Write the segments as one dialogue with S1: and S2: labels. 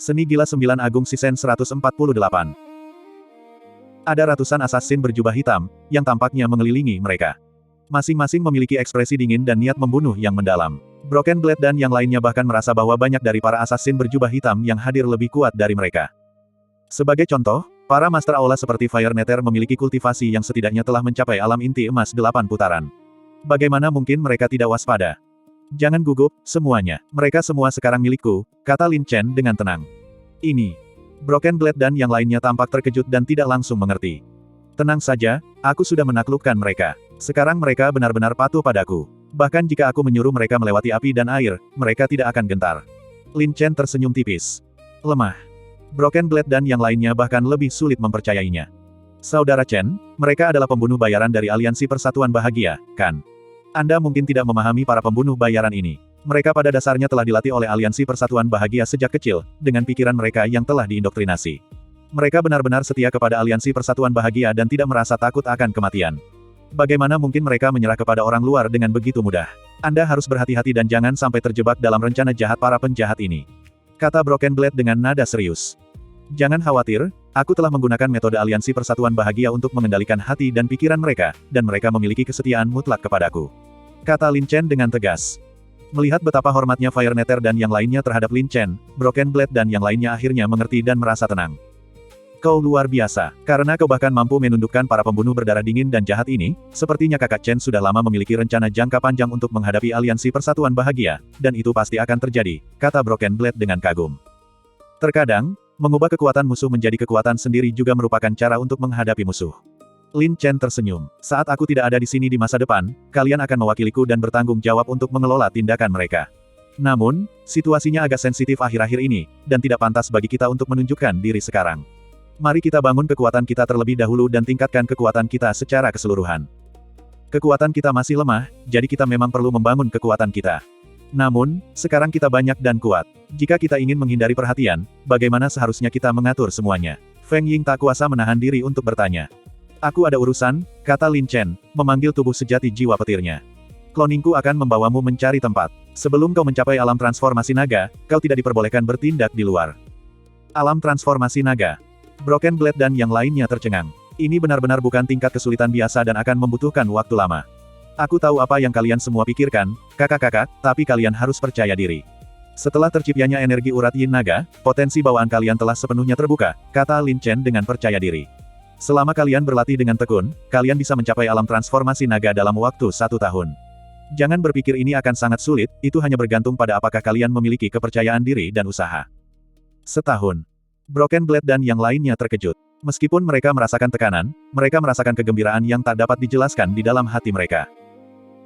S1: Seni Gila 9 Agung Season 148. Ada ratusan assassin berjubah hitam, yang tampaknya mengelilingi mereka. Masing-masing memiliki ekspresi dingin dan niat membunuh yang mendalam. Broken Blade dan yang lainnya bahkan merasa bahwa banyak dari para assassin berjubah hitam yang hadir lebih kuat dari mereka. Sebagai contoh, para Master Aula seperti Fire Nether memiliki kultivasi yang setidaknya telah mencapai alam inti emas 8 putaran. Bagaimana mungkin mereka tidak waspada? Jangan gugup, semuanya. Mereka semua sekarang milikku, kata Lin Chen dengan tenang. Ini. Broken Blade dan yang lainnya tampak terkejut dan tidak langsung mengerti. Tenang saja, aku sudah menaklukkan mereka. Sekarang mereka benar-benar patuh padaku. Bahkan jika aku menyuruh mereka melewati api dan air, mereka tidak akan gentar. Lin Chen tersenyum tipis. Lemah. Broken Blade dan yang lainnya bahkan lebih sulit mempercayainya. Saudara Chen, mereka adalah pembunuh bayaran dari Aliansi Persatuan Bahagia, kan? Anda mungkin tidak memahami para pembunuh bayaran ini. Mereka pada dasarnya telah dilatih oleh Aliansi Persatuan Bahagia sejak kecil, dengan pikiran mereka yang telah diindoktrinasi. Mereka benar-benar setia kepada Aliansi Persatuan Bahagia dan tidak merasa takut akan kematian. Bagaimana mungkin mereka menyerah kepada orang luar dengan begitu mudah? Anda harus berhati-hati dan jangan sampai terjebak dalam rencana jahat para penjahat ini. Kata Broken Blade dengan nada serius. Jangan khawatir, aku telah menggunakan metode Aliansi Persatuan Bahagia untuk mengendalikan hati dan pikiran mereka, dan mereka memiliki kesetiaan mutlak kepadaku. Kata Lin Chen dengan tegas. Melihat betapa hormatnya Fire Nether dan yang lainnya terhadap Lin Chen, Broken Blade dan yang lainnya akhirnya mengerti dan merasa tenang. Kau luar biasa, karena kau bahkan mampu menundukkan para pembunuh berdarah dingin dan jahat ini, sepertinya kakak Chen sudah lama memiliki rencana jangka panjang untuk menghadapi Aliansi Persatuan Bahagia, dan itu pasti akan terjadi, kata Broken Blade dengan kagum. Terkadang, mengubah kekuatan musuh menjadi kekuatan sendiri juga merupakan cara untuk menghadapi musuh. Lin Chen tersenyum. Saat aku tidak ada di sini di masa depan, kalian akan mewakiliku dan bertanggung jawab untuk mengelola tindakan mereka. Namun, situasinya agak sensitif akhir-akhir ini, dan tidak pantas bagi kita untuk menunjukkan diri sekarang. Mari kita bangun kekuatan kita terlebih dahulu dan tingkatkan kekuatan kita secara keseluruhan. Kekuatan kita masih lemah, jadi kita memang perlu membangun kekuatan kita. Namun, sekarang kita banyak dan kuat. Jika kita ingin menghindari perhatian, bagaimana seharusnya kita mengatur semuanya? Feng Ying tak kuasa menahan diri untuk bertanya. Aku ada urusan, kata Lin Chen, memanggil tubuh sejati jiwa petirnya. Kloningku akan membawamu mencari tempat. Sebelum kau mencapai alam transformasi naga, kau tidak diperbolehkan bertindak di luar. Alam transformasi naga. Broken Blade dan yang lainnya tercengang. Ini benar-benar bukan tingkat kesulitan biasa dan akan membutuhkan waktu lama. Aku tahu apa yang kalian semua pikirkan, kakak-kakak, tapi kalian harus percaya diri. Setelah terciptanya energi urat Yin Naga, potensi bawaan kalian telah sepenuhnya terbuka, kata Lin Chen dengan percaya diri. Selama kalian berlatih dengan tekun, kalian bisa mencapai alam transformasi naga dalam waktu 1 tahun. Jangan berpikir ini akan sangat sulit, itu hanya bergantung pada apakah kalian memiliki kepercayaan diri dan usaha. Setahun. Broken Blade dan yang lainnya terkejut. Meskipun mereka merasakan tekanan, mereka merasakan kegembiraan yang tak dapat dijelaskan di dalam hati mereka.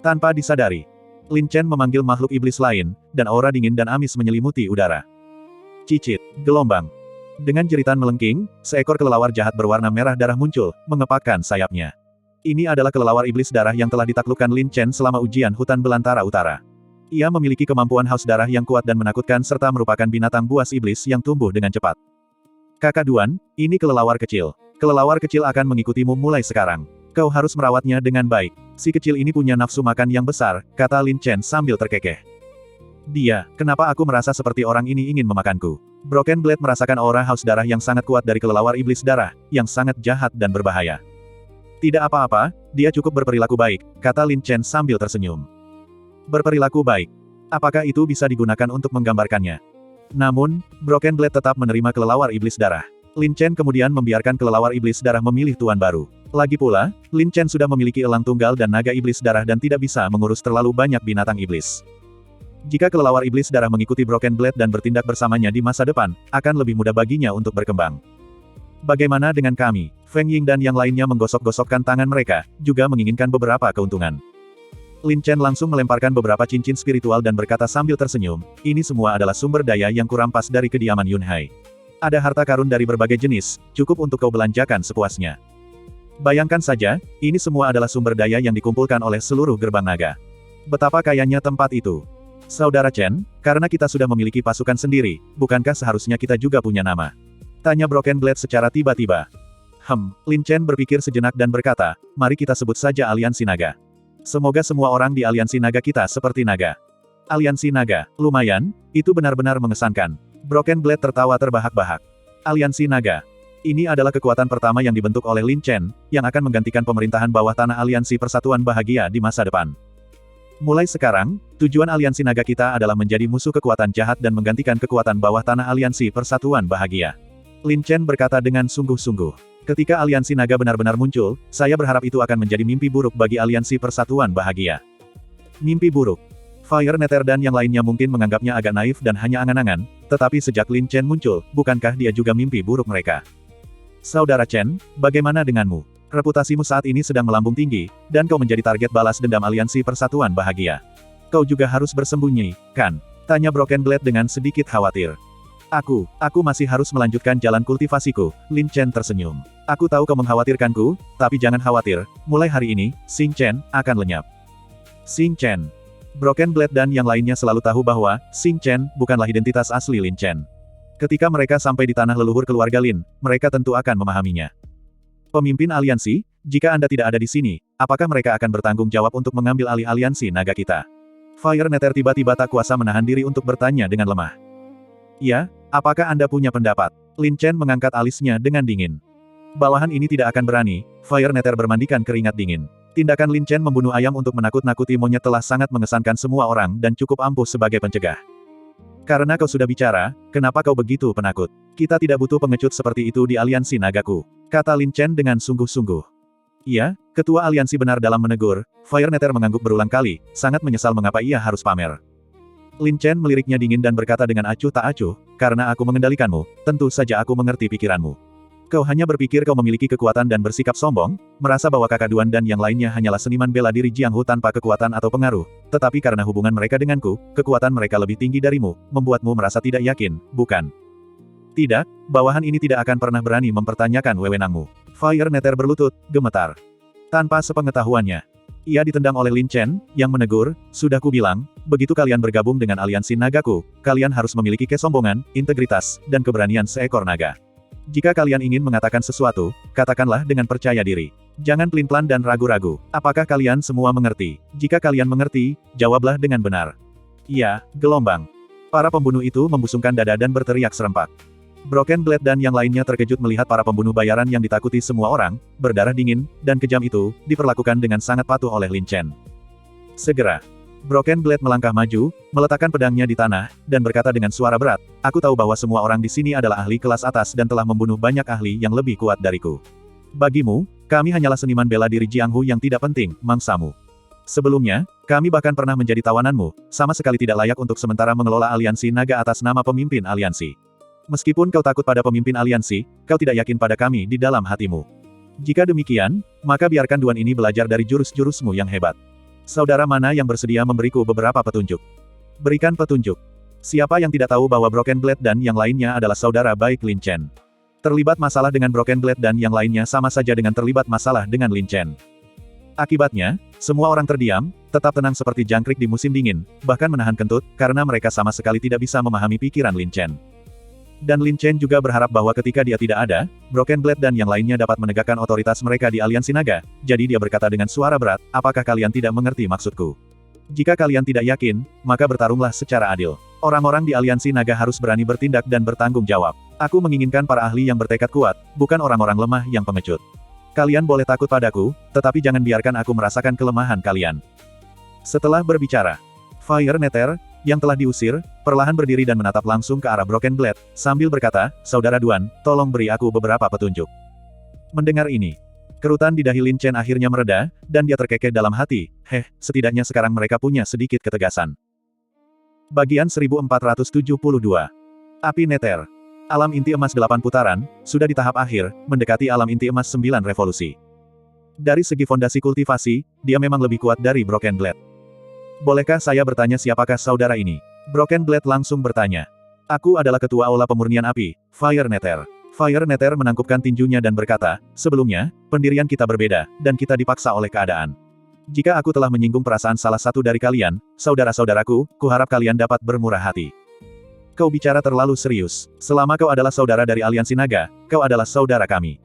S1: Tanpa disadari, Lin Chen memanggil makhluk iblis lain, dan aura dingin dan amis menyelimuti udara. Cicit, gelombang. Dengan jeritan melengking, seekor kelelawar jahat berwarna merah darah muncul, mengepakkan sayapnya. Ini adalah kelelawar iblis darah yang telah ditaklukkan Lin Chen selama ujian hutan belantara utara. Ia memiliki kemampuan haus darah yang kuat dan menakutkan serta merupakan binatang buas iblis yang tumbuh dengan cepat. Kakak Duan, ini kelelawar kecil. Kelelawar kecil akan mengikutimu mulai sekarang. Kau harus merawatnya dengan baik. Si kecil ini punya nafsu makan yang besar, kata Lin Chen sambil terkekeh. Dia, kenapa aku merasa seperti orang ini ingin memakanku? Broken Blade merasakan aura haus darah yang sangat kuat dari kelelawar iblis darah, yang sangat jahat dan berbahaya. Tidak apa-apa, dia cukup berperilaku baik, kata Lin Chen sambil tersenyum. Berperilaku baik. Apakah itu bisa digunakan untuk menggambarkannya? Namun, Broken Blade tetap menerima kelelawar iblis darah. Lin Chen kemudian membiarkan kelelawar iblis darah memilih tuan baru. Lagi pula, Lin Chen sudah memiliki elang tunggal dan naga iblis darah dan tidak bisa mengurus terlalu banyak binatang iblis. Jika kelelawar iblis darah mengikuti Broken Blade dan bertindak bersamanya di masa depan, akan lebih mudah baginya untuk berkembang. Bagaimana dengan kami? Feng Ying dan yang lainnya menggosok-gosokkan tangan mereka, juga menginginkan beberapa keuntungan. Lin Chen langsung melemparkan beberapa cincin spiritual dan berkata sambil tersenyum, ini semua adalah sumber daya yang kurampas dari kediaman Yun Hai. Ada harta karun dari berbagai jenis, cukup untuk kau belanjakan sepuasnya. Bayangkan saja, ini semua adalah sumber daya yang dikumpulkan oleh seluruh gerbang naga. Betapa kayanya tempat itu. Saudara Chen, karena kita sudah memiliki pasukan sendiri, bukankah seharusnya kita juga punya nama? Tanya Broken Blade secara tiba-tiba. Lin Chen berpikir sejenak dan berkata, mari kita sebut saja Aliansi Naga. Semoga semua orang di Aliansi Naga kita seperti naga. Aliansi Naga, lumayan, itu benar-benar mengesankan. Broken Blade tertawa terbahak-bahak. Aliansi Naga. Ini adalah kekuatan pertama yang dibentuk oleh Lin Chen, yang akan menggantikan pemerintahan bawah tanah Aliansi Persatuan Bahagia di masa depan. Mulai sekarang, tujuan Aliansi Naga kita adalah menjadi musuh kekuatan jahat dan menggantikan kekuatan bawah tanah Aliansi Persatuan Bahagia. Lin Chen berkata dengan sungguh-sungguh. Ketika Aliansi Naga benar-benar muncul, saya berharap itu akan menjadi mimpi buruk bagi Aliansi Persatuan Bahagia. Mimpi buruk. Fire Nether dan yang lainnya mungkin menganggapnya agak naif dan hanya angan-angan, tetapi sejak Lin Chen muncul, bukankah dia juga mimpi buruk mereka? Saudara Chen, bagaimana denganmu? Reputasimu saat ini sedang melambung tinggi, dan kau menjadi target balas dendam Aliansi Persatuan Bahagia. Kau juga harus bersembunyi, kan? Tanya Broken Blade dengan sedikit khawatir. Aku masih harus melanjutkan jalan kultivasiku, Lin Chen tersenyum. Aku tahu kau mengkhawatirkanku, tapi jangan khawatir, mulai hari ini, Xing Chen akan lenyap. Xing Chen. Broken Blade dan yang lainnya selalu tahu bahwa, Xing Chen bukanlah identitas asli Lin Chen. Ketika mereka sampai di tanah leluhur keluarga Lin, mereka tentu akan memahaminya. Pemimpin aliansi, jika Anda tidak ada di sini, apakah mereka akan bertanggung jawab untuk mengambil alih aliansi naga kita? Fire Nether tiba-tiba tak kuasa menahan diri untuk bertanya dengan lemah. Ya, apakah Anda punya pendapat? Lin Chen mengangkat alisnya dengan dingin. Bawahan ini tidak akan berani, Fire Nether bermandikan keringat dingin. Tindakan Lin Chen membunuh ayam untuk menakut-nakuti monyet telah sangat mengesankan semua orang dan cukup ampuh sebagai pencegah. Karena kau sudah bicara, kenapa kau begitu penakut? Kita tidak butuh pengecut seperti itu di aliansi nagaku, kata Lin Chen dengan sungguh-sungguh. Iya, ketua aliansi benar dalam menegur, Fire Nether mengangguk berulang kali, sangat menyesal mengapa ia harus pamer. Lin Chen meliriknya dingin dan berkata dengan acuh tak acuh, karena aku mengendalikanmu, tentu saja aku mengerti pikiranmu. Kau hanya berpikir kau memiliki kekuatan dan bersikap sombong, merasa bahwa Kakak Duan dan yang lainnya hanyalah seniman bela diri Jianghu tanpa kekuatan atau pengaruh, tetapi karena hubungan mereka denganku, kekuatan mereka lebih tinggi darimu, membuatmu merasa tidak yakin, bukan? Tidak, bawahan ini tidak akan pernah berani mempertanyakan wewenangmu. Fire Nether berlutut, gemetar. Tanpa sepengetahuannya, ia ditendang oleh Lin Chen, yang menegur, sudah kubilang, begitu kalian bergabung dengan aliansi nagaku, kalian harus memiliki kesombongan, integritas, dan keberanian seekor naga. Jika kalian ingin mengatakan sesuatu, katakanlah dengan percaya diri. Jangan pelin-pelan dan ragu-ragu. Apakah kalian semua mengerti? Jika kalian mengerti, jawablah dengan benar. Iya, gelombang. Para pembunuh itu membusungkan dada dan berteriak serempak. Broken Blade dan yang lainnya terkejut melihat para pembunuh bayaran yang ditakuti semua orang, berdarah dingin, dan kejam itu, diperlakukan dengan sangat patuh oleh Lin Chen. Segera, Broken Blade melangkah maju, meletakkan pedangnya di tanah, dan berkata dengan suara berat, aku tahu bahwa semua orang di sini adalah ahli kelas atas dan telah membunuh banyak ahli yang lebih kuat dariku. Bagimu, kami hanyalah seniman bela diri Jianghu yang tidak penting, mangsamu. Sebelumnya, kami bahkan pernah menjadi tawananmu, sama sekali tidak layak untuk sementara mengelola aliansi naga atas nama pemimpin aliansi. Meskipun kau takut pada pemimpin aliansi, kau tidak yakin pada kami di dalam hatimu. Jika demikian, maka biarkan Duan ini belajar dari jurus-jurusmu yang hebat. Saudara mana yang bersedia memberiku beberapa petunjuk? Berikan petunjuk. Siapa yang tidak tahu bahwa Broken Blade dan yang lainnya adalah saudara baik Lin Chen? Terlibat masalah dengan Broken Blade dan yang lainnya sama saja dengan terlibat masalah dengan Lin Chen. Akibatnya, semua orang terdiam, tetap tenang seperti jangkrik di musim dingin, bahkan menahan kentut, karena mereka sama sekali tidak bisa memahami pikiran Lin Chen. Dan Lin Chen juga berharap bahwa ketika dia tidak ada, Broken Blade dan yang lainnya dapat menegakkan otoritas mereka di aliansi naga, jadi dia berkata dengan suara berat, apakah kalian tidak mengerti maksudku? Jika kalian tidak yakin, maka bertarunglah secara adil. Orang-orang di aliansi naga harus berani bertindak dan bertanggung jawab. Aku menginginkan para ahli yang bertekad kuat, bukan orang-orang lemah yang pengecut. Kalian boleh takut padaku, tetapi jangan biarkan aku merasakan kelemahan kalian. Setelah berbicara, Fire Nether, yang telah diusir, perlahan berdiri dan menatap langsung ke arah Broken Blade, sambil berkata, Saudara Duan, tolong beri aku beberapa petunjuk. Mendengar ini, kerutan di dahi Lin Chen akhirnya mereda, dan dia terkekeh dalam hati, setidaknya sekarang mereka punya sedikit ketegasan. Bagian 1472. Api Nether. Alam inti emas 8 putaran, sudah di tahap akhir, mendekati alam inti emas 9 revolusi. Dari segi fondasi kultivasi, dia memang lebih kuat dari Broken Blade. Bolehkah saya bertanya siapakah saudara ini? Broken Blade langsung bertanya. Aku adalah ketua aula pemurnian api, Fire Nether. Fire Nether menangkupkan tinjunya dan berkata, sebelumnya, pendirian kita berbeda, dan kita dipaksa oleh keadaan. Jika aku telah menyinggung perasaan salah satu dari kalian, saudara-saudaraku, kuharap kalian dapat bermurah hati. Kau bicara terlalu serius. Selama kau adalah saudara dari aliansi naga, kau adalah saudara kami.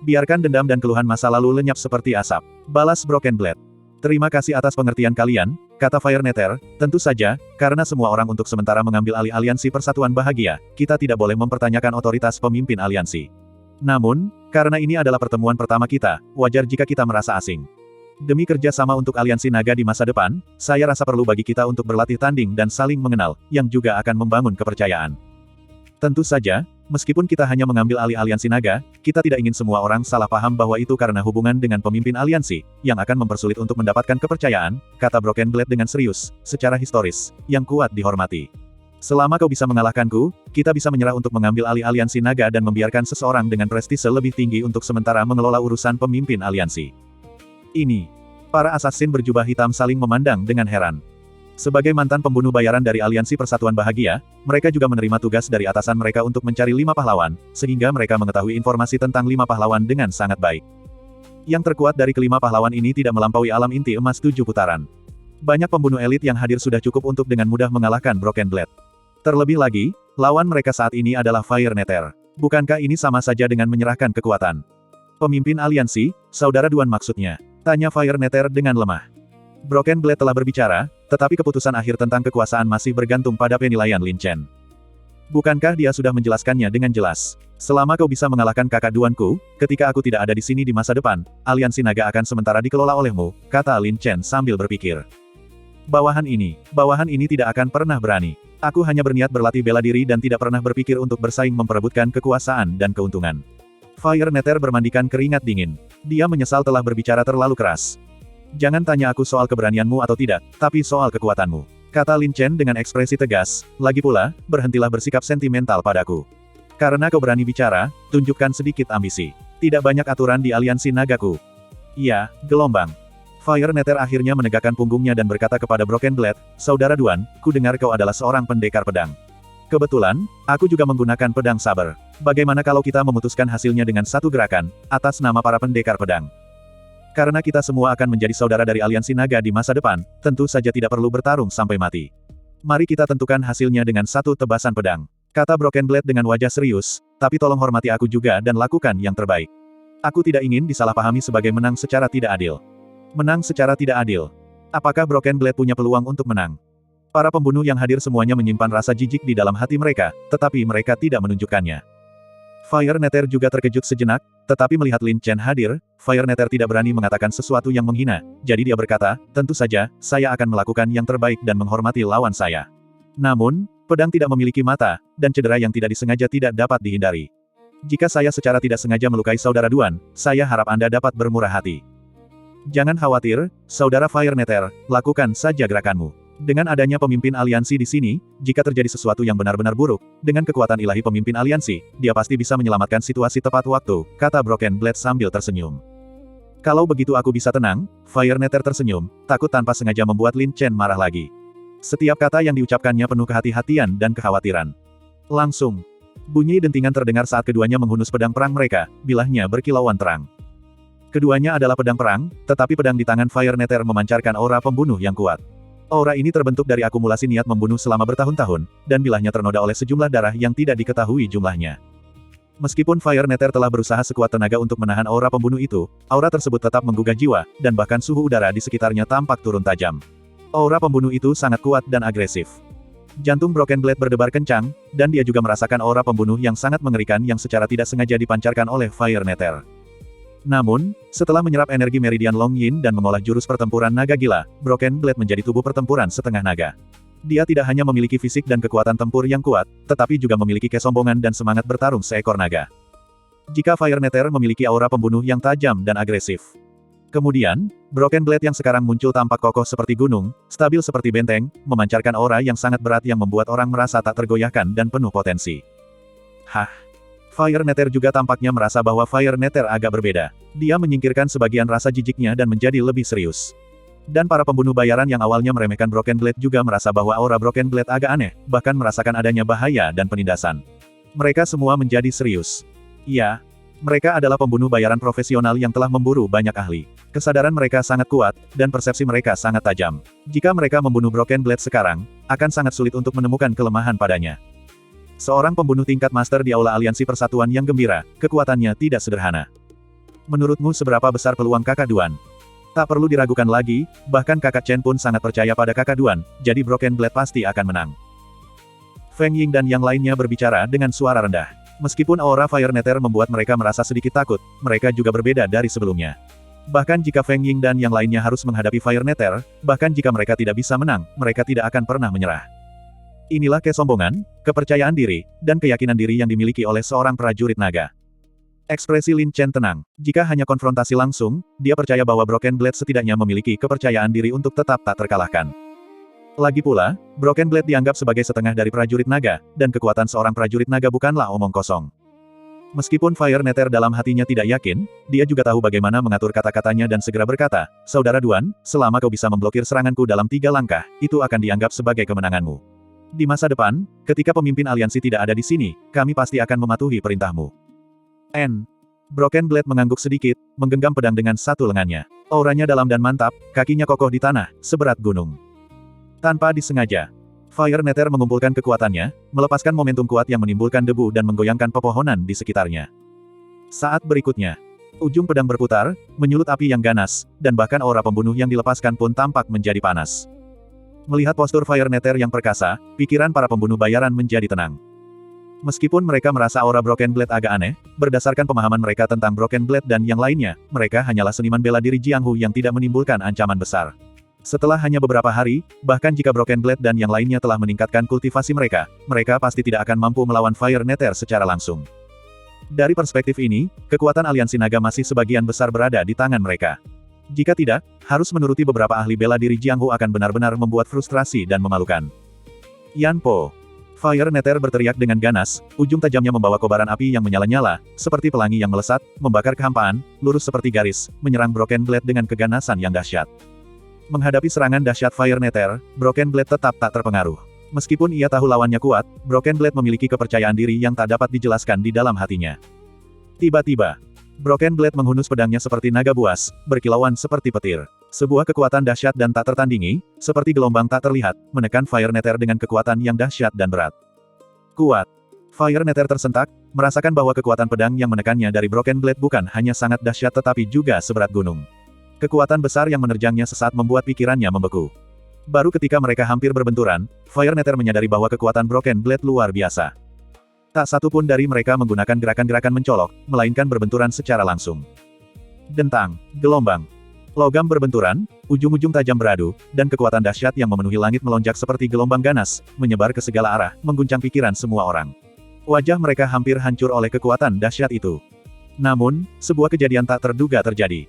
S1: Biarkan dendam dan keluhan masa lalu lenyap seperti asap. Balas Broken Blade. Terima kasih atas pengertian kalian, kata Fire Nether, tentu saja, karena semua orang untuk sementara mengambil alih aliansi Persatuan Bahagia, kita tidak boleh mempertanyakan otoritas pemimpin aliansi. Namun, karena ini adalah pertemuan pertama kita, wajar jika kita merasa asing. Demi kerja sama untuk aliansi naga di masa depan, saya rasa perlu bagi kita untuk berlatih tanding dan saling mengenal, yang juga akan membangun kepercayaan. Tentu saja, meskipun kita hanya mengambil alih aliansi naga, kita tidak ingin semua orang salah paham bahwa itu karena hubungan dengan pemimpin aliansi, yang akan mempersulit untuk mendapatkan kepercayaan, kata Broken Blade dengan serius, secara historis, yang kuat dihormati. Selama kau bisa mengalahkanku, kita bisa menyerah untuk mengambil alih aliansi naga dan membiarkan seseorang dengan prestise lebih tinggi untuk sementara mengelola urusan pemimpin aliansi. Ini. Para assassin berjubah hitam saling memandang dengan heran. Sebagai mantan pembunuh bayaran dari Aliansi Persatuan Bahagia, mereka juga menerima tugas dari atasan mereka untuk mencari 5 pahlawan, sehingga mereka mengetahui informasi tentang 5 pahlawan dengan sangat baik. Yang terkuat dari kelima pahlawan ini tidak melampaui alam inti emas 7 putaran. Banyak pembunuh elit yang hadir sudah cukup untuk dengan mudah mengalahkan Broken Blade. Terlebih lagi, lawan mereka saat ini adalah Fire Nether. Bukankah ini sama saja dengan menyerahkan kekuatan? Pemimpin aliansi, saudara Duan maksudnya, tanya Fire Nether dengan lemah. Broken Blade telah berbicara, tetapi keputusan akhir tentang kekuasaan masih bergantung pada penilaian Lin Chen. Bukankah dia sudah menjelaskannya dengan jelas? Selama kau bisa mengalahkan kakak Duanku, ketika aku tidak ada di sini di masa depan, aliansi naga akan sementara dikelola olehmu, kata Lin Chen sambil berpikir. Bawahan ini tidak akan pernah berani. Aku hanya berniat berlatih bela diri dan tidak pernah berpikir untuk bersaing memperebutkan kekuasaan dan keuntungan. Fire Nether bermandikan keringat dingin. Dia menyesal telah berbicara terlalu keras. Jangan tanya aku soal keberanianmu atau tidak, tapi soal kekuatanmu, kata Lin Chen dengan ekspresi tegas. Lagi pula, berhentilah bersikap sentimental padaku. Karena kau berani bicara, tunjukkan sedikit ambisi. Tidak banyak aturan di aliansi nagaku. Iya, gelombang. Fire Nether akhirnya menegakkan punggungnya dan berkata kepada Broken Blade, Saudara Duan, ku dengar kau adalah seorang pendekar pedang. Kebetulan, aku juga menggunakan pedang saber. Bagaimana kalau kita memutuskan hasilnya dengan satu gerakan, atas nama para pendekar pedang? Karena kita semua akan menjadi saudara dari aliansi naga di masa depan, tentu saja tidak perlu bertarung sampai mati. Mari kita tentukan hasilnya dengan satu tebasan pedang, kata Broken Blade dengan wajah serius, tapi tolong hormati aku juga dan lakukan yang terbaik. Aku tidak ingin disalahpahami sebagai menang secara tidak adil. Menang secara tidak adil. Apakah Broken Blade punya peluang untuk menang? Para pembunuh yang hadir semuanya menyimpan rasa jijik di dalam hati mereka, tetapi mereka tidak menunjukkannya. Fire Nether juga terkejut sejenak, tetapi melihat Lin Chen hadir, Fire Nether tidak berani mengatakan sesuatu yang menghina, jadi dia berkata, tentu saja, saya akan melakukan yang terbaik dan menghormati lawan saya. Namun, pedang tidak memiliki mata, dan cedera yang tidak disengaja tidak dapat dihindari. Jika saya secara tidak sengaja melukai saudara Duan, saya harap Anda dapat bermurah hati. Jangan khawatir, saudara Fire Nether, lakukan saja gerakanmu. Dengan adanya pemimpin aliansi di sini, jika terjadi sesuatu yang benar-benar buruk, dengan kekuatan ilahi pemimpin aliansi, dia pasti bisa menyelamatkan situasi tepat waktu, kata Broken Blade sambil tersenyum. Kalau begitu aku bisa tenang, Fire Nether tersenyum, takut tanpa sengaja membuat Lin Chen marah lagi. Setiap kata yang diucapkannya penuh kehati-hatian dan kekhawatiran. Langsung, bunyi dentingan terdengar saat keduanya menghunus pedang perang mereka, bilahnya berkilauan terang. Keduanya adalah pedang perang, tetapi pedang di tangan Fire Nether memancarkan aura pembunuh yang kuat. Aura ini terbentuk dari akumulasi niat membunuh selama bertahun-tahun, dan bilahnya ternoda oleh sejumlah darah yang tidak diketahui jumlahnya. Meskipun Fire Nether telah berusaha sekuat tenaga untuk menahan aura pembunuh itu, aura tersebut tetap menggugah jiwa, dan bahkan suhu udara di sekitarnya tampak turun tajam. Aura pembunuh itu sangat kuat dan agresif. Jantung Broken Blade berdebar kencang, dan dia juga merasakan aura pembunuh yang sangat mengerikan yang secara tidak sengaja dipancarkan oleh Fire Nether. Namun, setelah menyerap energi Meridian Long Yin dan mengolah jurus pertempuran naga gila, Broken Blade menjadi tubuh pertempuran setengah naga. Dia tidak hanya memiliki fisik dan kekuatan tempur yang kuat, tetapi juga memiliki kesombongan dan semangat bertarung seekor naga. Jika Fire Nether memiliki aura pembunuh yang tajam dan agresif. Kemudian, Broken Blade yang sekarang muncul tampak kokoh seperti gunung, stabil seperti benteng, memancarkan aura yang sangat berat yang membuat orang merasa tak tergoyahkan dan penuh potensi. Hah! Fire Nether juga tampaknya merasa bahwa Fire Nether agak berbeda. Dia menyingkirkan sebagian rasa jijiknya dan menjadi lebih serius. Dan para pembunuh bayaran yang awalnya meremehkan Broken Blade juga merasa bahwa aura Broken Blade agak aneh, bahkan merasakan adanya bahaya dan penindasan. Mereka semua menjadi serius. Iya, mereka adalah pembunuh bayaran profesional yang telah memburu banyak ahli. Kesadaran mereka sangat kuat, dan persepsi mereka sangat tajam. Jika mereka membunuh Broken Blade sekarang, akan sangat sulit untuk menemukan kelemahan padanya. Seorang pembunuh tingkat master di Aula Aliansi Persatuan yang gembira, kekuatannya tidak sederhana. Menurutmu seberapa besar peluang kakak Duan? Tak perlu diragukan lagi, bahkan kakak Chen pun sangat percaya pada kakak Duan, jadi Broken Blade pasti akan menang. Feng Ying dan yang lainnya berbicara dengan suara rendah. Meskipun aura Fire Nether membuat mereka merasa sedikit takut, mereka juga berbeda dari sebelumnya. Bahkan jika Feng Ying dan yang lainnya harus menghadapi Fire Nether, bahkan jika mereka tidak bisa menang, mereka tidak akan pernah menyerah. Inilah kesombongan, kepercayaan diri, dan keyakinan diri yang dimiliki oleh seorang prajurit naga. Ekspresi Lin Chen tenang. Jika hanya konfrontasi langsung, dia percaya bahwa Broken Blade setidaknya memiliki kepercayaan diri untuk tetap tak terkalahkan. Lagi pula, Broken Blade dianggap sebagai setengah dari prajurit naga, dan kekuatan seorang prajurit naga bukanlah omong kosong. Meskipun Fire Nether dalam hatinya tidak yakin, dia juga tahu bagaimana mengatur kata-katanya dan segera berkata, "Saudara Duan, selama kau bisa memblokir seranganku dalam 3 langkah, itu akan dianggap sebagai kemenanganmu. Di masa depan, ketika pemimpin aliansi tidak ada di sini, kami pasti akan mematuhi perintahmu." Broken Blade mengangguk sedikit, menggenggam pedang dengan satu lengannya. Auranya dalam dan mantap, kakinya kokoh di tanah, seberat gunung. Tanpa disengaja, Fire Nether mengumpulkan kekuatannya, melepaskan momentum kuat yang menimbulkan debu dan menggoyangkan pepohonan di sekitarnya. Saat berikutnya, ujung pedang berputar, menyulut api yang ganas, dan bahkan aura pembunuh yang dilepaskan pun tampak menjadi panas. Melihat postur Fire Nether yang perkasa, pikiran para pembunuh bayaran menjadi tenang. Meskipun mereka merasa aura Broken Blade agak aneh, berdasarkan pemahaman mereka tentang Broken Blade dan yang lainnya, mereka hanyalah seniman bela diri Jianghu yang tidak menimbulkan ancaman besar. Setelah hanya beberapa hari, bahkan jika Broken Blade dan yang lainnya telah meningkatkan kultivasi mereka, mereka pasti tidak akan mampu melawan Fire Nether secara langsung. Dari perspektif ini, kekuatan aliansi naga masih sebagian besar berada di tangan mereka. Jika tidak, harus menuruti beberapa ahli bela diri Jianghu akan benar-benar membuat frustrasi dan memalukan. Yan Po. Fire Nether berteriak dengan ganas, ujung tajamnya membawa kobaran api yang menyala-nyala, seperti pelangi yang melesat, membakar kehampaan, lurus seperti garis, menyerang Broken Blade dengan keganasan yang dahsyat. Menghadapi serangan dahsyat Fire Nether, Broken Blade tetap tak terpengaruh. Meskipun ia tahu lawannya kuat, Broken Blade memiliki kepercayaan diri yang tak dapat dijelaskan di dalam hatinya. Tiba-tiba, Broken Blade menghunus pedangnya seperti naga buas, berkilauan seperti petir. Sebuah kekuatan dahsyat dan tak tertandingi, seperti gelombang tak terlihat, menekan Fire Nether dengan kekuatan yang dahsyat dan berat. Kuat. Fire Nether tersentak, merasakan bahwa kekuatan pedang yang menekannya dari Broken Blade bukan hanya sangat dahsyat tetapi juga seberat gunung. Kekuatan besar yang menerjangnya sesaat membuat pikirannya membeku. Baru ketika mereka hampir berbenturan, Fire Nether menyadari bahwa kekuatan Broken Blade luar biasa. Tak satu pun dari mereka menggunakan gerakan-gerakan mencolok, melainkan berbenturan secara langsung. Dentang, gelombang. Logam berbenturan, ujung-ujung tajam beradu, dan kekuatan dahsyat yang memenuhi langit melonjak seperti gelombang ganas, menyebar ke segala arah, mengguncang pikiran semua orang. Wajah mereka hampir hancur oleh kekuatan dahsyat itu. Namun, sebuah kejadian tak terduga terjadi.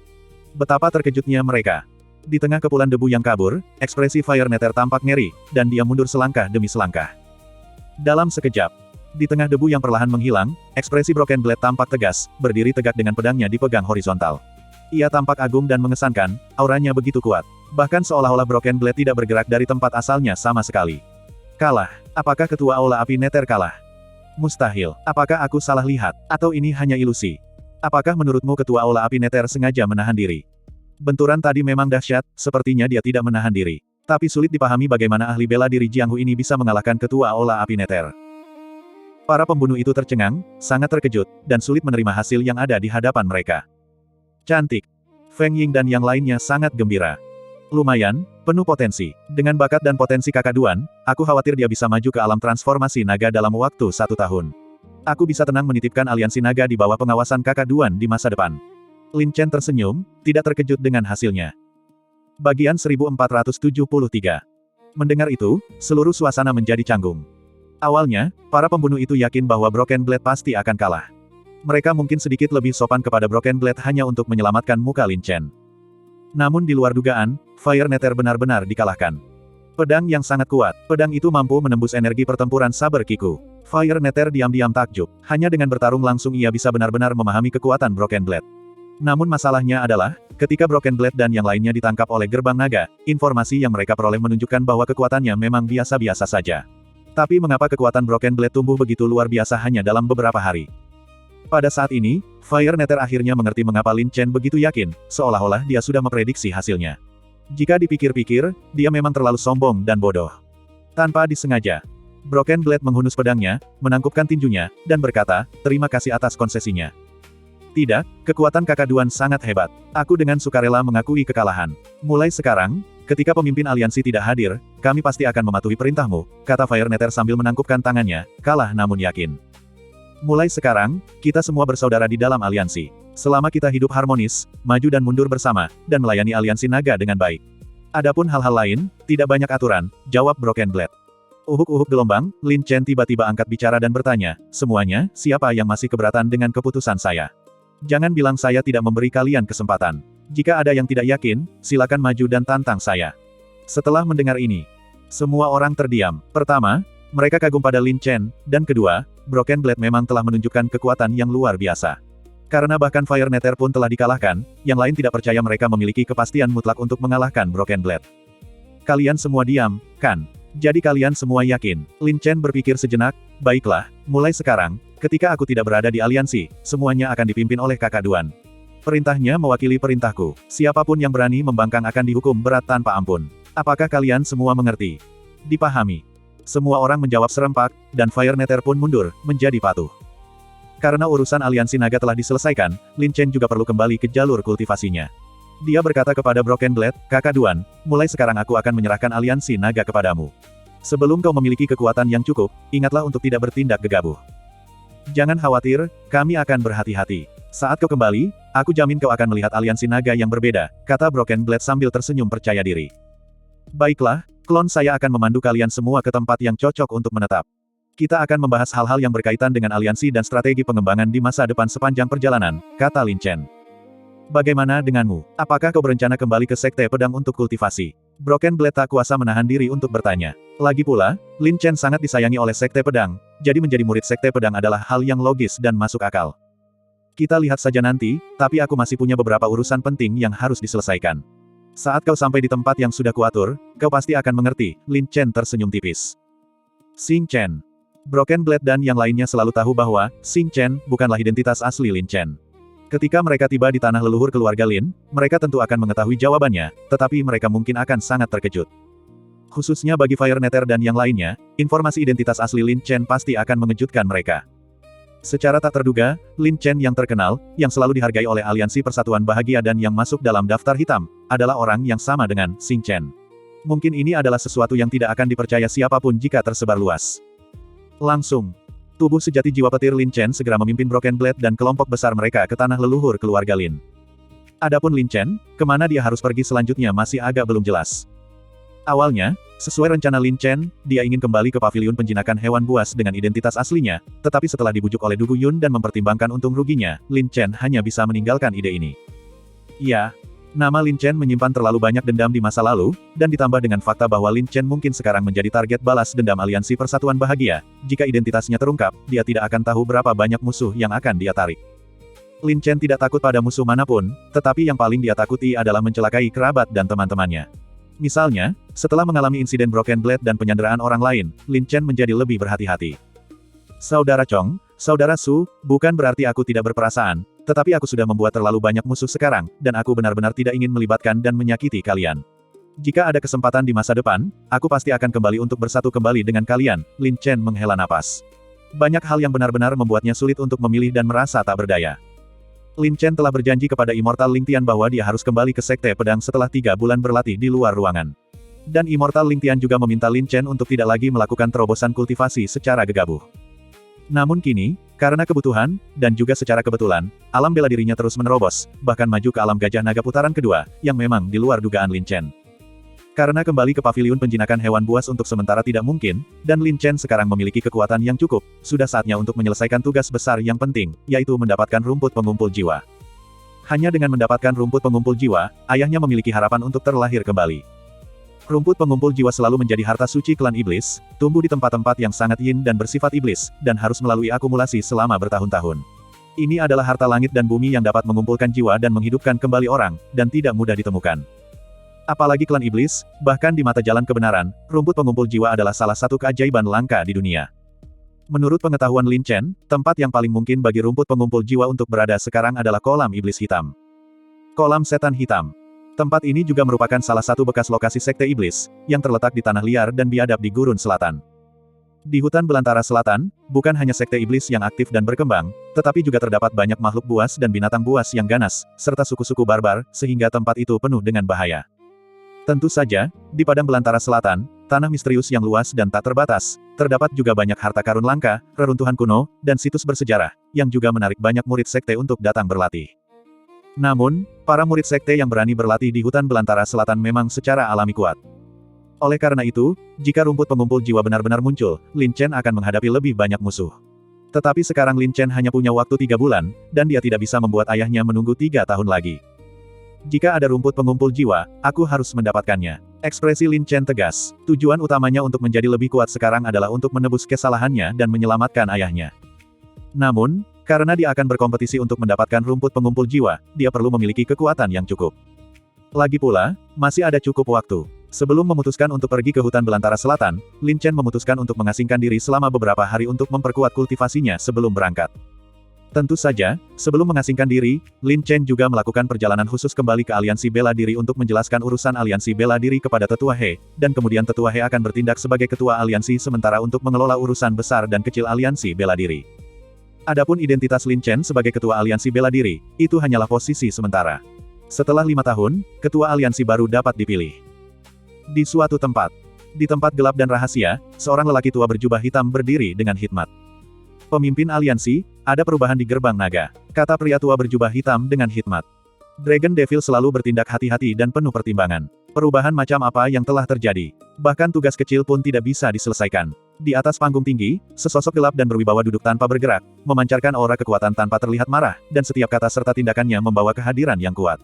S1: Betapa terkejutnya mereka. Di tengah kepulan debu yang kabur, ekspresi Fire Nether tampak ngeri, dan dia mundur selangkah demi selangkah. Dalam sekejap, di tengah debu yang perlahan menghilang, ekspresi Broken Blade tampak tegas, berdiri tegak dengan pedangnya dipegang horizontal. Ia tampak agung dan mengesankan, auranya begitu kuat. Bahkan seolah-olah Broken Blade tidak bergerak dari tempat asalnya sama sekali. Kalah. Apakah ketua Aula Api Nether kalah? Mustahil. Apakah aku salah lihat? Atau ini hanya ilusi? Apakah menurutmu ketua Aula Api Nether sengaja menahan diri? Benturan tadi memang dahsyat, sepertinya dia tidak menahan diri. Tapi sulit dipahami bagaimana ahli bela diri Jianghu ini bisa mengalahkan ketua Aula Api Nether. Para pembunuh itu tercengang, sangat terkejut, dan sulit menerima hasil yang ada di hadapan mereka. Cantik. Feng Ying dan yang lainnya sangat gembira. Lumayan, penuh potensi. Dengan bakat dan potensi kakak Duan, aku khawatir dia bisa maju ke alam transformasi naga dalam waktu 1 tahun. Aku bisa tenang menitipkan aliansi naga di bawah pengawasan kakak Duan di masa depan. Lin Chen tersenyum, tidak terkejut dengan hasilnya. Bagian 1473. Mendengar itu, seluruh suasana menjadi canggung. Awalnya, para pembunuh itu yakin bahwa Broken Blade pasti akan kalah. Mereka mungkin sedikit lebih sopan kepada Broken Blade hanya untuk menyelamatkan muka Lin Chen. Namun di luar dugaan, Fire Nether benar-benar dikalahkan. Pedang yang sangat kuat, pedang itu mampu menembus energi pertempuran saber Kiku. Fire Nether diam-diam takjub, hanya dengan bertarung langsung ia bisa benar-benar memahami kekuatan Broken Blade. Namun masalahnya adalah, ketika Broken Blade dan yang lainnya ditangkap oleh gerbang naga, informasi yang mereka peroleh menunjukkan bahwa kekuatannya memang biasa-biasa saja. Tapi mengapa kekuatan Broken Blade tumbuh begitu luar biasa hanya dalam beberapa hari? Pada saat ini, Fire Nether akhirnya mengerti mengapa Lin Chen begitu yakin, seolah-olah dia sudah memprediksi hasilnya. Jika dipikir-pikir, dia memang terlalu sombong dan bodoh. Tanpa disengaja, Broken Blade menghunus pedangnya, menangkupkan tinjunya, dan berkata, terima kasih atas konsesinya. Tidak, kekuatan kakak Duan sangat hebat. Aku dengan sukarela mengakui kekalahan. Mulai sekarang, ketika pemimpin aliansi tidak hadir, kami pasti akan mematuhi perintahmu, kata Fire Nether sambil menangkupkan tangannya, kalah namun yakin. Mulai sekarang, kita semua bersaudara di dalam aliansi. Selama kita hidup harmonis, maju dan mundur bersama, dan melayani aliansi naga dengan baik. Adapun hal-hal lain, tidak banyak aturan, jawab Broken Blade. Uhuk-uhuk gelombang, Lin Chen tiba-tiba angkat bicara dan bertanya, semuanya, siapa yang masih keberatan dengan keputusan saya? Jangan bilang saya tidak memberi kalian kesempatan. Jika ada yang tidak yakin, silakan maju dan tantang saya. Setelah mendengar ini, semua orang terdiam. Pertama, mereka kagum pada Lin Chen, dan kedua, Broken Blade memang telah menunjukkan kekuatan yang luar biasa. Karena bahkan Fire Nether pun telah dikalahkan, yang lain tidak percaya mereka memiliki kepastian mutlak untuk mengalahkan Broken Blade. Kalian semua diam, kan? Jadi kalian semua yakin? Lin Chen berpikir sejenak, baiklah, mulai sekarang, ketika aku tidak berada di aliansi, semuanya akan dipimpin oleh kakak Duan. Perintahnya mewakili perintahku. Siapapun yang berani membangkang akan dihukum berat tanpa ampun. Apakah kalian semua mengerti? Dipahami. Semua orang menjawab serempak, dan Fire Nether pun mundur, menjadi patuh. Karena urusan aliansi naga telah diselesaikan, Lin Chen juga perlu kembali ke jalur kultivasinya. Dia berkata kepada Broken Blade, kakak Duan, mulai sekarang aku akan menyerahkan aliansi naga kepadamu. Sebelum kau memiliki kekuatan yang cukup, ingatlah untuk tidak bertindak gegabah. Jangan khawatir, kami akan berhati-hati. Saat kau kembali, aku jamin kau akan melihat aliansi naga yang berbeda, kata Broken Blade sambil tersenyum percaya diri. Baiklah, klon saya akan memandu kalian semua ke tempat yang cocok untuk menetap. Kita akan membahas hal-hal yang berkaitan dengan aliansi dan strategi pengembangan di masa depan sepanjang perjalanan, kata Lin Chen. Bagaimana denganmu? Apakah kau berencana kembali ke Sekte Pedang untuk kultivasi? Broken Blade tak kuasa menahan diri untuk bertanya. Lagi pula, Lin Chen sangat disayangi oleh Sekte Pedang, jadi menjadi murid Sekte Pedang adalah hal yang logis dan masuk akal. Kita lihat saja nanti, tapi aku masih punya beberapa urusan penting yang harus diselesaikan. Saat kau sampai di tempat yang sudah kuatur, kau pasti akan mengerti, Lin Chen tersenyum tipis. Xing Chen. Broken Blade dan yang lainnya selalu tahu bahwa, Xing Chen, bukanlah identitas asli Lin Chen. Ketika mereka tiba di tanah leluhur keluarga Lin, mereka tentu akan mengetahui jawabannya, tetapi mereka mungkin akan sangat terkejut. Khususnya bagi Fire Nether dan yang lainnya, informasi identitas asli Lin Chen pasti akan mengejutkan mereka. Secara tak terduga, Lin Chen yang terkenal, yang selalu dihargai oleh Aliansi Persatuan Bahagia dan yang masuk dalam daftar hitam, adalah orang yang sama dengan Xing Chen. Mungkin ini adalah sesuatu yang tidak akan dipercaya siapapun jika tersebar luas. Langsung. Tubuh sejati jiwa petir Lin Chen segera memimpin Broken Blade dan kelompok besar mereka ke tanah leluhur keluarga Lin. Adapun Lin Chen, kemana dia harus pergi selanjutnya masih agak belum jelas. Awalnya, sesuai rencana Lin Chen, dia ingin kembali ke paviliun penjinakan hewan buas dengan identitas aslinya, tetapi setelah dibujuk oleh Dugu Yun dan mempertimbangkan untung ruginya, Lin Chen hanya bisa meninggalkan ide ini. Ya, nama Lin Chen menyimpan terlalu banyak dendam di masa lalu, dan ditambah dengan fakta bahwa Lin Chen mungkin sekarang menjadi target balas dendam Aliansi Persatuan Bahagia, jika identitasnya terungkap, dia tidak akan tahu berapa banyak musuh yang akan dia tarik. Lin Chen tidak takut pada musuh manapun, tetapi yang paling dia takuti adalah mencelakai kerabat dan teman-temannya. Misalnya, setelah mengalami insiden Broken Blade dan penyanderaan orang lain, Lin Chen menjadi lebih berhati-hati. Saudara Chong, Saudara Su, bukan berarti aku tidak berperasaan, tetapi aku sudah membuat terlalu banyak musuh sekarang, dan aku benar-benar tidak ingin melibatkan dan menyakiti kalian. Jika ada kesempatan di masa depan, aku pasti akan kembali untuk bersatu kembali dengan kalian, Lin Chen menghela napas. Banyak hal yang benar-benar membuatnya sulit untuk memilih dan merasa tak berdaya. Lin Chen telah berjanji kepada Immortal Lingtian bahwa dia harus kembali ke Sekte Pedang setelah 3 bulan berlatih di luar ruangan. Dan Immortal Lingtian juga meminta Lin Chen untuk tidak lagi melakukan terobosan kultivasi secara gegabah. Namun kini, karena kebutuhan, dan juga secara kebetulan, alam bela dirinya terus menerobos, bahkan maju ke alam gajah naga putaran kedua, yang memang di luar dugaan Lin Chen. Karena kembali ke paviliun penjinakan hewan buas untuk sementara tidak mungkin, dan Lin Chen sekarang memiliki kekuatan yang cukup, sudah saatnya untuk menyelesaikan tugas besar yang penting, yaitu mendapatkan rumput pengumpul jiwa. Hanya dengan mendapatkan rumput pengumpul jiwa, ayahnya memiliki harapan untuk terlahir kembali. Rumput pengumpul jiwa selalu menjadi harta suci klan iblis, tumbuh di tempat-tempat yang sangat yin dan bersifat iblis, dan harus melalui akumulasi selama bertahun-tahun. Ini adalah harta langit dan bumi yang dapat mengumpulkan jiwa dan menghidupkan kembali orang, dan tidak mudah ditemukan. Apalagi klan iblis, bahkan di mata jalan kebenaran, rumput pengumpul jiwa adalah salah satu keajaiban langka di dunia. Menurut pengetahuan Lin Chen, tempat yang paling mungkin bagi rumput pengumpul jiwa untuk berada sekarang adalah kolam iblis hitam. Kolam setan hitam. Tempat ini juga merupakan salah satu bekas lokasi sekte iblis, yang terletak di tanah liar dan biadab di gurun selatan. Di hutan belantara selatan, bukan hanya sekte iblis yang aktif dan berkembang, tetapi juga terdapat banyak makhluk buas dan binatang buas yang ganas, serta suku-suku barbar, sehingga tempat itu penuh dengan bahaya. Tentu saja, di padang belantara selatan, tanah misterius yang luas dan tak terbatas, terdapat juga banyak harta karun langka, reruntuhan kuno, dan situs bersejarah, yang juga menarik banyak murid sekte untuk datang berlatih. Namun, para murid sekte yang berani berlatih di hutan belantara selatan memang secara alami kuat. Oleh karena itu, jika rumput pengumpul jiwa benar-benar muncul, Lin Chen akan menghadapi lebih banyak musuh. Tetapi sekarang Lin Chen hanya punya waktu 3 bulan, dan dia tidak bisa membuat ayahnya menunggu 3 tahun lagi. Jika ada rumput pengumpul jiwa, aku harus mendapatkannya. Ekspresi Lin Chen tegas. Tujuan utamanya untuk menjadi lebih kuat sekarang adalah untuk menebus kesalahannya dan menyelamatkan ayahnya. Namun, karena dia akan berkompetisi untuk mendapatkan rumput pengumpul jiwa, dia perlu memiliki kekuatan yang cukup. Lagi pula, masih ada cukup waktu. Sebelum memutuskan untuk pergi ke hutan belantara selatan, Lin Chen memutuskan untuk mengasingkan diri selama beberapa hari untuk memperkuat kultivasinya sebelum berangkat. Tentu saja, sebelum mengasingkan diri, Lin Chen juga melakukan perjalanan khusus kembali ke Aliansi Bela Diri untuk menjelaskan urusan Aliansi Bela Diri kepada Tetua He, dan kemudian Tetua He akan bertindak sebagai Ketua Aliansi sementara untuk mengelola urusan besar dan kecil Aliansi Bela Diri. Adapun identitas Lin Chen sebagai Ketua Aliansi Bela Diri, itu hanyalah posisi sementara. Setelah 5 tahun, Ketua Aliansi baru dapat dipilih. Di suatu tempat. Di tempat gelap dan rahasia, seorang lelaki tua berjubah hitam berdiri dengan hikmat. Pemimpin aliansi, ada perubahan di gerbang naga, kata pria tua berjubah hitam dengan hikmat. Dragon Devil selalu bertindak hati-hati dan penuh pertimbangan. Perubahan macam apa yang telah terjadi? Bahkan tugas kecil pun tidak bisa diselesaikan. Di atas panggung tinggi, sesosok gelap dan berwibawa duduk tanpa bergerak, memancarkan aura kekuatan tanpa terlihat marah, dan setiap kata serta tindakannya membawa kehadiran yang kuat.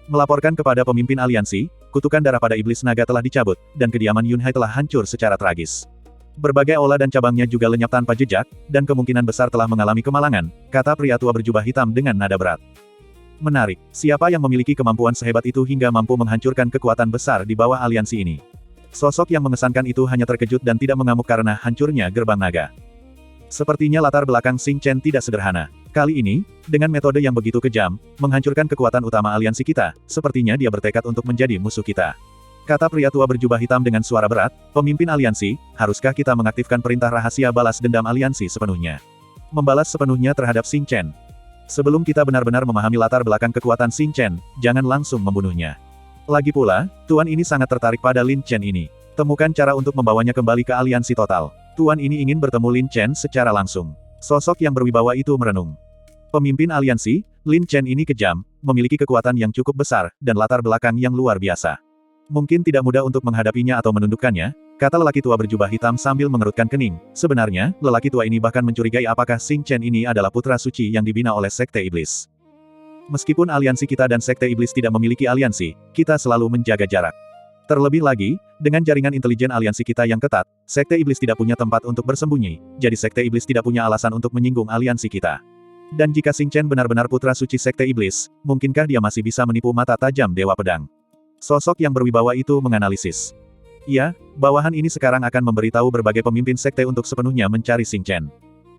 S1: Melaporkan kepada pemimpin aliansi, kutukan darah pada iblis naga telah dicabut, dan kediaman Yunhai telah hancur secara tragis. Berbagai aula dan cabangnya juga lenyap tanpa jejak, dan kemungkinan besar telah mengalami kemalangan, kata pria tua berjubah hitam dengan nada berat. Menarik, siapa yang memiliki kemampuan sehebat itu hingga mampu menghancurkan kekuatan besar di bawah aliansi ini? Sosok yang mengesankan itu hanya terkejut dan tidak mengamuk karena hancurnya gerbang naga. Sepertinya latar belakang Xing Chen tidak sederhana. Kali ini, dengan metode yang begitu kejam, menghancurkan kekuatan utama aliansi kita, sepertinya dia bertekad untuk menjadi musuh kita. Kata pria tua berjubah hitam dengan suara berat, pemimpin aliansi, haruskah kita mengaktifkan perintah rahasia balas dendam aliansi sepenuhnya? Membalas sepenuhnya terhadap Xing Chen. Sebelum kita benar-benar memahami latar belakang kekuatan Xing Chen, jangan langsung membunuhnya. Lagi pula, Tuan ini sangat tertarik pada Lin Chen ini. Temukan cara untuk membawanya kembali ke aliansi total. Tuan ini ingin bertemu Lin Chen secara langsung. Sosok yang berwibawa itu merenung. Pemimpin aliansi, Lin Chen ini kejam, memiliki kekuatan yang cukup besar, dan latar belakang yang luar biasa. Mungkin tidak mudah untuk menghadapinya atau menundukkannya, kata lelaki tua berjubah hitam sambil mengerutkan kening. Sebenarnya, lelaki tua ini bahkan mencurigai apakah Xing Chen ini adalah putra suci yang dibina oleh Sekte Iblis. Meskipun aliansi kita dan Sekte Iblis tidak memiliki aliansi, kita selalu menjaga jarak. Terlebih lagi, dengan jaringan intelijen aliansi kita yang ketat, Sekte Iblis tidak punya tempat untuk bersembunyi, jadi Sekte Iblis tidak punya alasan untuk menyinggung aliansi kita. Dan jika Xing Chen benar-benar putra suci Sekte Iblis, mungkinkah dia masih bisa menipu mata tajam Dewa Pedang? Sosok yang berwibawa itu menganalisis. Ya, bawahan ini sekarang akan memberitahu berbagai pemimpin sekte untuk sepenuhnya mencari Xing Chen.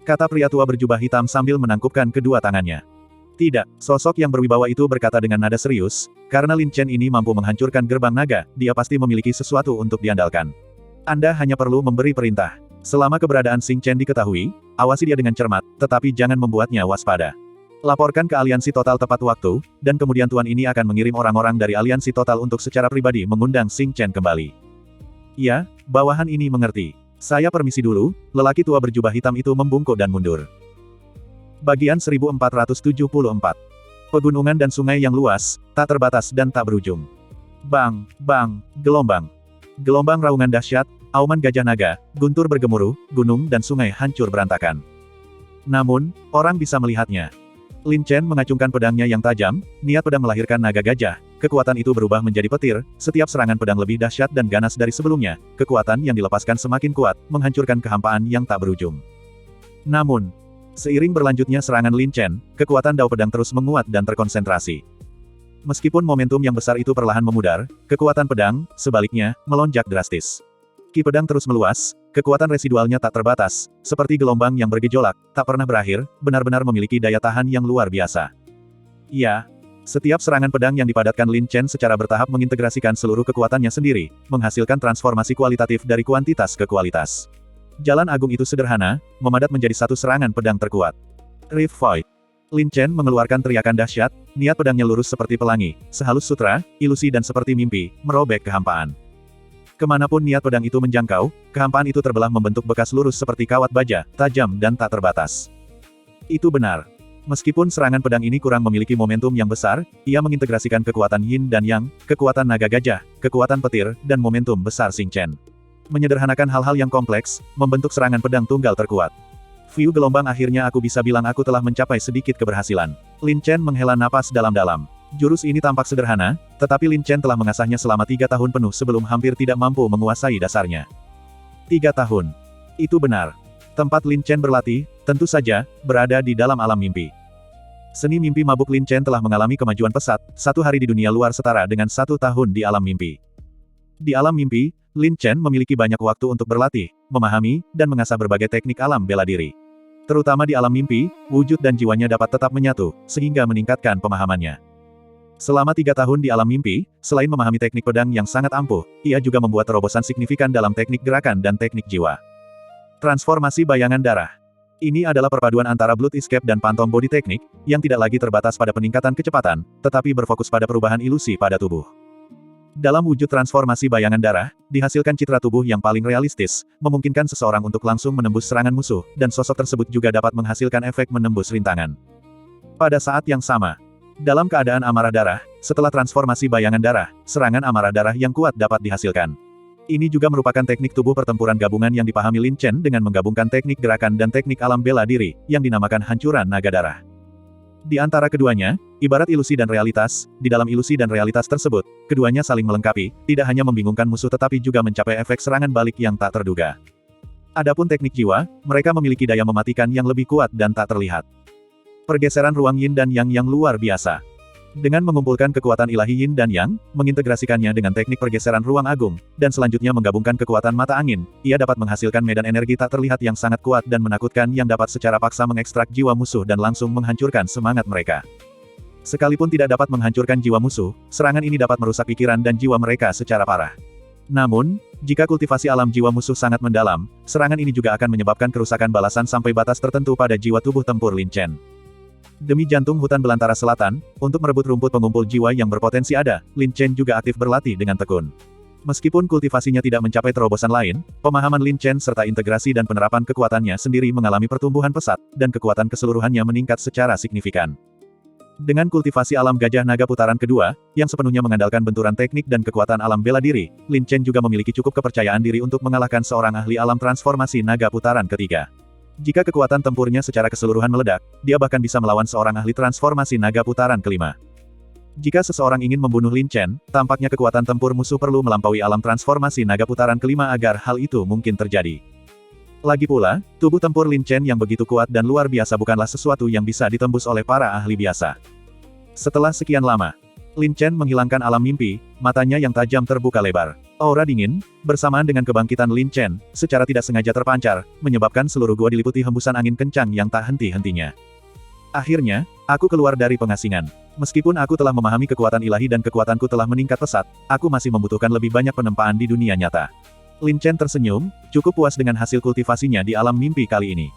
S1: Kata pria tua berjubah hitam sambil menangkupkan kedua tangannya. Tidak, sosok yang berwibawa itu berkata dengan nada serius, karena Lin Chen ini mampu menghancurkan gerbang naga, dia pasti memiliki sesuatu untuk diandalkan. Anda hanya perlu memberi perintah. Selama keberadaan Xing Chen diketahui, awasi dia dengan cermat, tetapi jangan membuatnya waspada. Laporkan ke aliansi total tepat waktu, dan kemudian Tuan ini akan mengirim orang-orang dari aliansi total untuk secara pribadi mengundang Xing Chen kembali. Ya, bawahan ini mengerti. Saya permisi dulu, lelaki tua berjubah hitam itu membungkuk dan mundur. Bagian 1474. Pegunungan dan sungai yang luas, tak terbatas dan tak berujung. Bang, bang, gelombang. Gelombang raungan dahsyat, auman gajah naga, guntur bergemuruh, gunung dan sungai hancur berantakan. Namun, orang bisa melihatnya. Lin Chen mengacungkan pedangnya yang tajam, niat pedang melahirkan naga gajah, kekuatan itu berubah menjadi petir, setiap serangan pedang lebih dahsyat dan ganas dari sebelumnya, kekuatan yang dilepaskan semakin kuat, menghancurkan kehampaan yang tak berujung. Namun, seiring berlanjutnya serangan Lin Chen, kekuatan dao pedang terus menguat dan terkonsentrasi. Meskipun momentum yang besar itu perlahan memudar, kekuatan pedang, sebaliknya, melonjak drastis. Ki pedang terus meluas, kekuatan residualnya tak terbatas, seperti gelombang yang bergejolak, tak pernah berakhir, benar-benar memiliki daya tahan yang luar biasa. Ya, setiap serangan pedang yang dipadatkan Lin Chen secara bertahap mengintegrasikan seluruh kekuatannya sendiri, menghasilkan transformasi kualitatif dari kuantitas ke kualitas. Jalan agung itu sederhana, memadat menjadi satu serangan pedang terkuat. Rift Void. Lin Chen mengeluarkan teriakan dahsyat, niat pedangnya lurus seperti pelangi, sehalus sutra, ilusi dan seperti mimpi, merobek kehampaan. Kemanapun niat pedang itu menjangkau, kehampaan itu terbelah membentuk bekas lurus seperti kawat baja, tajam dan tak terbatas. Itu benar. Meskipun serangan pedang ini kurang memiliki momentum yang besar, ia mengintegrasikan kekuatan yin dan yang, kekuatan naga gajah, kekuatan petir, dan momentum besar Xing Chen. Menyederhanakan hal-hal yang kompleks, membentuk serangan pedang tunggal terkuat. View gelombang akhirnya aku bisa bilang aku telah mencapai sedikit keberhasilan. Lin Chen menghela napas dalam-dalam. Jurus ini tampak sederhana, tetapi Lin Chen telah mengasahnya selama 3 tahun penuh sebelum hampir tidak mampu menguasai dasarnya. 3 tahun. Itu benar. Tempat Lin Chen berlatih, tentu saja, berada di dalam alam mimpi. Seni mimpi mabuk Lin Chen telah mengalami kemajuan pesat, 1 hari di dunia luar setara dengan 1 tahun di alam mimpi. Di alam mimpi, Lin Chen memiliki banyak waktu untuk berlatih, memahami, dan mengasah berbagai teknik alam bela diri. Terutama di alam mimpi, wujud dan jiwanya dapat tetap menyatu, sehingga meningkatkan pemahamannya. Selama 3 tahun di alam mimpi, selain memahami teknik pedang yang sangat ampuh, ia juga membuat terobosan signifikan dalam teknik gerakan dan teknik jiwa. Transformasi bayangan darah. Ini adalah perpaduan antara Blood Escape dan Phantom Body Teknik, yang tidak lagi terbatas pada peningkatan kecepatan, tetapi berfokus pada perubahan ilusi pada tubuh. Dalam wujud transformasi bayangan darah, dihasilkan citra tubuh yang paling realistis, memungkinkan seseorang untuk langsung menembus serangan musuh, dan sosok tersebut juga dapat menghasilkan efek menembus rintangan. Pada saat yang sama, dalam keadaan amarah darah, setelah transformasi bayangan darah, serangan amarah darah yang kuat dapat dihasilkan. Ini juga merupakan teknik tubuh pertempuran gabungan yang dipahami Lin Chen dengan menggabungkan teknik gerakan dan teknik alam bela diri, yang dinamakan hancuran naga darah. Di antara keduanya, ibarat ilusi dan realitas, di dalam ilusi dan realitas tersebut, keduanya saling melengkapi, tidak hanya membingungkan musuh tetapi juga mencapai efek serangan balik yang tak terduga. Adapun teknik jiwa, mereka memiliki daya mematikan yang lebih kuat dan tak terlihat. Pergeseran ruang yin dan yang luar biasa. Dengan mengumpulkan kekuatan ilahi yin dan yang, mengintegrasikannya dengan teknik pergeseran ruang agung, dan selanjutnya menggabungkan kekuatan mata angin, ia dapat menghasilkan medan energi tak terlihat yang sangat kuat dan menakutkan yang dapat secara paksa mengekstrak jiwa musuh dan langsung menghancurkan semangat mereka. Sekalipun tidak dapat menghancurkan jiwa musuh, serangan ini dapat merusak pikiran dan jiwa mereka secara parah. Namun, jika kultivasi alam jiwa musuh sangat mendalam, serangan ini juga akan menyebabkan kerusakan balasan sampai batas tertentu pada jiwa tubuh tempur Lin Chen. Demi jantung hutan belantara selatan, untuk merebut rumput pengumpul jiwa yang berpotensi ada, Lin Chen juga aktif berlatih dengan tekun. Meskipun kultivasinya tidak mencapai terobosan lain, pemahaman Lin Chen serta integrasi dan penerapan kekuatannya sendiri mengalami pertumbuhan pesat, dan kekuatan keseluruhannya meningkat secara signifikan. Dengan kultivasi alam gajah naga putaran kedua, yang sepenuhnya mengandalkan benturan teknik dan kekuatan alam bela diri, Lin Chen juga memiliki cukup kepercayaan diri untuk mengalahkan seorang ahli alam transformasi naga putaran ketiga. Jika kekuatan tempurnya secara keseluruhan meledak, dia bahkan bisa melawan seorang ahli transformasi naga putaran kelima. Jika seseorang ingin membunuh Lin Chen, tampaknya kekuatan tempur musuh perlu melampaui alam transformasi naga putaran kelima agar hal itu mungkin terjadi. Lagi pula, tubuh tempur Lin Chen yang begitu kuat dan luar biasa bukanlah sesuatu yang bisa ditembus oleh para ahli biasa. Setelah sekian lama, Lin Chen menghilangkan alam mimpi, matanya yang tajam terbuka lebar. Aura dingin, bersamaan dengan kebangkitan Lin Chen, secara tidak sengaja terpancar, menyebabkan seluruh gua diliputi hembusan angin kencang yang tak henti-hentinya. Akhirnya, aku keluar dari pengasingan. Meskipun aku telah memahami kekuatan ilahi dan kekuatanku telah meningkat pesat, aku masih membutuhkan lebih banyak penempaan di dunia nyata. Lin Chen tersenyum, cukup puas dengan hasil kultivasinya di alam mimpi kali ini.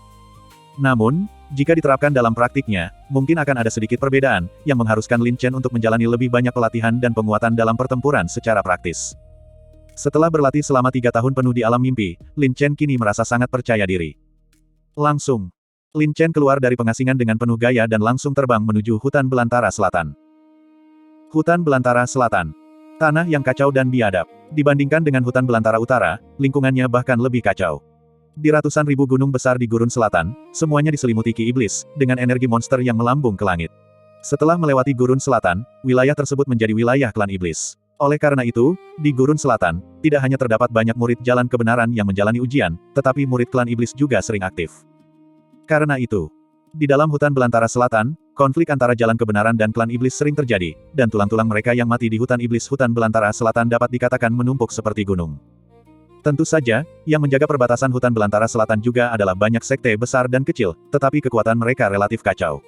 S1: Namun, jika diterapkan dalam praktiknya, mungkin akan ada sedikit perbedaan, yang mengharuskan Lin Chen untuk menjalani lebih banyak pelatihan dan penguatan dalam pertempuran secara praktis. Setelah berlatih selama 3 tahun penuh di alam mimpi, Lin Chen kini merasa sangat percaya diri. Langsung, Lin Chen keluar dari pengasingan dengan penuh gaya dan langsung terbang menuju hutan belantara selatan. Hutan belantara selatan. Tanah yang kacau dan biadab. Dibandingkan dengan hutan belantara utara, lingkungannya bahkan lebih kacau. Di ratusan ribu gunung besar di gurun selatan, semuanya diselimuti ki iblis, dengan energi monster yang melambung ke langit. Setelah melewati gurun selatan, wilayah tersebut menjadi wilayah klan iblis. Oleh karena itu, di Gurun Selatan, tidak hanya terdapat banyak murid jalan kebenaran yang menjalani ujian, tetapi murid klan iblis juga sering aktif. Karena itu, di dalam hutan belantara selatan, konflik antara jalan kebenaran dan klan iblis sering terjadi, dan tulang-tulang mereka yang mati di hutan iblis hutan belantara selatan dapat dikatakan menumpuk seperti gunung. Tentu saja, yang menjaga perbatasan hutan belantara selatan juga adalah banyak sekte besar dan kecil, tetapi kekuatan mereka relatif kacau.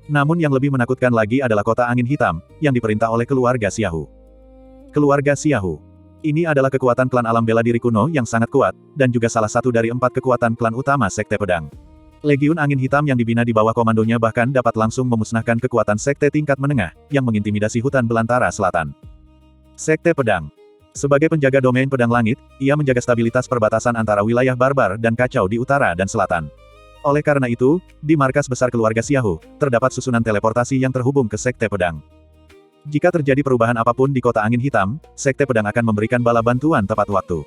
S1: Namun yang lebih menakutkan lagi adalah kota angin hitam, yang diperintah oleh keluarga Xiaohu. Keluarga Xiaohu. Ini adalah kekuatan klan alam bela diri kuno yang sangat kuat, dan juga salah satu dari 4 kekuatan klan utama Sekte Pedang. Legiun Angin Hitam yang dibina di bawah komandonya bahkan dapat langsung memusnahkan kekuatan sekte tingkat menengah, yang mengintimidasi hutan belantara selatan. Sekte Pedang. Sebagai penjaga domain pedang langit, ia menjaga stabilitas perbatasan antara wilayah barbar dan kacau di utara dan selatan. Oleh karena itu, di markas besar keluarga Xiaohu, terdapat susunan teleportasi yang terhubung ke Sekte Pedang. Jika terjadi perubahan apapun di Kota Angin Hitam, Sekte Pedang akan memberikan bala bantuan tepat waktu.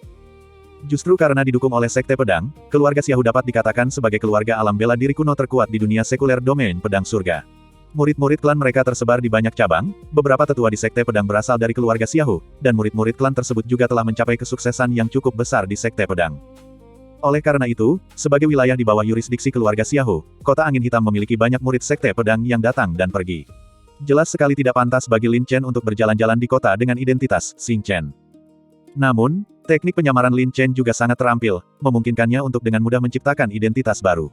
S1: Justru karena didukung oleh Sekte Pedang, keluarga Xiaohu dapat dikatakan sebagai keluarga alam bela diri kuno terkuat di dunia sekuler domain pedang surga. Murid-murid klan mereka tersebar di banyak cabang, beberapa tetua di Sekte Pedang berasal dari keluarga Xiaohu, dan murid-murid klan tersebut juga telah mencapai kesuksesan yang cukup besar di Sekte Pedang. Oleh karena itu, sebagai wilayah di bawah yurisdiksi keluarga Xiaohu, Kota Angin Hitam memiliki banyak murid Sekte Pedang yang datang dan pergi. Jelas sekali tidak pantas bagi Lin Chen untuk berjalan-jalan di kota dengan identitas Xing Chen. Namun, teknik penyamaran Lin Chen juga sangat terampil, memungkinkannya untuk dengan mudah menciptakan identitas baru.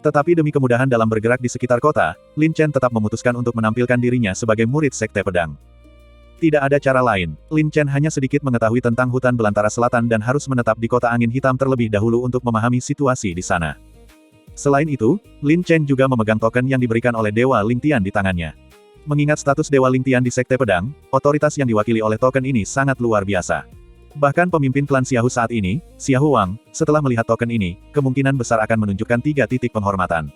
S1: Tetapi demi kemudahan dalam bergerak di sekitar kota, Lin Chen tetap memutuskan untuk menampilkan dirinya sebagai murid Sekte Pedang. Tidak ada cara lain, Lin Chen hanya sedikit mengetahui tentang hutan belantara selatan dan harus menetap di Kota Angin Hitam terlebih dahulu untuk memahami situasi di sana. Selain itu, Lin Chen juga memegang token yang diberikan oleh Dewa Lingtian di tangannya. Mengingat status Dewa Lingtian di Sekte Pedang, otoritas yang diwakili oleh token ini sangat luar biasa. Bahkan pemimpin klan Xiaohu saat ini, Xiaohu Wang, setelah melihat token ini, kemungkinan besar akan menunjukkan 3 titik penghormatan.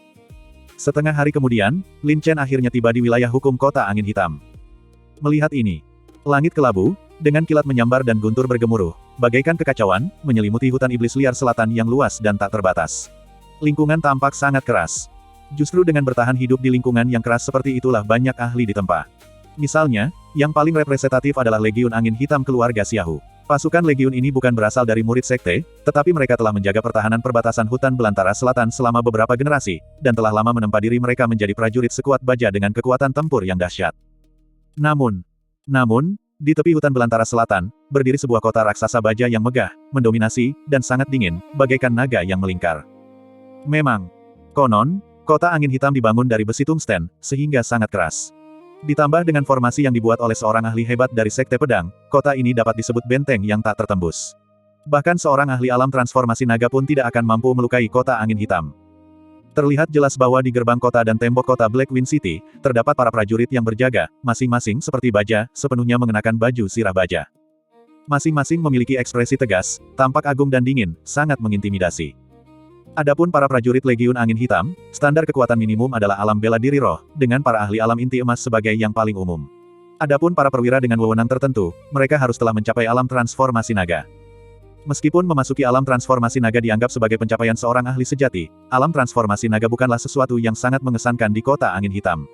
S1: Setengah hari kemudian, Lin Chen akhirnya tiba di wilayah hukum Kota Angin Hitam. Melihat ini, langit kelabu, dengan kilat menyambar dan guntur bergemuruh, bagaikan kekacauan, menyelimuti hutan iblis liar selatan yang luas dan tak terbatas. Lingkungan tampak sangat keras. Justru dengan bertahan hidup di lingkungan yang keras seperti itulah banyak ahli ditempa. Misalnya, yang paling representatif adalah Legiun Angin Hitam keluarga Xiaohu. Pasukan Legiun ini bukan berasal dari murid sekte, tetapi mereka telah menjaga pertahanan perbatasan hutan belantara selatan selama beberapa generasi, dan telah lama menempa diri mereka menjadi prajurit sekuat baja dengan kekuatan tempur yang dahsyat. Namun, di tepi hutan belantara selatan, berdiri sebuah kota raksasa baja yang megah, mendominasi, dan sangat dingin, bagaikan naga yang melingkar. Memang, konon, Kota Angin Hitam dibangun dari besi tungsten, sehingga sangat keras. Ditambah dengan formasi yang dibuat oleh seorang ahli hebat dari Sekte Pedang, kota ini dapat disebut benteng yang tak tertembus. Bahkan seorang ahli alam transformasi naga pun tidak akan mampu melukai Kota Angin Hitam. Terlihat jelas bahwa di gerbang kota dan tembok kota Black Wind City, terdapat para prajurit yang berjaga, masing-masing seperti baja, sepenuhnya mengenakan baju sirah baja. Masing-masing memiliki ekspresi tegas, tampak agung dan dingin, sangat mengintimidasi. Adapun para prajurit Legiun Angin Hitam, standar kekuatan minimum adalah alam bela diri roh, dengan para ahli alam inti emas sebagai yang paling umum. Adapun para perwira dengan wewenang tertentu, mereka harus telah mencapai alam transformasi naga. Meskipun memasuki alam transformasi naga dianggap sebagai pencapaian seorang ahli sejati, alam transformasi naga bukanlah sesuatu yang sangat mengesankan di Kota Angin Hitam.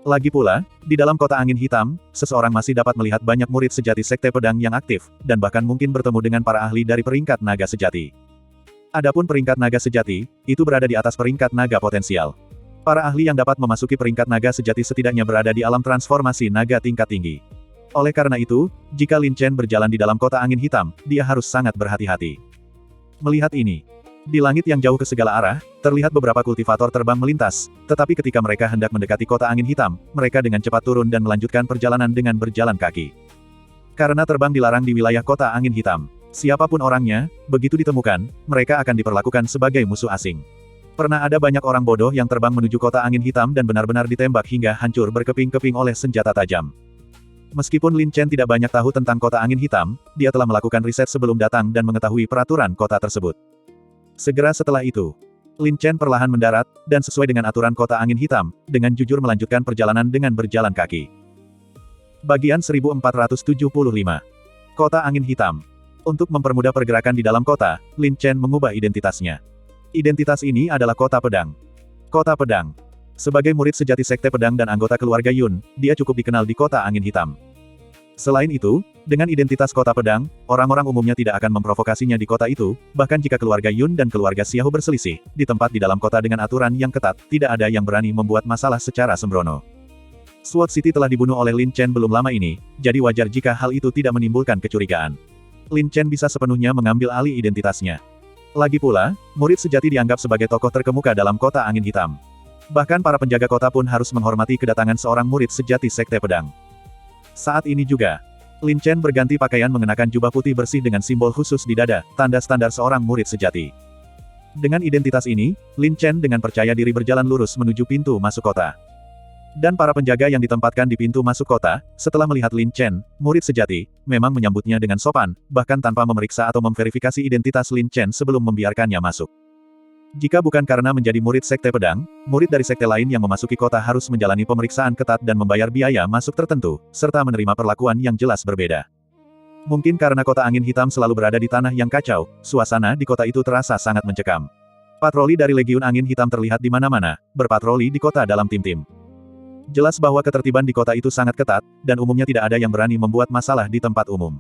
S1: Lagi pula, di dalam Kota Angin Hitam, seseorang masih dapat melihat banyak murid sejati Sekte Pedang yang aktif, dan bahkan mungkin bertemu dengan para ahli dari peringkat naga sejati. Adapun peringkat naga sejati, itu berada di atas peringkat naga potensial. Para ahli yang dapat memasuki peringkat naga sejati setidaknya berada di alam transformasi naga tingkat tinggi. Oleh karena itu, jika Lin Chen berjalan di dalam Kota Angin Hitam, dia harus sangat berhati-hati. Melihat ini, di langit yang jauh ke segala arah, terlihat beberapa kultivator terbang melintas, tetapi ketika mereka hendak mendekati Kota Angin Hitam, mereka dengan cepat turun dan melanjutkan perjalanan dengan berjalan kaki. Karena terbang dilarang di wilayah Kota Angin Hitam. Siapapun orangnya, begitu ditemukan, mereka akan diperlakukan sebagai musuh asing. Pernah ada banyak orang bodoh yang terbang menuju Kota Angin Hitam dan benar-benar ditembak hingga hancur berkeping-keping oleh senjata tajam. Meskipun Lin Chen tidak banyak tahu tentang Kota Angin Hitam, dia telah melakukan riset sebelum datang dan mengetahui peraturan kota tersebut. Segera setelah itu, Lin Chen perlahan mendarat, dan sesuai dengan aturan Kota Angin Hitam, dengan jujur melanjutkan perjalanan dengan berjalan kaki. Bagian 1475. Kota Angin Hitam. Untuk mempermudah pergerakan di dalam kota, Lin Chen mengubah identitasnya. Identitas ini adalah Kota Pedang. Kota Pedang. Sebagai murid sejati Sekte Pedang dan anggota keluarga Yun, dia cukup dikenal di Kota Angin Hitam. Selain itu, dengan identitas Kota Pedang, orang-orang umumnya tidak akan memprovokasinya di kota itu, bahkan jika keluarga Yun dan keluarga Xiaohu berselisih, di tempat di dalam kota dengan aturan yang ketat, tidak ada yang berani membuat masalah secara sembrono. Sword City telah dibunuh oleh Lin Chen belum lama ini, jadi wajar jika hal itu tidak menimbulkan kecurigaan. Lin Chen bisa sepenuhnya mengambil alih identitasnya. Lagi pula, murid sejati dianggap sebagai tokoh terkemuka dalam Kota Angin Hitam. Bahkan para penjaga kota pun harus menghormati kedatangan seorang murid sejati Sekte Pedang. Saat ini juga, Lin Chen berganti pakaian mengenakan jubah putih bersih dengan simbol khusus di dada, tanda standar seorang murid sejati. Dengan identitas ini, Lin Chen dengan percaya diri berjalan lurus menuju pintu masuk kota. Dan para penjaga yang ditempatkan di pintu masuk kota, setelah melihat Lin Chen, murid sejati, memang menyambutnya dengan sopan, bahkan tanpa memeriksa atau memverifikasi identitas Lin Chen sebelum membiarkannya masuk. Jika bukan karena menjadi murid sekte pedang, murid dari sekte lain yang memasuki kota harus menjalani pemeriksaan ketat dan membayar biaya masuk tertentu, serta menerima perlakuan yang jelas berbeda. Mungkin karena kota angin hitam selalu berada di tanah yang kacau, suasana di kota itu terasa sangat mencekam. Patroli dari Legiun Angin Hitam terlihat di mana-mana, berpatroli di kota dalam tim-tim. Jelas bahwa ketertiban di kota itu sangat ketat, dan umumnya tidak ada yang berani membuat masalah di tempat umum.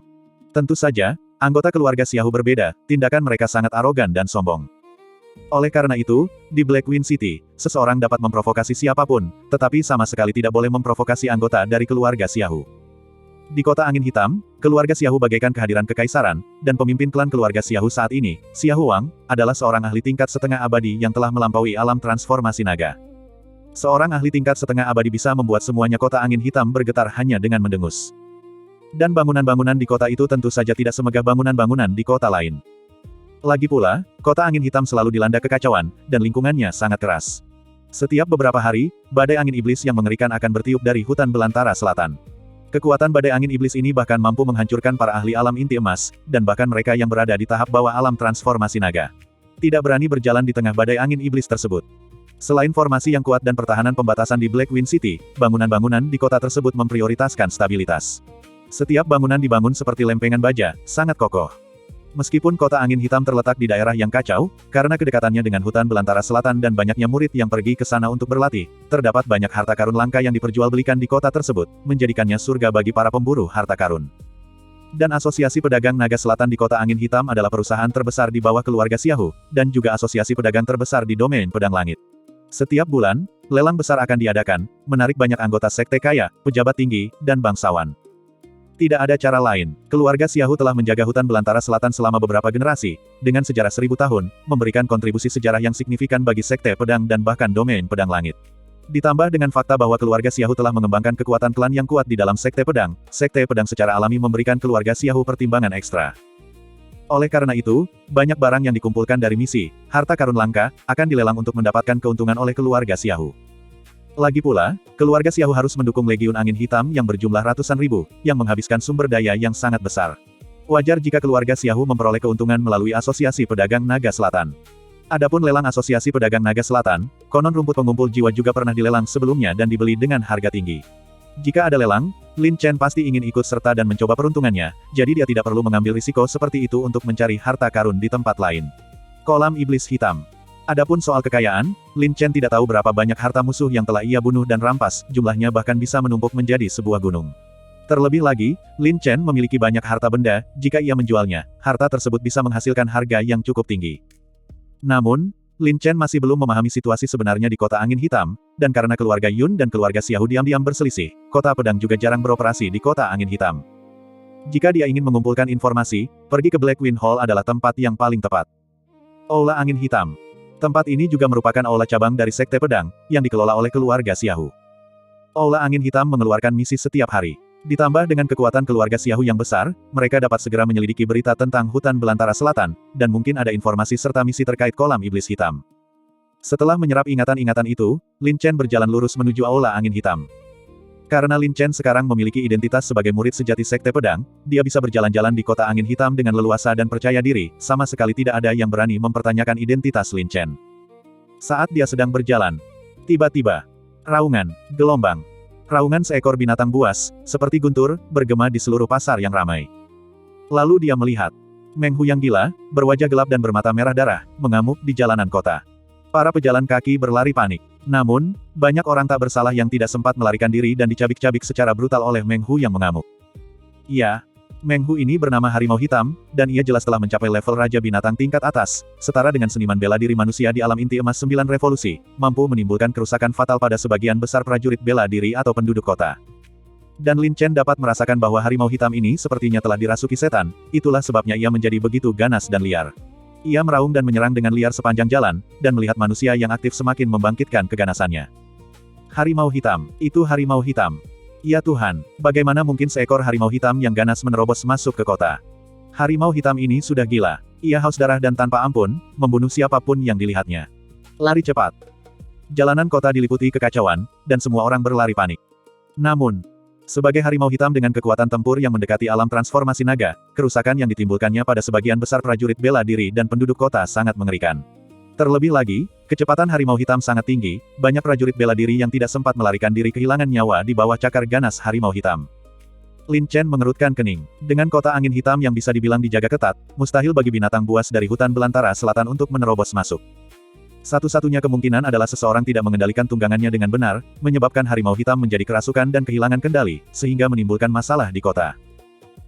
S1: Tentu saja, anggota keluarga Xiaohu berbeda, tindakan mereka sangat arogan dan sombong. Oleh karena itu, di Black Wind City, seseorang dapat memprovokasi siapapun, tetapi sama sekali tidak boleh memprovokasi anggota dari keluarga Xiaohu. Di kota angin hitam, keluarga Xiaohu bagaikan kehadiran kekaisaran, dan pemimpin klan keluarga Xiaohu saat ini, Xiaohu Wang, adalah seorang ahli tingkat setengah abadi yang telah melampaui alam transformasi naga. Seorang ahli tingkat setengah abadi bisa membuat semuanya kota angin hitam bergetar hanya dengan mendengus. Dan bangunan-bangunan di kota itu tentu saja tidak semegah bangunan-bangunan di kota lain. Lagi pula, kota angin hitam selalu dilanda kekacauan, dan lingkungannya sangat keras. Setiap beberapa hari, badai angin iblis yang mengerikan akan bertiup dari hutan belantara selatan. Kekuatan badai angin iblis ini bahkan mampu menghancurkan para ahli alam inti emas, dan bahkan mereka yang berada di tahap bawah alam transformasi naga. Tidak berani berjalan di tengah badai angin iblis tersebut. Selain formasi yang kuat dan pertahanan pembatasan di Black Wind City, bangunan-bangunan di kota tersebut memprioritaskan stabilitas. Setiap bangunan dibangun seperti lempengan baja, sangat kokoh. Meskipun kota angin hitam terletak di daerah yang kacau, karena kedekatannya dengan hutan belantara selatan dan banyaknya murid yang pergi ke sana untuk berlatih, terdapat banyak harta karun langka yang diperjualbelikan di kota tersebut, menjadikannya surga bagi para pemburu harta karun. Dan Asosiasi Pedagang Naga Selatan di kota angin hitam adalah perusahaan terbesar di bawah keluarga Xiaohu, dan juga asosiasi pedagang terbesar di domain pedang langit. Setiap bulan, lelang besar akan diadakan, menarik banyak anggota sekte kaya, pejabat tinggi, dan bangsawan. Tidak ada cara lain, keluarga Xiaohu telah menjaga hutan belantara selatan selama beberapa generasi, dengan sejarah 1000 tahun, memberikan kontribusi sejarah yang signifikan bagi sekte pedang dan bahkan domain pedang langit. Ditambah dengan fakta bahwa keluarga Xiaohu telah mengembangkan kekuatan klan yang kuat di dalam sekte pedang secara alami memberikan keluarga Xiaohu pertimbangan ekstra. Oleh karena itu, banyak barang yang dikumpulkan dari misi, harta karun langka, akan dilelang untuk mendapatkan keuntungan oleh keluarga Xiaohu. Lagi pula, keluarga Xiaohu harus mendukung Legiun Angin Hitam yang berjumlah ratusan ribu, yang menghabiskan sumber daya yang sangat besar. Wajar jika keluarga Xiaohu memperoleh keuntungan melalui Asosiasi Pedagang Naga Selatan. Adapun lelang Asosiasi Pedagang Naga Selatan, konon rumput pengumpul jiwa juga pernah dilelang sebelumnya dan dibeli dengan harga tinggi. Jika ada lelang, Lin Chen pasti ingin ikut serta dan mencoba peruntungannya, jadi dia tidak perlu mengambil risiko seperti itu untuk mencari harta karun di tempat lain. Kolam Iblis Hitam. Adapun soal kekayaan, Lin Chen tidak tahu berapa banyak harta musuh yang telah ia bunuh dan rampas, jumlahnya bahkan bisa menumpuk menjadi sebuah gunung. Terlebih lagi, Lin Chen memiliki banyak harta benda, jika ia menjualnya, harta tersebut bisa menghasilkan harga yang cukup tinggi. Namun, Lin Chen masih belum memahami situasi sebenarnya di kota angin hitam, dan karena keluarga Yun dan keluarga Xiaohu diam-diam berselisih, kota pedang juga jarang beroperasi di kota angin hitam. Jika dia ingin mengumpulkan informasi, pergi ke Black Wind Hall adalah tempat yang paling tepat. Aula Angin Hitam. Tempat ini juga merupakan aula cabang dari Sekte Pedang, yang dikelola oleh keluarga Xiaohu. Aula Angin Hitam mengeluarkan misi setiap hari. Ditambah dengan kekuatan keluarga Xiaohu yang besar, mereka dapat segera menyelidiki berita tentang hutan belantara selatan, dan mungkin ada informasi serta misi terkait kolam iblis hitam. Setelah menyerap ingatan-ingatan itu, Lin Chen berjalan lurus menuju Aula Angin Hitam. Karena Lin Chen sekarang memiliki identitas sebagai murid sejati Sekte Pedang, dia bisa berjalan-jalan di kota angin hitam dengan leluasa dan percaya diri, sama sekali tidak ada yang berani mempertanyakan identitas Lin Chen. Saat dia sedang berjalan, tiba-tiba, raungan, gelombang, raungan seekor binatang buas, seperti guntur, bergema di seluruh pasar yang ramai. Lalu dia melihat Meng Hu yang gila, berwajah gelap dan bermata merah darah, mengamuk di jalanan kota. Para pejalan kaki berlari panik. Namun, banyak orang tak bersalah yang tidak sempat melarikan diri dan dicabik-cabik secara brutal oleh Meng Hu yang mengamuk. Ya, Meng Hu ini bernama Harimau Hitam, dan ia jelas telah mencapai level Raja Binatang tingkat atas, setara dengan seniman bela diri manusia di alam inti emas 9 revolusi, mampu menimbulkan kerusakan fatal pada sebagian besar prajurit bela diri atau penduduk kota. Dan Lin Chen dapat merasakan bahwa Harimau Hitam ini sepertinya telah dirasuki setan, itulah sebabnya ia menjadi begitu ganas dan liar. Ia meraung dan menyerang dengan liar sepanjang jalan, dan melihat manusia yang aktif semakin membangkitkan keganasannya. Harimau Hitam, itu Harimau Hitam. Ya Tuhan, bagaimana mungkin seekor harimau hitam yang ganas menerobos masuk ke kota? Harimau hitam ini sudah gila. Ia haus darah dan tanpa ampun, membunuh siapapun yang dilihatnya. Lari cepat. Jalanan kota diliputi kekacauan, dan semua orang berlari panik. Namun, sebagai harimau hitam dengan kekuatan tempur yang mendekati alam transformasi naga, kerusakan yang ditimbulkannya pada sebagian besar prajurit bela diri dan penduduk kota sangat mengerikan. Terlebih lagi, kecepatan harimau hitam sangat tinggi, banyak prajurit bela diri yang tidak sempat melarikan diri kehilangan nyawa di bawah cakar ganas harimau hitam. Lin Chen mengerutkan kening. Dengan kota angin hitam yang bisa dibilang dijaga ketat, mustahil bagi binatang buas dari hutan belantara selatan untuk menerobos masuk. Satu-satunya kemungkinan adalah seseorang tidak mengendalikan tunggangannya dengan benar, menyebabkan harimau hitam menjadi kerasukan dan kehilangan kendali, sehingga menimbulkan masalah di kota.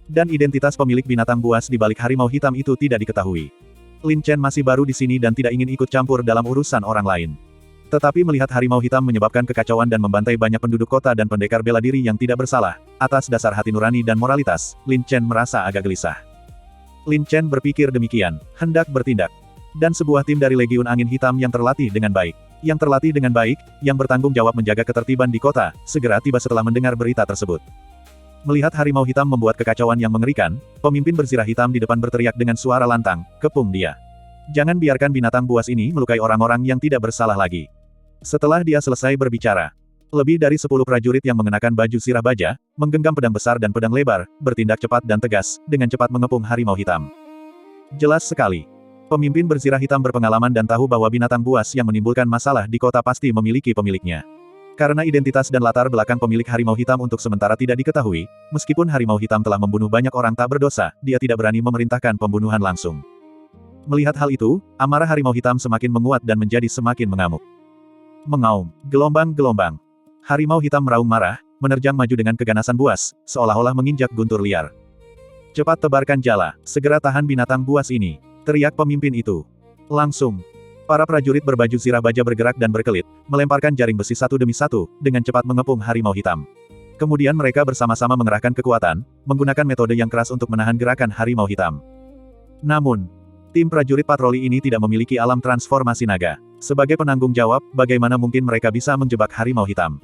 S1: Dan identitas pemilik binatang buas di balik harimau hitam itu tidak diketahui. Lin Chen masih baru di sini dan tidak ingin ikut campur dalam urusan orang lain. Tetapi melihat harimau hitam menyebabkan kekacauan dan membantai banyak penduduk kota dan pendekar bela diri yang tidak bersalah, atas dasar hati nurani dan moralitas, Lin Chen merasa agak gelisah. Lin Chen berpikir demikian, hendak bertindak. Dan sebuah tim dari Legiun Angin Hitam yang terlatih dengan baik. Yang terlatih dengan baik, yang bertanggung jawab menjaga ketertiban di kota, segera tiba setelah mendengar berita tersebut. Melihat harimau hitam membuat kekacauan yang mengerikan, pemimpin berzirah hitam di depan berteriak dengan suara lantang, "Kepung dia! Jangan biarkan binatang buas ini melukai orang-orang yang tidak bersalah lagi." Setelah dia selesai berbicara, lebih dari 10 prajurit yang mengenakan baju sirah baja, menggenggam pedang besar dan pedang lebar, bertindak cepat dan tegas, dengan cepat mengepung harimau hitam. Jelas sekali. Pemimpin berzirah hitam berpengalaman dan tahu bahwa binatang buas yang menimbulkan masalah di kota pasti memiliki pemiliknya. Karena identitas dan latar belakang pemilik harimau hitam untuk sementara tidak diketahui, meskipun harimau hitam telah membunuh banyak orang tak berdosa, dia tidak berani memerintahkan pembunuhan langsung. Melihat hal itu, amarah harimau hitam semakin menguat dan menjadi semakin mengamuk. Mengaum, gelombang-gelombang. Harimau hitam meraung marah, menerjang maju dengan keganasan buas, seolah-olah menginjak guntur liar. "Cepat tebarkan jala, segera tahan binatang buas ini," teriak pemimpin itu. Langsung, para prajurit berbaju zirah baja bergerak dan berkelit, melemparkan jaring besi satu demi satu, dengan cepat mengepung harimau hitam. Kemudian mereka bersama-sama mengerahkan kekuatan, menggunakan metode yang keras untuk menahan gerakan harimau hitam. Namun, tim prajurit patroli ini tidak memiliki alam transformasi naga. Sebagai penanggung jawab, bagaimana mungkin mereka bisa menjebak harimau hitam?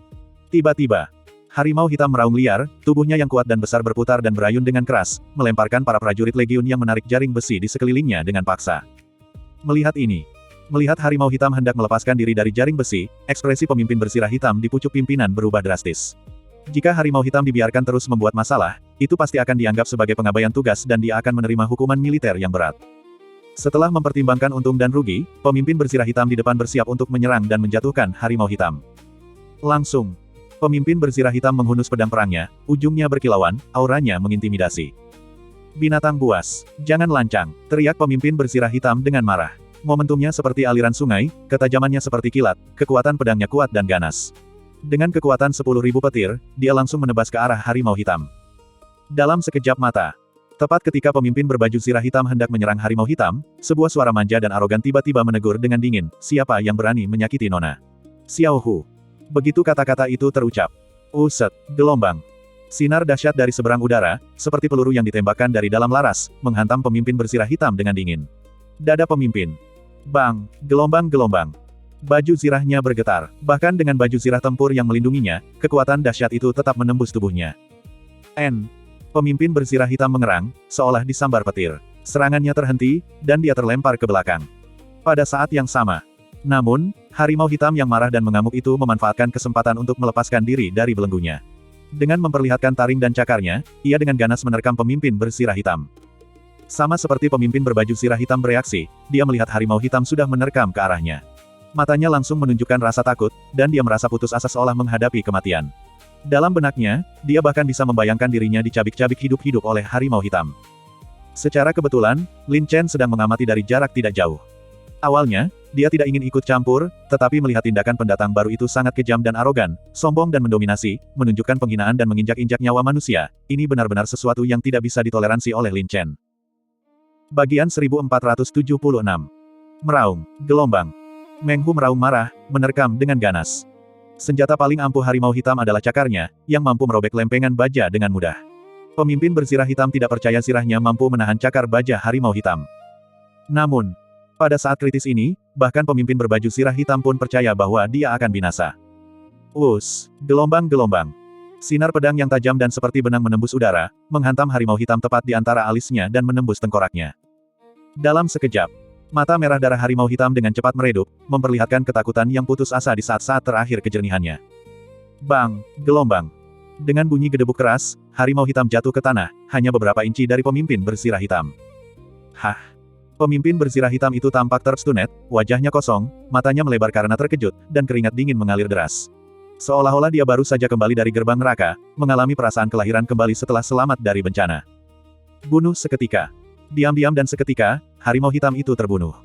S1: Tiba-tiba, harimau hitam meraung liar, tubuhnya yang kuat dan besar berputar dan berayun dengan keras, melemparkan para prajurit legiun yang menarik jaring besi di sekelilingnya dengan paksa. Melihat ini, melihat harimau hitam hendak melepaskan diri dari jaring besi, ekspresi pemimpin bersirah hitam di pucuk pimpinan berubah drastis. Jika harimau hitam dibiarkan terus membuat masalah, itu pasti akan dianggap sebagai pengabaian tugas dan dia akan menerima hukuman militer yang berat. Setelah mempertimbangkan untung dan rugi, pemimpin bersirah hitam di depan bersiap untuk menyerang dan menjatuhkan harimau hitam. Langsung, pemimpin bersirah hitam menghunus pedang perangnya, ujungnya berkilauan, auranya mengintimidasi. "Binatang buas, jangan lancang," teriak pemimpin bersirah hitam dengan marah. Momentumnya seperti aliran sungai, ketajamannya seperti kilat, kekuatan pedangnya kuat dan ganas. Dengan kekuatan 10.000 petir, dia langsung menebas ke arah harimau hitam. Dalam sekejap mata, tepat ketika pemimpin berbaju zirah hitam hendak menyerang harimau hitam, sebuah suara manja dan arogan tiba-tiba menegur dengan dingin, "Siapa yang berani menyakiti Nona?" "Xiao Hu." Begitu kata-kata itu terucap, uset, gelombang. Sinar dahsyat dari seberang udara, seperti peluru yang ditembakkan dari dalam laras, menghantam pemimpin bersirah hitam dengan dingin. Dada pemimpin. Bang, gelombang-gelombang. Baju zirahnya bergetar, bahkan dengan baju zirah tempur yang melindunginya, kekuatan dahsyat itu tetap menembus tubuhnya. Pemimpin berzirah hitam mengerang, seolah disambar petir. Serangannya terhenti, dan dia terlempar ke belakang. Pada saat yang sama, namun, harimau hitam yang marah dan mengamuk itu memanfaatkan kesempatan untuk melepaskan diri dari belenggunya. Dengan memperlihatkan taring dan cakarnya, ia dengan ganas menerkam pemimpin bersirah hitam. Sama seperti pemimpin berbaju zirah hitam bereaksi, dia melihat harimau hitam sudah menerkam ke arahnya. Matanya langsung menunjukkan rasa takut, dan dia merasa putus asa seolah menghadapi kematian. Dalam benaknya, dia bahkan bisa membayangkan dirinya dicabik-cabik hidup-hidup oleh harimau hitam. Secara kebetulan, Lin Chen sedang mengamati dari jarak tidak jauh. Awalnya, dia tidak ingin ikut campur, tetapi melihat tindakan pendatang baru itu sangat kejam dan arogan, sombong dan mendominasi, menunjukkan penghinaan dan menginjak-injak nyawa manusia, ini benar-benar sesuatu yang tidak bisa ditoleransi oleh Lin Chen. Bagian 1476. Meraung, gelombang. Meng Hu meraung marah, menerkam dengan ganas. Senjata paling ampuh harimau hitam adalah cakarnya, yang mampu merobek lempengan baja dengan mudah. Pemimpin berzirah hitam tidak percaya zirahnya mampu menahan cakar baja harimau hitam. Namun, pada saat kritis ini, bahkan pemimpin berbaju zirah hitam pun percaya bahwa dia akan binasa. Gelombang-gelombang. Sinar pedang yang tajam dan seperti benang menembus udara, menghantam harimau hitam tepat di antara alisnya dan menembus tengkoraknya. Dalam sekejap, mata merah darah harimau hitam dengan cepat meredup, memperlihatkan ketakutan yang putus asa di saat-saat terakhir kejernihannya. Bang! Gelombang! Dengan bunyi gedebuk keras, harimau hitam jatuh ke tanah, hanya beberapa inci dari pemimpin bersirah hitam. Hah! Pemimpin bersirah hitam itu tampak terstunet, wajahnya kosong, matanya melebar karena terkejut, dan keringat dingin mengalir deras. Seolah-olah dia baru saja kembali dari gerbang neraka, mengalami perasaan kelahiran kembali setelah selamat dari bencana. Bunuh seketika. Diam-diam dan seketika, harimau hitam itu terbunuh.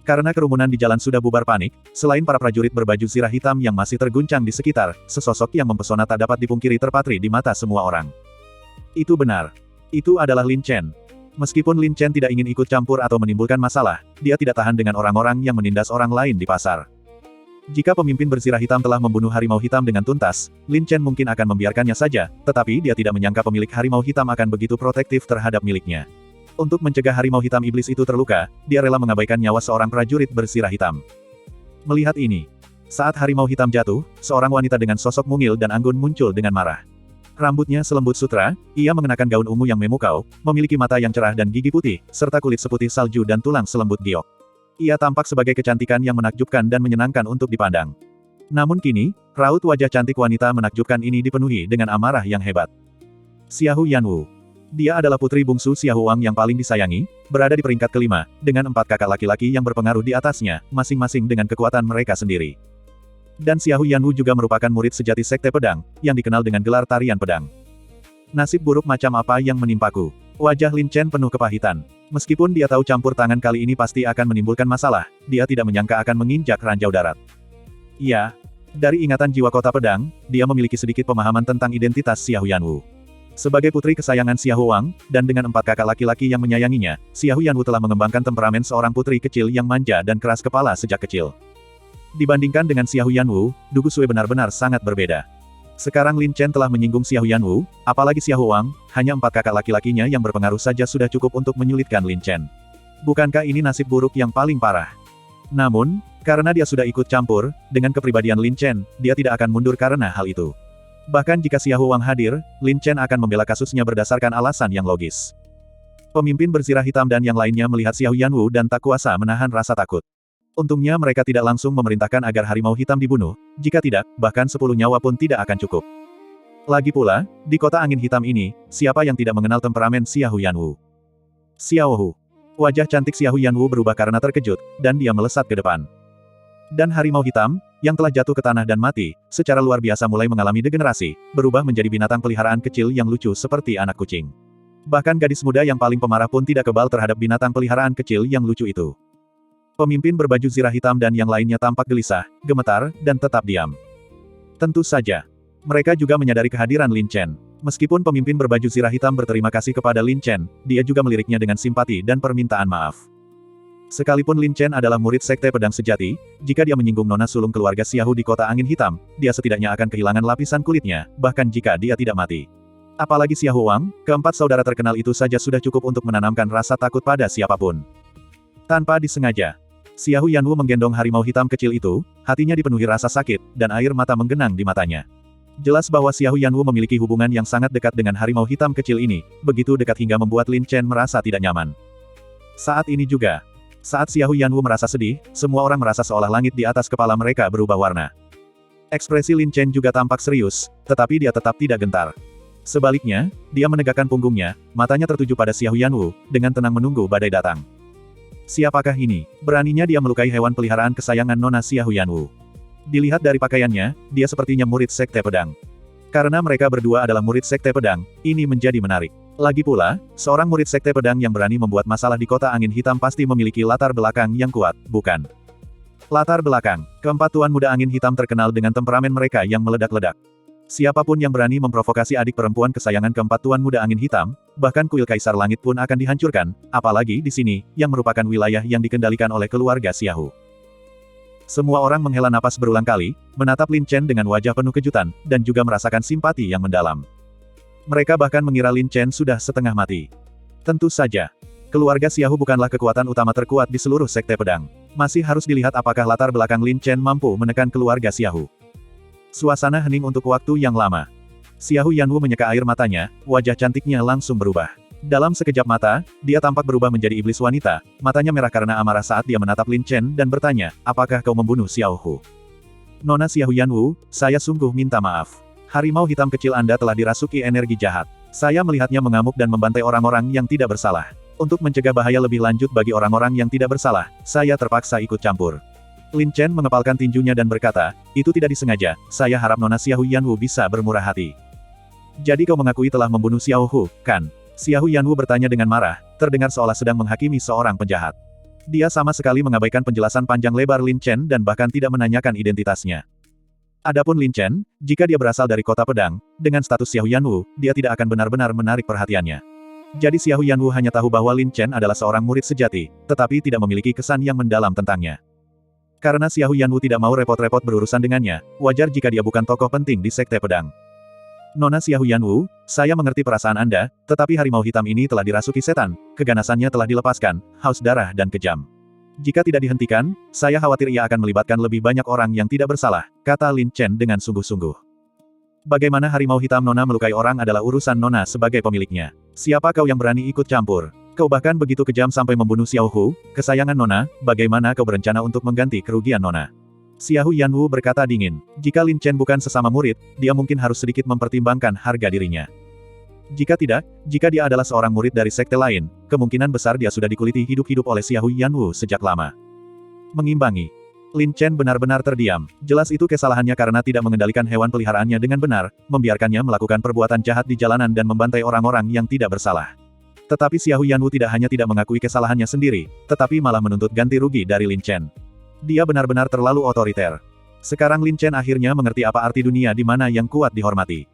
S1: Karena kerumunan di jalan sudah bubar panik, selain para prajurit berbaju zirah hitam yang masih terguncang di sekitar, sesosok yang mempesona tak dapat dipungkiri terpatri di mata semua orang. Itu benar. Itu adalah Lin Chen. Meskipun Lin Chen tidak ingin ikut campur atau menimbulkan masalah, dia tidak tahan dengan orang-orang yang menindas orang lain di pasar. Jika pemimpin bersirah hitam telah membunuh harimau hitam dengan tuntas, Lin Chen mungkin akan membiarkannya saja, tetapi dia tidak menyangka pemilik harimau hitam akan begitu protektif terhadap miliknya. Untuk mencegah harimau hitam iblis itu terluka, dia rela mengabaikan nyawa seorang prajurit bersirah hitam. Melihat ini, saat harimau hitam jatuh, seorang wanita dengan sosok mungil dan anggun muncul dengan marah. Rambutnya selembut sutra, ia mengenakan gaun ungu yang memukau, memiliki mata yang cerah dan gigi putih, serta kulit seputih salju dan tulang selembut giok. Ia tampak sebagai kecantikan yang menakjubkan dan menyenangkan untuk dipandang. Namun kini, raut wajah cantik wanita menakjubkan ini dipenuhi dengan amarah yang hebat. Xiahou Yanwu. Dia adalah putri bungsu Xiahou Wang yang paling disayangi, berada di peringkat kelima, dengan 4 kakak laki-laki yang berpengaruh di atasnya, masing-masing dengan kekuatan mereka sendiri. Dan Xiahou Yanwu juga merupakan murid sejati Sekte Pedang, yang dikenal dengan gelar tarian pedang. Nasib buruk macam apa yang menimpaku? Wajah Lin Chen penuh kepahitan. Meskipun dia tahu campur tangan kali ini pasti akan menimbulkan masalah, dia tidak menyangka akan menginjak ranjau darat. Ya, dari ingatan jiwa kota pedang, dia memiliki sedikit pemahaman tentang identitas Xiahou Yanwu. Sebagai putri kesayangan Xiahou Wang, dan dengan 4 kakak laki-laki yang menyayanginya, Xiahou Yanwu telah mengembangkan temperamen seorang putri kecil yang manja dan keras kepala sejak kecil. Dibandingkan dengan Xiahou Yanwu, Dugu Sui benar-benar sangat berbeda. Sekarang Lin Chen telah menyinggung Xiahou Yanwu, apalagi Xiahou Wang, hanya 4 kakak laki-lakinya yang berpengaruh saja sudah cukup untuk menyulitkan Lin Chen. Bukankah ini nasib buruk yang paling parah? Namun, karena dia sudah ikut campur, dengan kepribadian Lin Chen, dia tidak akan mundur karena hal itu. Bahkan jika Xiahou Wang hadir, Lin Chen akan membela kasusnya berdasarkan alasan yang logis. Pemimpin bersirah hitam dan yang lainnya melihat Xiahou Yanwu dan tak kuasa menahan rasa takut. Untungnya mereka tidak langsung memerintahkan agar harimau hitam dibunuh, jika tidak, bahkan 10 nyawa pun tidak akan cukup. Lagi pula, di kota angin hitam ini, siapa yang tidak mengenal temperamen Xiahou Yanwu? Xiaohu. Wajah cantik Xiahou Yanwu berubah karena terkejut, dan dia melesat ke depan. Dan harimau hitam, yang telah jatuh ke tanah dan mati, secara luar biasa mulai mengalami degenerasi, berubah menjadi binatang peliharaan kecil yang lucu seperti anak kucing. Bahkan gadis muda yang paling pemarah pun tidak kebal terhadap binatang peliharaan kecil yang lucu itu. Pemimpin berbaju zirah hitam dan yang lainnya tampak gelisah, gemetar, dan tetap diam. Tentu saja, mereka juga menyadari kehadiran Lin Chen. Meskipun pemimpin berbaju zirah hitam berterima kasih kepada Lin Chen, dia juga meliriknya dengan simpati dan permintaan maaf. Sekalipun Lin Chen adalah murid Sekte Pedang Sejati, jika dia menyinggung nona sulung keluarga Xiahou di kota angin hitam, dia setidaknya akan kehilangan lapisan kulitnya, bahkan jika dia tidak mati. Apalagi Xiahou Wang, keempat saudara terkenal itu saja sudah cukup untuk menanamkan rasa takut pada siapapun. Tanpa disengaja, Xiahou Yanwu menggendong harimau hitam kecil itu, hatinya dipenuhi rasa sakit, dan air mata menggenang di matanya. Jelas bahwa Xiahou Yanwu memiliki hubungan yang sangat dekat dengan harimau hitam kecil ini, begitu dekat hingga membuat Lin Chen merasa tidak nyaman. Saat ini juga, saat Xiahou Yanwu merasa sedih, semua orang merasa seolah langit di atas kepala mereka berubah warna. Ekspresi Lin Chen juga tampak serius, tetapi dia tetap tidak gentar. Sebaliknya, dia menegakkan punggungnya, matanya tertuju pada Xiahou Yanwu, dengan tenang menunggu badai datang. Siapakah ini? Beraninya dia melukai hewan peliharaan kesayangan Nona Xiahou Yanwu. Dilihat dari pakaiannya, dia sepertinya murid Sekte Pedang. Karena mereka berdua adalah murid Sekte Pedang, ini menjadi menarik. Lagi pula, seorang murid Sekte Pedang yang berani membuat masalah di kota angin hitam pasti memiliki latar belakang yang kuat, bukan? Latar belakang, keempat tuan muda angin hitam terkenal dengan temperamen mereka yang meledak-ledak. Siapapun yang berani memprovokasi adik perempuan kesayangan keempat tuan muda angin hitam, bahkan kuil Kaisar Langit pun akan dihancurkan, apalagi di sini, yang merupakan wilayah yang dikendalikan oleh keluarga Xiahou. Semua orang menghela napas berulang kali, menatap Lin Chen dengan wajah penuh kejutan, dan juga merasakan simpati yang mendalam. Mereka bahkan mengira Lin Chen sudah setengah mati. Tentu saja, keluarga Xiahou bukanlah kekuatan utama terkuat di seluruh Sekte Pedang. Masih harus dilihat apakah latar belakang Lin Chen mampu menekan keluarga Xiahou. Suasana hening untuk waktu yang lama. Xiao Yanwu menyeka air matanya, wajah cantiknya langsung berubah. Dalam sekejap mata, dia tampak berubah menjadi iblis wanita, matanya merah karena amarah saat dia menatap Lin Chen dan bertanya, apakah kau membunuh Xiao Hu? Nona Xiao Yanwu, saya sungguh minta maaf. Harimau hitam kecil Anda telah dirasuki energi jahat. Saya melihatnya mengamuk dan membantai orang-orang yang tidak bersalah. Untuk mencegah bahaya lebih lanjut bagi orang-orang yang tidak bersalah, saya terpaksa ikut campur. Lin Chen mengepalkan tinjunya dan berkata, itu tidak disengaja, saya harap Nona Xiao Yanwu bisa bermurah hati. Jadi kau mengakui telah membunuh Xiao Hu, kan? Xiao Yanwu bertanya dengan marah, terdengar seolah sedang menghakimi seorang penjahat. Dia sama sekali mengabaikan penjelasan panjang lebar Lin Chen dan bahkan tidak menanyakan identitasnya. Adapun Lin Chen, jika dia berasal dari kota pedang, dengan status Xiao Yanwu, dia tidak akan benar-benar menarik perhatiannya. Jadi Xiao Yanwu hanya tahu bahwa Lin Chen adalah seorang murid sejati, tetapi tidak memiliki kesan yang mendalam tentangnya. Karena Xiao Yanwu tidak mau repot-repot berurusan dengannya, wajar jika dia bukan tokoh penting di sekte pedang. Nona Xiao Yanwu, saya mengerti perasaan Anda, tetapi harimau hitam ini telah dirasuki setan, keganasannya telah dilepaskan, haus darah dan kejam. Jika tidak dihentikan, saya khawatir ia akan melibatkan lebih banyak orang yang tidak bersalah, kata Lin Chen dengan sungguh-sungguh. Bagaimana harimau hitam Nona melukai orang adalah urusan Nona sebagai pemiliknya. Siapa kau yang berani ikut campur? Kau bahkan begitu kejam sampai membunuh Xiao Hu, kesayangan Nona, bagaimana kau berencana untuk mengganti kerugian Nona? Xiao Yanwu berkata dingin. Jika Lin Chen bukan sesama murid, dia mungkin harus sedikit mempertimbangkan harga dirinya. Jika tidak, jika dia adalah seorang murid dari sekte lain, kemungkinan besar dia sudah dikuliti hidup-hidup oleh Xiao Yanwu sejak lama. Mengimbangi. Lin Chen benar-benar terdiam. Jelas itu kesalahannya karena tidak mengendalikan hewan peliharaannya dengan benar, membiarkannya melakukan perbuatan jahat di jalanan dan membantai orang-orang yang tidak bersalah. Tetapi Xiao Yanwu tidak hanya tidak mengakui kesalahannya sendiri, tetapi malah menuntut ganti rugi dari Lin Chen. Dia benar-benar terlalu otoriter. Sekarang Lin Chen akhirnya mengerti apa arti dunia di mana yang kuat dihormati.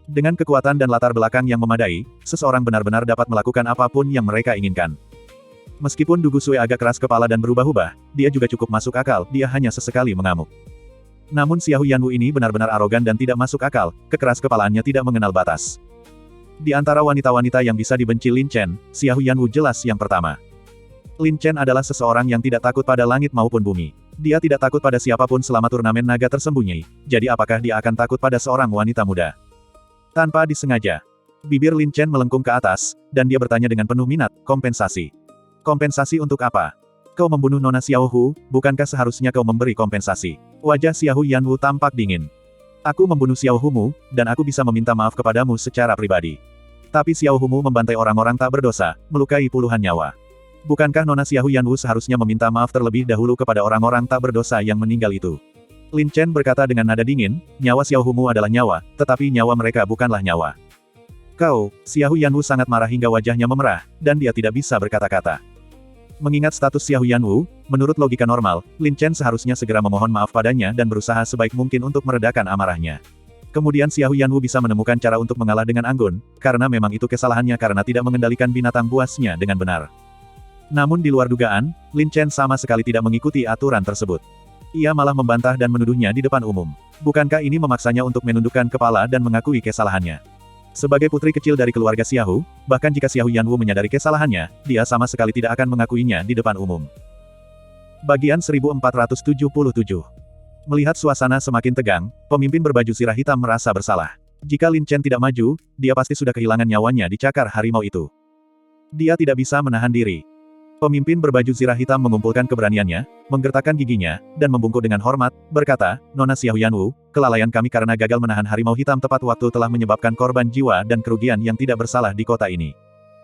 S1: Dengan kekuatan dan latar belakang yang memadai, seseorang benar-benar dapat melakukan apapun yang mereka inginkan. Meskipun Du Gusui agak keras kepala dan berubah-ubah, dia juga cukup masuk akal, dia hanya sesekali mengamuk. Namun Xiao Yanwu ini benar-benar arogan dan tidak masuk akal, kekeras kepalaannya tidak mengenal batas. Di antara wanita-wanita yang bisa dibenci Lin Chen, Xiao Yanwu jelas yang pertama. Lin Chen adalah seseorang yang tidak takut pada langit maupun bumi. Dia tidak takut pada siapapun selama turnamen naga tersembunyi, jadi apakah dia akan takut pada seorang wanita muda? Tanpa disengaja, bibir Lin Chen melengkung ke atas, dan dia bertanya dengan penuh minat, kompensasi. Kompensasi untuk apa? Kau membunuh Nona Xiao Hu, bukankah seharusnya kau memberi kompensasi? Wajah Xiao Yanwu tampak dingin. Aku membunuh Xiao Humu, dan aku bisa meminta maaf kepadamu secara pribadi. Tapi Xiao Humu membantai orang-orang tak berdosa, melukai puluhan nyawa. Bukankah Nona Xiao Yanwu seharusnya meminta maaf terlebih dahulu kepada orang-orang tak berdosa yang meninggal itu? Lin Chen berkata dengan nada dingin, nyawa Xiao Humu adalah nyawa, tetapi nyawa mereka bukanlah nyawa. Kau, Xiao Yanwu sangat marah hingga wajahnya memerah, dan dia tidak bisa berkata-kata. Mengingat status Xiao Yanwu, menurut logika normal, Lin Chen seharusnya segera memohon maaf padanya dan berusaha sebaik mungkin untuk meredakan amarahnya. Kemudian Xiao Yanwu bisa menemukan cara untuk mengalah dengan anggun, karena memang itu kesalahannya karena tidak mengendalikan binatang buasnya dengan benar. Namun di luar dugaan, Lin Chen sama sekali tidak mengikuti aturan tersebut. Ia malah membantah dan menuduhnya di depan umum. Bukankah ini memaksanya untuk menundukkan kepala dan mengakui kesalahannya? Sebagai putri kecil dari keluarga Xiao, bahkan jika Xiao Yanwu menyadari kesalahannya, dia sama sekali tidak akan mengakuinya di depan umum. Bagian 1477. Melihat suasana semakin tegang, pemimpin berbaju zirah hitam merasa bersalah. Jika Lin Chen tidak maju, dia pasti sudah kehilangan nyawanya di cakar harimau itu. Dia tidak bisa menahan diri. Pemimpin berbaju zirah hitam mengumpulkan keberaniannya, menggertakkan giginya, dan membungkuk dengan hormat, berkata, Nona Xiao Yanwu, kelalaian kami karena gagal menahan harimau hitam tepat waktu telah menyebabkan korban jiwa dan kerugian yang tidak bersalah di kota ini.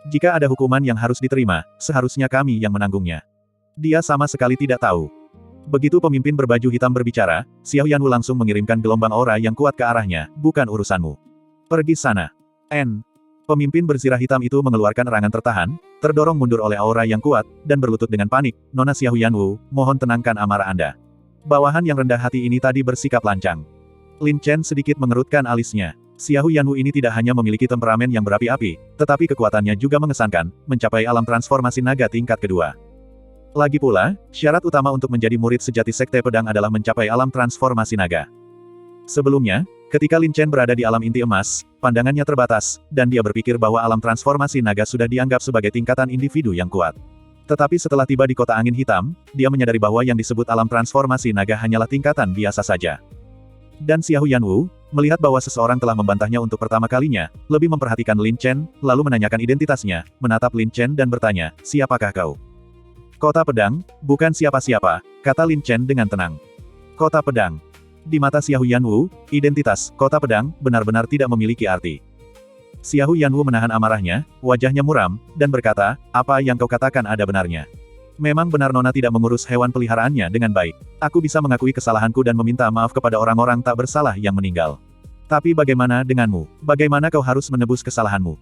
S1: Jika ada hukuman yang harus diterima, seharusnya kami yang menanggungnya. Dia sama sekali tidak tahu. Begitu pemimpin berbaju hitam berbicara, Xiao Yanwu langsung mengirimkan gelombang aura yang kuat ke arahnya, bukan urusanmu. Pergi sana. Pemimpin berzirah hitam itu mengeluarkan erangan tertahan, terdorong mundur oleh aura yang kuat, dan berlutut dengan panik, Nona Xiao Yanwu, mohon tenangkan amarah Anda. Bawahan yang rendah hati ini tadi bersikap lancang. Lin Chen sedikit mengerutkan alisnya. Xiao Yanwu ini tidak hanya memiliki temperamen yang berapi-api, tetapi kekuatannya juga mengesankan, mencapai alam transformasi naga tingkat kedua. Lagi pula, syarat utama untuk menjadi murid sejati sekte pedang adalah mencapai alam transformasi naga. Sebelumnya, ketika Lin Chen berada di alam inti emas, pandangannya terbatas, dan dia berpikir bahwa alam transformasi naga sudah dianggap sebagai tingkatan individu yang kuat. Tetapi setelah tiba di kota angin hitam, dia menyadari bahwa yang disebut alam transformasi naga hanyalah tingkatan biasa saja. Dan Xiao Yanwu, Melihat bahwa seseorang telah membantahnya untuk pertama kalinya, lebih memperhatikan Lin Chen, lalu menanyakan identitasnya, menatap Lin Chen dan bertanya, siapakah kau? Kota Pedang, bukan siapa-siapa, kata Lin Chen dengan tenang. Kota Pedang. Di mata Xiahou Yanwu, identitas, Kota Pedang, benar-benar tidak memiliki arti. Xiahou Yanwu menahan amarahnya, wajahnya muram, dan berkata, apa yang kau katakan ada benarnya. Memang benar Nona tidak mengurus hewan peliharaannya dengan baik. Aku bisa mengakui kesalahanku dan meminta maaf kepada orang-orang tak bersalah yang meninggal. Tapi bagaimana denganmu? Bagaimana kau harus menebus kesalahanmu?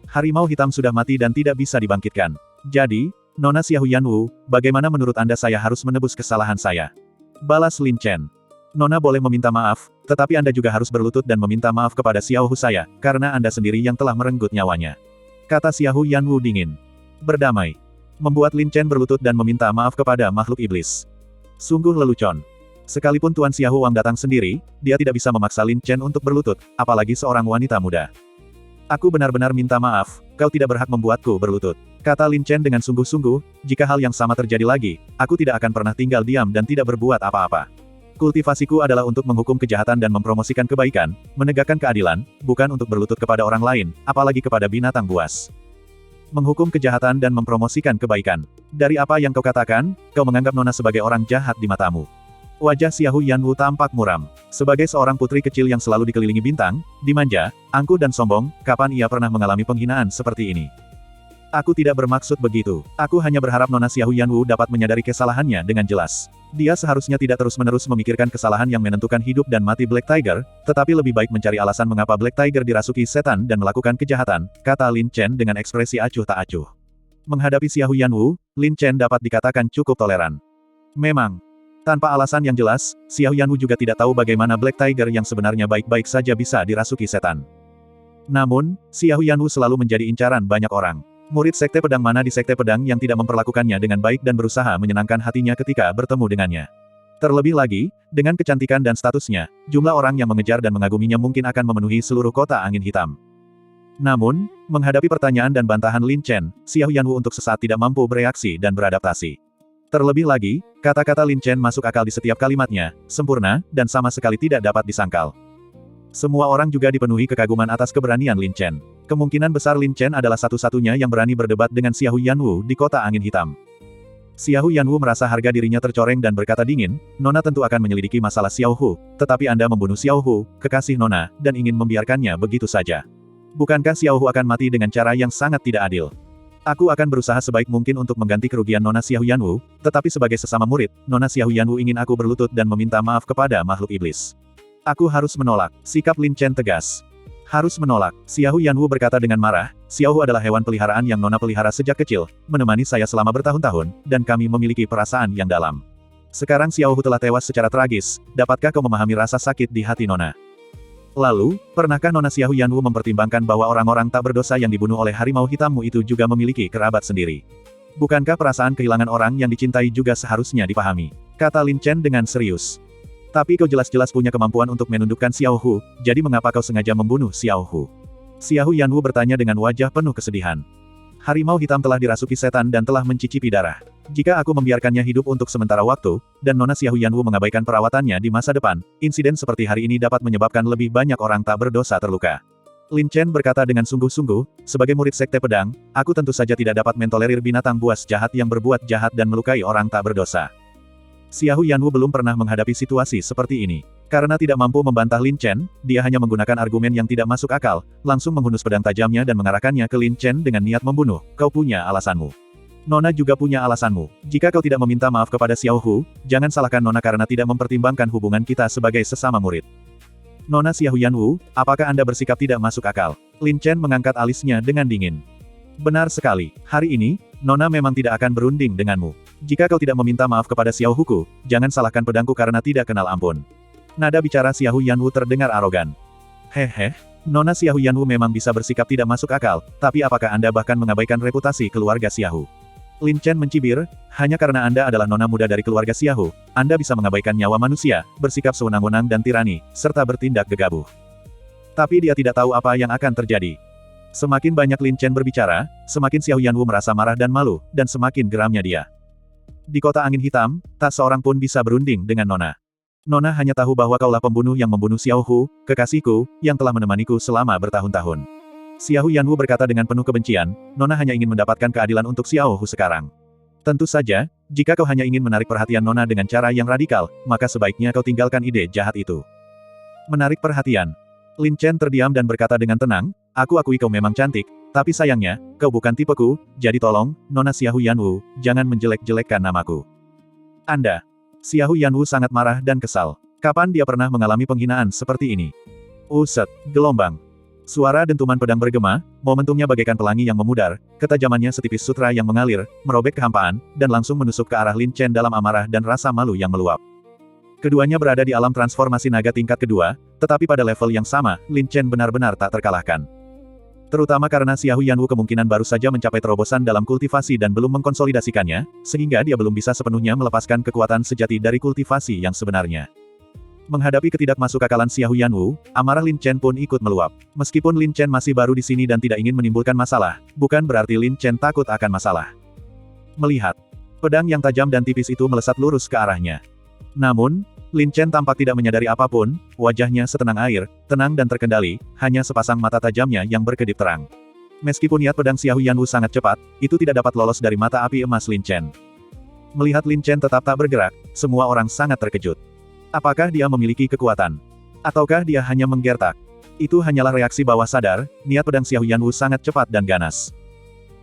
S1: Harimau hitam sudah mati dan tidak bisa dibangkitkan. Jadi, Nona Xiahou Yanwu, bagaimana menurut Anda saya harus menebus kesalahan saya? Balas Lin Chen. Nona boleh meminta maaf, tetapi Anda juga harus berlutut dan meminta maaf kepada Xiahou saya, karena Anda sendiri yang telah merenggut nyawanya. Kata Xiahou Yanwu dingin. Berdamai. Membuat Lin Chen berlutut dan meminta maaf kepada makhluk iblis. Sungguh lelucon. Sekalipun Tuan Xiahou Wang datang sendiri, dia tidak bisa memaksa Lin Chen untuk berlutut, apalagi seorang wanita muda. Aku benar-benar minta maaf, kau tidak berhak membuatku berlutut. Kata Lin Chen dengan sungguh-sungguh, jika hal yang sama terjadi lagi, aku tidak akan pernah tinggal diam dan tidak berbuat apa-apa. Kultivasiku adalah untuk menghukum kejahatan dan mempromosikan kebaikan, menegakkan keadilan, bukan untuk berlutut kepada orang lain, apalagi kepada binatang buas. Menghukum kejahatan dan mempromosikan kebaikan. Dari apa yang kau katakan, kau menganggap Nona sebagai orang jahat di matamu. Wajah Xiahou Yanwu tampak muram. Sebagai seorang putri kecil yang selalu dikelilingi bintang, dimanja, angkuh dan sombong, kapan ia pernah mengalami penghinaan seperti ini? Aku tidak bermaksud begitu. Aku hanya berharap Nona Xiahou Yanwu dapat menyadari kesalahannya dengan jelas. Dia seharusnya tidak terus-menerus memikirkan kesalahan yang menentukan hidup dan mati Black Tiger, tetapi lebih baik mencari alasan mengapa Black Tiger dirasuki setan dan melakukan kejahatan, kata Lin Chen dengan ekspresi acuh tak acuh. Menghadapi Xiahou Yanwu, Lin Chen dapat dikatakan cukup toleran. Memang, tanpa alasan yang jelas, Xiahou Yanwu juga tidak tahu bagaimana Black Tiger yang sebenarnya baik-baik saja bisa dirasuki setan. Namun, Xiahou Yanwu selalu menjadi incaran banyak orang. Murid Sekte Pedang mana di Sekte Pedang yang tidak memperlakukannya dengan baik dan berusaha menyenangkan hatinya ketika bertemu dengannya. Terlebih lagi, dengan kecantikan dan statusnya, jumlah orang yang mengejar dan mengaguminya mungkin akan memenuhi seluruh kota angin hitam. Namun, menghadapi pertanyaan dan bantahan Lin Chen, Xiahou Yanwu untuk sesaat tidak mampu bereaksi dan beradaptasi. Terlebih lagi, kata-kata Lin Chen masuk akal di setiap kalimatnya, sempurna, dan sama sekali tidak dapat disangkal. Semua orang juga dipenuhi kekaguman atas keberanian Lin Chen. Kemungkinan besar Lin Chen adalah satu-satunya yang berani berdebat dengan Xiahou Yanwu di kota angin hitam. Xiahou Yanwu merasa harga dirinya tercoreng dan berkata dingin, Nona tentu akan menyelidiki masalah Xiao Hu, tetapi Anda membunuh Xiao Hu, kekasih Nona, dan ingin membiarkannya begitu saja. Bukankah Xiao Hu akan mati dengan cara yang sangat tidak adil? Aku akan berusaha sebaik mungkin untuk mengganti kerugian Nona Xiahou Yanwu, tetapi sebagai sesama murid, Nona Xiahou Yanwu ingin aku berlutut dan meminta maaf kepada makhluk iblis. Aku harus menolak. Sikap Lin Chen tegas. Harus menolak. Xiahou Yanwu berkata dengan marah, Xiao Hu adalah hewan peliharaan yang Nona pelihara sejak kecil, menemani saya selama bertahun-tahun, dan kami memiliki perasaan yang dalam. Sekarang Xiao Hu telah tewas secara tragis, dapatkah kau memahami rasa sakit di hati Nona? Lalu, pernahkah Nona Xiahou Yanwu mempertimbangkan bahwa orang-orang tak berdosa yang dibunuh oleh harimau hitammu itu juga memiliki kerabat sendiri? Bukankah perasaan kehilangan orang yang dicintai juga seharusnya dipahami? Kata Lin Chen dengan serius. Tapi kau jelas-jelas punya kemampuan untuk menundukkan Xiao Hu, jadi mengapa kau sengaja membunuh Xiao Hu? Xiahou Yanwu bertanya dengan wajah penuh kesedihan. Harimau hitam telah dirasuki setan dan telah mencicipi darah. Jika aku membiarkannya hidup untuk sementara waktu, dan Nona Xiahou Yanwu mengabaikan perawatannya di masa depan, insiden seperti hari ini dapat menyebabkan lebih banyak orang tak berdosa terluka. Lin Chen berkata dengan sungguh-sungguh, sebagai murid Sekte Pedang, aku tentu saja tidak dapat mentolerir binatang buas jahat yang berbuat jahat dan melukai orang tak berdosa. Xiahou Yanwu belum pernah menghadapi situasi seperti ini. Karena tidak mampu membantah Lin Chen, dia hanya menggunakan argumen yang tidak masuk akal, langsung menghunus pedang tajamnya dan mengarahkannya ke Lin Chen dengan niat membunuh. Kau punya alasanmu. Nona juga punya alasanmu. Jika kau tidak meminta maaf kepada Xiao Hu, jangan salahkan Nona karena tidak mempertimbangkan hubungan kita sebagai sesama murid. Nona Xiahou Yanwu, apakah Anda bersikap tidak masuk akal? Lin Chen mengangkat alisnya dengan dingin. Benar sekali. Hari ini, Nona memang tidak akan berunding denganmu. Jika kau tidak meminta maaf kepada Xiao Huku, jangan salahkan pedangku karena tidak kenal ampun. Nada bicara Xiahou Yanwu terdengar arogan. Hehe, Nona Xiahou Yanwu memang bisa bersikap tidak masuk akal, tapi apakah Anda bahkan mengabaikan reputasi keluarga Xiahou? Lin Chen mencibir, hanya karena Anda adalah nona muda dari keluarga Xiahou, Anda bisa mengabaikan nyawa manusia, bersikap sewenang-wenang dan tirani, serta bertindak gegabah. Tapi dia tidak tahu apa yang akan terjadi. Semakin banyak Lin Chen berbicara, semakin Xiahou Yanwu merasa marah dan malu, dan semakin geramnya dia. Di kota angin hitam, tak seorang pun bisa berunding dengan Nona. Nona hanya tahu bahwa kaulah pembunuh yang membunuh Xiao Hu, kekasihku, yang telah menemaniku selama bertahun-tahun. Xiao Yanwu berkata dengan penuh kebencian, Nona hanya ingin mendapatkan keadilan untuk Xiao Hu sekarang. Tentu saja, jika kau hanya ingin menarik perhatian Nona dengan cara yang radikal, maka sebaiknya kau tinggalkan ide jahat itu. Menarik perhatian. Lin Chen terdiam dan berkata dengan tenang, aku akui kau memang cantik, tapi sayangnya, kau bukan tipeku, jadi tolong, Nona Xiao Yanwu, jangan menjelek-jelekkan namaku. Anda. Xiao Yanwu sangat marah dan kesal. Kapan dia pernah mengalami penghinaan seperti ini? Uset, gelombang. Suara dentuman pedang bergema, momentumnya bagaikan pelangi yang memudar, ketajamannya setipis sutra yang mengalir, merobek kehampaan, dan langsung menusuk ke arah Lin Chen dalam amarah dan rasa malu yang meluap. Keduanya berada di alam transformasi naga tingkat kedua, tetapi pada level yang sama, Lin Chen benar-benar tak terkalahkan. Terutama karena Xiao Yanwu kemungkinan baru saja mencapai terobosan dalam kultivasi dan belum mengkonsolidasikannya, sehingga dia belum bisa sepenuhnya melepaskan kekuatan sejati dari kultivasi yang sebenarnya. Menghadapi ketidakmasukakalan Xiao Yanwu, amarah Lin Chen pun ikut meluap. Meskipun Lin Chen masih baru di sini dan tidak ingin menimbulkan masalah, bukan berarti Lin Chen takut akan masalah. Melihat pedang yang tajam dan tipis itu melesat lurus ke arahnya. Namun, Lin Chen tampak tidak menyadari apapun, wajahnya setenang air, tenang dan terkendali, hanya sepasang mata tajamnya yang berkedip terang. Meskipun niat pedang Xiao Yanwu sangat cepat, itu tidak dapat lolos dari mata api emas Lin Chen. Melihat Lin Chen tetap tak bergerak, semua orang sangat terkejut. Apakah dia memiliki kekuatan? Ataukah dia hanya menggertak? Itu hanyalah reaksi bawah sadar, niat pedang Xiao Yanwu sangat cepat dan ganas.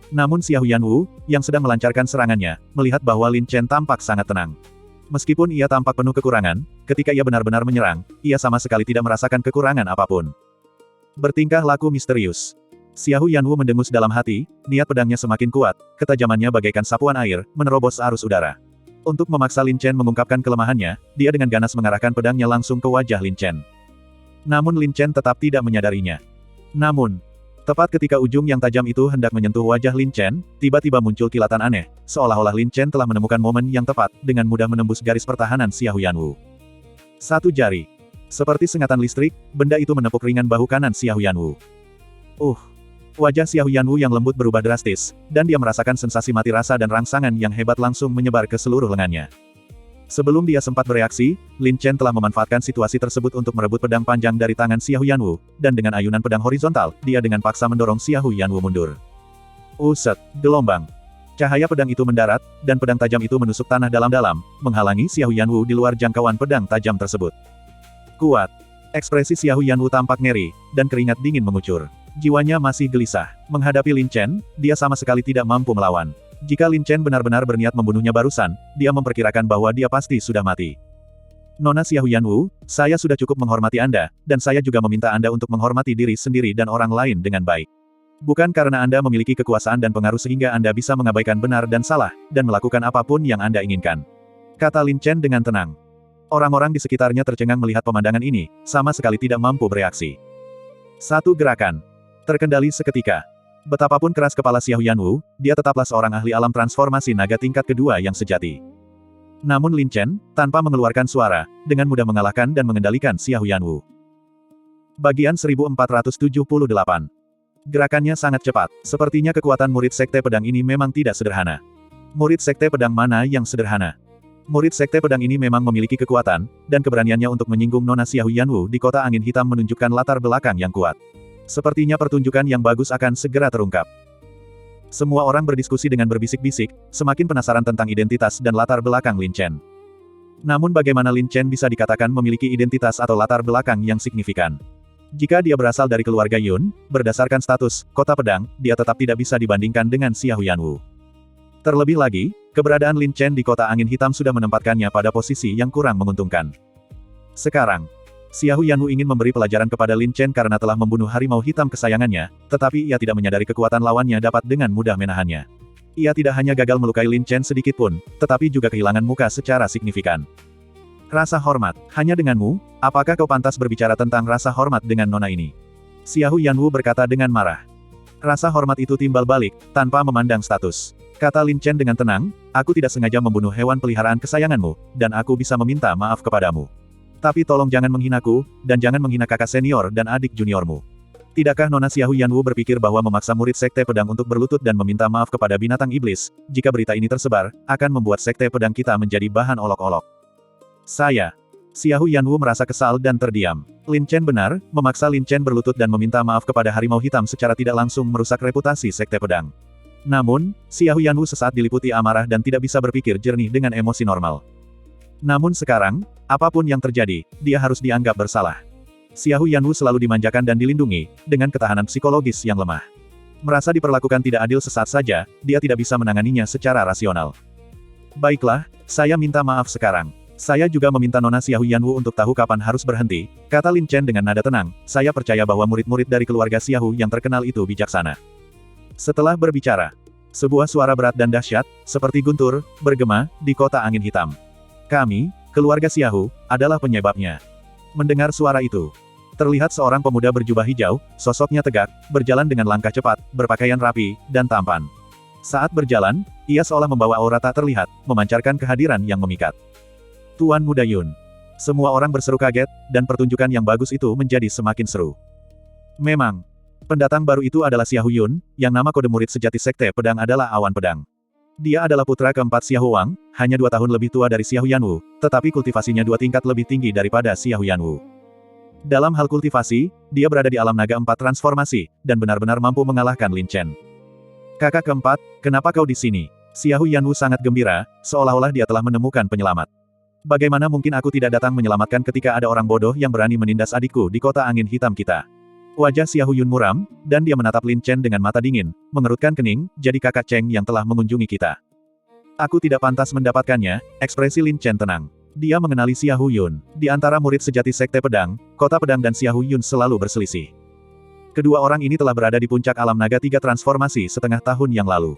S1: Namun Xiao Yanwu, yang sedang melancarkan serangannya, melihat bahwa Lin Chen tampak sangat tenang. Meskipun ia tampak penuh kekurangan, ketika ia benar-benar menyerang, ia sama sekali tidak merasakan kekurangan apapun. Bertingkah laku misterius. Xiao Yanwu mendengus dalam hati, niat pedangnya semakin kuat, ketajamannya bagaikan sapuan air, menerobos arus udara. Untuk memaksa Lin Chen mengungkapkan kelemahannya, dia dengan ganas mengarahkan pedangnya langsung ke wajah Lin Chen. Namun Lin Chen tetap tidak menyadarinya. Namun, tepat ketika ujung yang tajam itu hendak menyentuh wajah Lin Chen, tiba-tiba muncul kilatan aneh, seolah-olah Lin Chen telah menemukan momen yang tepat, dengan mudah menembus garis pertahanan Xiao Yanwu. Satu jari. Seperti sengatan listrik, benda itu menepuk ringan bahu kanan Xiao Yanwu. Wajah Xiao Yanwu yang lembut berubah drastis, dan dia merasakan sensasi mati rasa dan rangsangan yang hebat langsung menyebar ke seluruh lengannya. Sebelum dia sempat bereaksi, Lin Chen telah memanfaatkan situasi tersebut untuk merebut pedang panjang dari tangan Xiao Yanwu, dan dengan ayunan pedang horizontal, dia dengan paksa mendorong Xiao Yanwu mundur. Uset, gelombang. Cahaya pedang itu mendarat, dan pedang tajam itu menusuk tanah dalam-dalam, menghalangi Xiao Yanwu di luar jangkauan pedang tajam tersebut. Kuat. Ekspresi Xiao Yanwu tampak ngeri, dan keringat dingin mengucur. Jiwanya masih gelisah. Menghadapi Lin Chen, dia sama sekali tidak mampu melawan. Jika Lin Chen benar-benar berniat membunuhnya barusan, dia memperkirakan bahwa dia pasti sudah mati. Nona Xiao Yanwu, saya sudah cukup menghormati Anda, dan saya juga meminta Anda untuk menghormati diri sendiri dan orang lain dengan baik. Bukan karena Anda memiliki kekuasaan dan pengaruh sehingga Anda bisa mengabaikan benar dan salah, dan melakukan apapun yang Anda inginkan. Kata Lin Chen dengan tenang. Orang-orang di sekitarnya tercengang melihat pemandangan ini, sama sekali tidak mampu bereaksi. Satu gerakan. Terkendali seketika. Betapapun keras kepala Xiao Yanwu, dia tetaplah seorang ahli alam transformasi naga tingkat kedua yang sejati. Namun Lin Chen, tanpa mengeluarkan suara, dengan mudah mengalahkan dan mengendalikan Xiao Yanwu. Bagian 1478. Gerakannya sangat cepat. Sepertinya kekuatan murid Sekte Pedang ini memang tidak sederhana. Murid Sekte Pedang mana yang sederhana? Murid Sekte Pedang ini memang memiliki kekuatan, dan keberaniannya untuk menyinggung Nona Xiao Yanwu di Kota Angin Hitam menunjukkan latar belakang yang kuat. Sepertinya pertunjukan yang bagus akan segera terungkap. Semua orang berdiskusi dengan berbisik-bisik, semakin penasaran tentang identitas dan latar belakang Lin Chen. Namun bagaimana Lin Chen bisa dikatakan memiliki identitas atau latar belakang yang signifikan? Jika dia berasal dari keluarga Yun, berdasarkan status Kota Pedang, dia tetap tidak bisa dibandingkan dengan Xiao Yanwu. Terlebih lagi, keberadaan Lin Chen di Kota Angin Hitam sudah menempatkannya pada posisi yang kurang menguntungkan. Sekarang, Xiao Yanwu ingin memberi pelajaran kepada Lin Chen karena telah membunuh harimau hitam kesayangannya, tetapi ia tidak menyadari kekuatan lawannya dapat dengan mudah menahannya. Ia tidak hanya gagal melukai Lin Chen sedikit pun, tetapi juga kehilangan muka secara signifikan. Rasa hormat, hanya denganmu, apakah kau pantas berbicara tentang rasa hormat dengan nona ini? Xiao Yanwu berkata dengan marah. Rasa hormat itu timbal balik, tanpa memandang status. Kata Lin Chen dengan tenang, aku tidak sengaja membunuh hewan peliharaan kesayanganmu, dan aku bisa meminta maaf kepadamu. Tapi tolong jangan menghinaku, dan jangan menghina kakak senior dan adik juniormu. Tidakkah Nona Xiao Yanwu berpikir bahwa memaksa murid Sekte Pedang untuk berlutut dan meminta maaf kepada binatang iblis, jika berita ini tersebar, akan membuat Sekte Pedang kita menjadi bahan olok-olok? Xiahou Yanwu merasa kesal dan terdiam. Lin Chen benar, memaksa Lin Chen berlutut dan meminta maaf kepada Harimau Hitam secara tidak langsung merusak reputasi Sekte Pedang. Namun, Xiahou Yanwu sesaat diliputi amarah dan tidak bisa berpikir jernih dengan emosi normal. Namun sekarang, apapun yang terjadi, dia harus dianggap bersalah. Xiahou Yanwu selalu dimanjakan dan dilindungi, dengan ketahanan psikologis yang lemah. Merasa diperlakukan tidak adil sesaat saja, dia tidak bisa menanganinya secara rasional. Baiklah, saya minta maaf sekarang. Saya juga meminta Nona Xiahou Yanwu untuk tahu kapan harus berhenti, kata Lin Chen dengan nada tenang. Saya percaya bahwa murid-murid dari keluarga Xiahou yang terkenal itu bijaksana. Setelah berbicara, sebuah suara berat dan dahsyat, seperti guntur, bergema, di kota angin hitam. Kami, keluarga Xiahou, adalah penyebabnya. Mendengar suara itu, terlihat seorang pemuda berjubah hijau, sosoknya tegak, berjalan dengan langkah cepat, berpakaian rapi, dan tampan. Saat berjalan, ia seolah membawa aura tak terlihat, memancarkan kehadiran yang memikat. Tuan Muda Yun. Semua orang berseru kaget, dan pertunjukan yang bagus itu menjadi semakin seru. Memang, pendatang baru itu adalah Xiahou Yun, yang nama kode murid sejati Sekte Pedang adalah Awan Pedang. Dia adalah putra keempat Xiahou Wang, hanya 2 tahun lebih tua dari Xiahou Yanwu, tetapi kultivasinya 2 tingkat lebih tinggi daripada Xiahou Yanwu. Dalam hal kultivasi, dia berada di alam naga 4 transformasi, dan benar-benar mampu mengalahkan Lin Chen. Kakak keempat, kenapa kau di sini? Xiahou Yanwu sangat gembira, seolah-olah dia telah menemukan penyelamat. Bagaimana mungkin aku tidak datang menyelamatkan ketika ada orang bodoh yang berani menindas adikku di kota angin hitam kita? Wajah Xiahou Yun muram, dan dia menatap Lin Chen dengan mata dingin, mengerutkan kening, jadi kakak Cheng yang telah mengunjungi kita. Aku tidak pantas mendapatkannya, ekspresi Lin Chen tenang. Dia mengenali Xiahou Yun. Di antara murid sejati Sekte Pedang, Kota Pedang dan Xiahou Yun selalu berselisih. Kedua orang ini telah berada di puncak alam naga 3 transformasi setengah tahun yang lalu.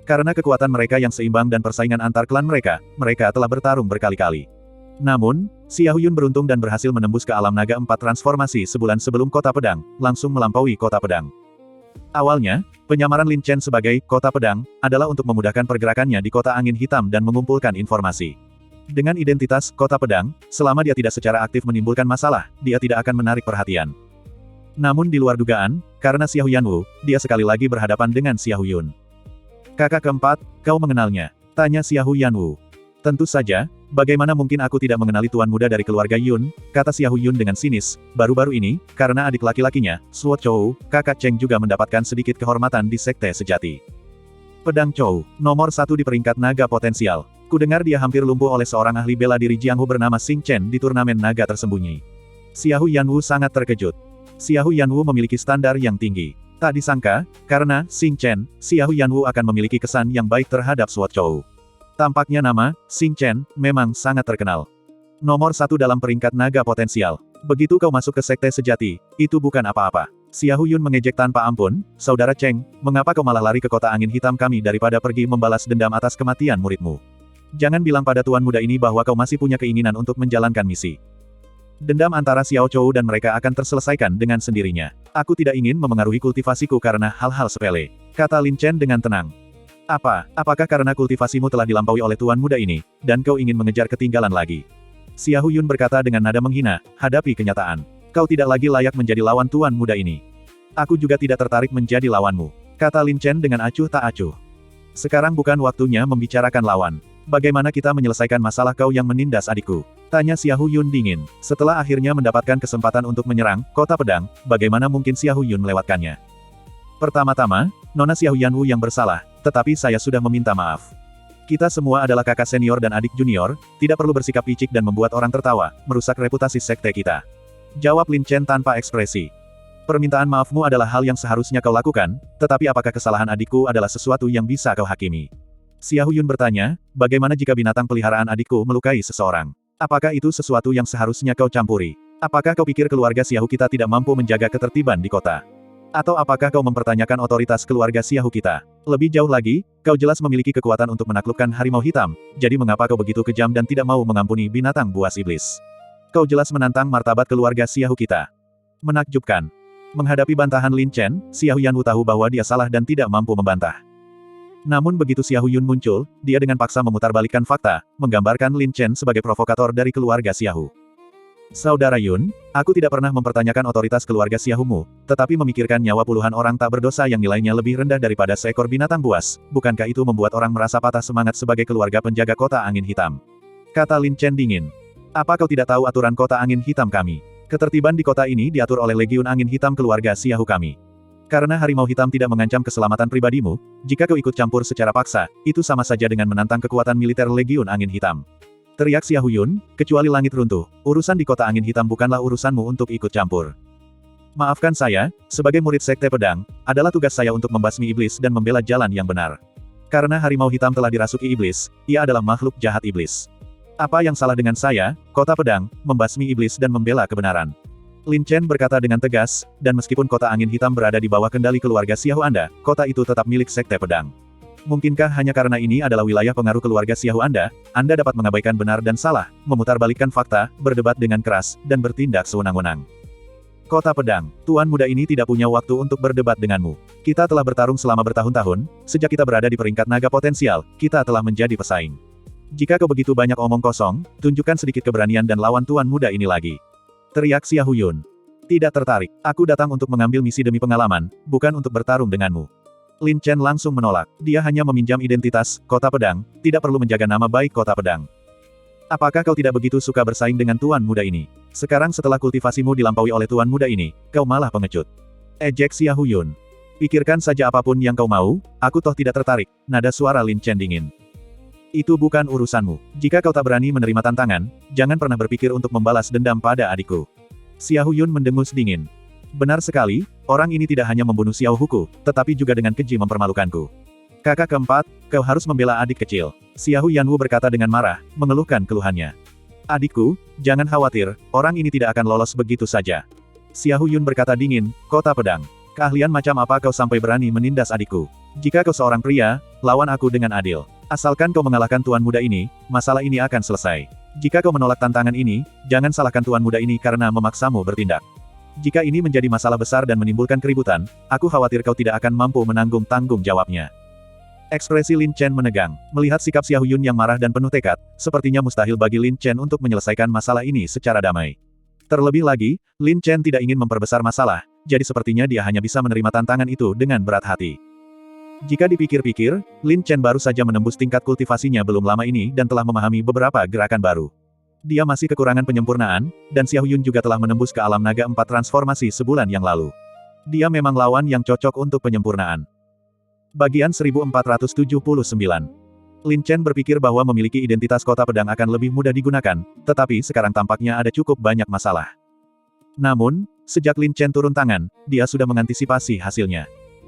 S1: Karena kekuatan mereka yang seimbang dan persaingan antar klan mereka telah bertarung berkali-kali. Namun, Xiahou Yun beruntung dan berhasil menembus ke alam naga 4 transformasi sebulan sebelum Kota Pedang, langsung melampaui Kota Pedang. Awalnya, penyamaran Lin Chen sebagai Kota Pedang adalah untuk memudahkan pergerakannya di Kota Angin Hitam dan mengumpulkan informasi. Dengan identitas Kota Pedang, selama dia tidak secara aktif menimbulkan masalah, dia tidak akan menarik perhatian. Namun di luar dugaan, karena Xiahou Yanwu, dia sekali lagi berhadapan dengan Xiahou Yun. Kakak keempat, kau mengenalnya? Tanya Xiahou Yanwu. Tentu saja, bagaimana mungkin aku tidak mengenali tuan muda dari keluarga Yun, kata Xiahou Yun dengan sinis. Baru-baru ini, karena adik laki-lakinya, Suo Chou, kakak Cheng juga mendapatkan sedikit kehormatan di Sekte Sejati. Pedang Chou, nomor 1 di peringkat naga potensial. Kudengar dia hampir lumpuh oleh seorang ahli bela diri Jianghu bernama Xing Chen di turnamen naga tersembunyi. Xiahou Yanwu sangat terkejut. Xiahou Yanwu memiliki standar yang tinggi. Tak disangka, karena Xing Chen, Xiahou Yanwu akan memiliki kesan yang baik terhadap Suo Chou. Tampaknya nama Xing Chen memang sangat terkenal. Nomor 1 dalam peringkat naga potensial. Begitu kau masuk ke Sekte Sejati, itu bukan apa-apa. Xiahou Yun mengejek tanpa ampun, saudara Cheng, mengapa kau malah lari ke kota angin hitam kami daripada pergi membalas dendam atas kematian muridmu? Jangan bilang pada tuan muda ini bahwa kau masih punya keinginan untuk menjalankan misi. Dendam antara Xiao Chou dan mereka akan terselesaikan dengan sendirinya. Aku tidak ingin memengaruhi kultivasiku karena hal-hal sepele, kata Lin Chen dengan tenang. Apakah karena kultivasimu telah dilampaui oleh tuan muda ini, dan kau ingin mengejar ketinggalan lagi? Xiahou Yun berkata dengan nada menghina, hadapi kenyataan. Kau tidak lagi layak menjadi lawan tuan muda ini. Aku juga tidak tertarik menjadi lawanmu, kata Lin Chen dengan acuh tak acuh. Sekarang bukan waktunya membicarakan lawan. Bagaimana kita menyelesaikan masalah kau yang menindas adikku? Tanya Xiahou Yun dingin. Setelah akhirnya mendapatkan kesempatan untuk menyerang Kota Pedang, bagaimana mungkin Xiahou Yun melewatkannya? Pertama-tama, Nona Xiahou Yanwu yang bersalah, tetapi saya sudah meminta maaf. Kita semua adalah kakak senior dan adik junior, tidak perlu bersikap picik dan membuat orang tertawa, merusak reputasi sekte kita. Jawab Lin Chen tanpa ekspresi. Permintaan maafmu adalah hal yang seharusnya kau lakukan, tetapi apakah kesalahan adikku adalah sesuatu yang bisa kau hakimi? Xiahou Yun bertanya, bagaimana jika binatang peliharaan adikku melukai seseorang? Apakah itu sesuatu yang seharusnya kau campuri? Apakah kau pikir keluarga Xiahou kita tidak mampu menjaga ketertiban di kota? Atau apakah kau mempertanyakan otoritas keluarga Xiahou kita? Lebih jauh lagi, kau jelas memiliki kekuatan untuk menaklukkan harimau hitam, jadi mengapa kau begitu kejam dan tidak mau mengampuni binatang buas iblis? Kau jelas menantang martabat keluarga Xiahou kita. Menakjubkan. Menghadapi bantahan Lin Chen, Xiahou Yanwu tahu bahwa dia salah dan tidak mampu membantah. Namun begitu Xiahou Yun muncul, dia dengan paksa memutarbalikkan fakta, menggambarkan Lin Chen sebagai provokator dari keluarga Xiahou. Saudara Yun, aku tidak pernah mempertanyakan otoritas keluarga Xiahou-mu, tetapi memikirkan nyawa puluhan orang tak berdosa yang nilainya lebih rendah daripada seekor binatang buas, bukankah itu membuat orang merasa patah semangat sebagai keluarga penjaga kota angin hitam? Kata Lin Chen dingin. Apa kau tidak tahu aturan kota angin hitam kami? Ketertiban di kota ini diatur oleh Legiun Angin Hitam keluarga Xiaohu kami. Karena harimau hitam tidak mengancam keselamatan pribadimu, jika kau ikut campur secara paksa, itu sama saja dengan menantang kekuatan militer Legiun Angin Hitam. Teriak Xiaohu Yun, kecuali langit runtuh, urusan di kota angin hitam bukanlah urusanmu untuk ikut campur. Maafkan saya, sebagai murid Sekte Pedang, adalah tugas saya untuk membasmi iblis dan membela jalan yang benar. Karena harimau hitam telah dirasuki iblis, ia adalah makhluk jahat iblis. Apa yang salah dengan saya, Kota Pedang, membasmi iblis dan membela kebenaran? Lin Chen berkata dengan tegas, dan meskipun kota angin hitam berada di bawah kendali keluarga Xiaohu Anda, kota itu tetap milik Sekte Pedang. Mungkinkah hanya karena ini adalah wilayah pengaruh keluarga Xiaohu Anda dapat mengabaikan benar dan salah, memutarbalikkan fakta, berdebat dengan keras, dan bertindak sewenang-wenang? Kota Pedang, Tuan muda ini tidak punya waktu untuk berdebat denganmu. Kita telah bertarung selama bertahun-tahun, sejak kita berada di peringkat naga potensial, kita telah menjadi pesaing. Jika kau begitu banyak omong kosong, tunjukkan sedikit keberanian dan lawan tuan muda ini lagi. Teriak Xiaohu Yun. Tidak tertarik, aku datang untuk mengambil misi demi pengalaman, bukan untuk bertarung denganmu. Lin Chen langsung menolak, dia hanya meminjam identitas, Kota Pedang, tidak perlu menjaga nama baik Kota Pedang. Apakah kau tidak begitu suka bersaing dengan tuan muda ini? Sekarang setelah kultivasimu dilampaui oleh tuan muda ini, kau malah pengecut. Ejek Xiaohu Yun. Pikirkan saja apapun yang kau mau, aku toh tidak tertarik, nada suara Lin Chen dingin. Itu bukan urusanmu. Jika kau tak berani menerima tantangan, jangan pernah berpikir untuk membalas dendam pada adikku. Xiaohu Yun mendengus dingin. Benar sekali, orang ini tidak hanya membunuh Xiaohuku, tetapi juga dengan keji mempermalukanku. Kakak keempat, kau harus membela adik kecil. Xiaohu Yanwu berkata dengan marah, mengeluhkan keluhannya. Adikku, jangan khawatir, orang ini tidak akan lolos begitu saja. Xiaohu Yun berkata dingin, Kota Pedang. Keahlian macam apa kau sampai berani menindas adikku? Jika kau seorang pria, lawan aku dengan adil. Asalkan kau mengalahkan tuan muda ini, masalah ini akan selesai. Jika kau menolak tantangan ini, jangan salahkan tuan muda ini karena memaksamu bertindak. Jika ini menjadi masalah besar dan menimbulkan keributan, aku khawatir kau tidak akan mampu menanggung tanggung jawabnya. Ekspresi Lin Chen menegang. Melihat sikap Xiaohu Yun yang marah dan penuh tekad, sepertinya mustahil bagi Lin Chen untuk menyelesaikan masalah ini secara damai. Terlebih lagi, Lin Chen tidak ingin memperbesar masalah, jadi sepertinya dia hanya bisa menerima tantangan itu dengan berat hati. Jika dipikir-pikir, Lin Chen baru saja menembus tingkat kultivasinya belum lama ini dan telah memahami beberapa gerakan baru. Dia masih kekurangan penyempurnaan, dan Xiaohu Yun juga telah menembus ke alam naga 4 transformasi sebulan yang lalu. Dia memang lawan yang cocok untuk penyempurnaan. Bagian 1479. Lin Chen berpikir bahwa memiliki identitas Kota Pedang akan lebih mudah digunakan, tetapi sekarang tampaknya ada cukup banyak masalah. Namun, sejak Lin Chen turun tangan, dia sudah mengantisipasi hasilnya.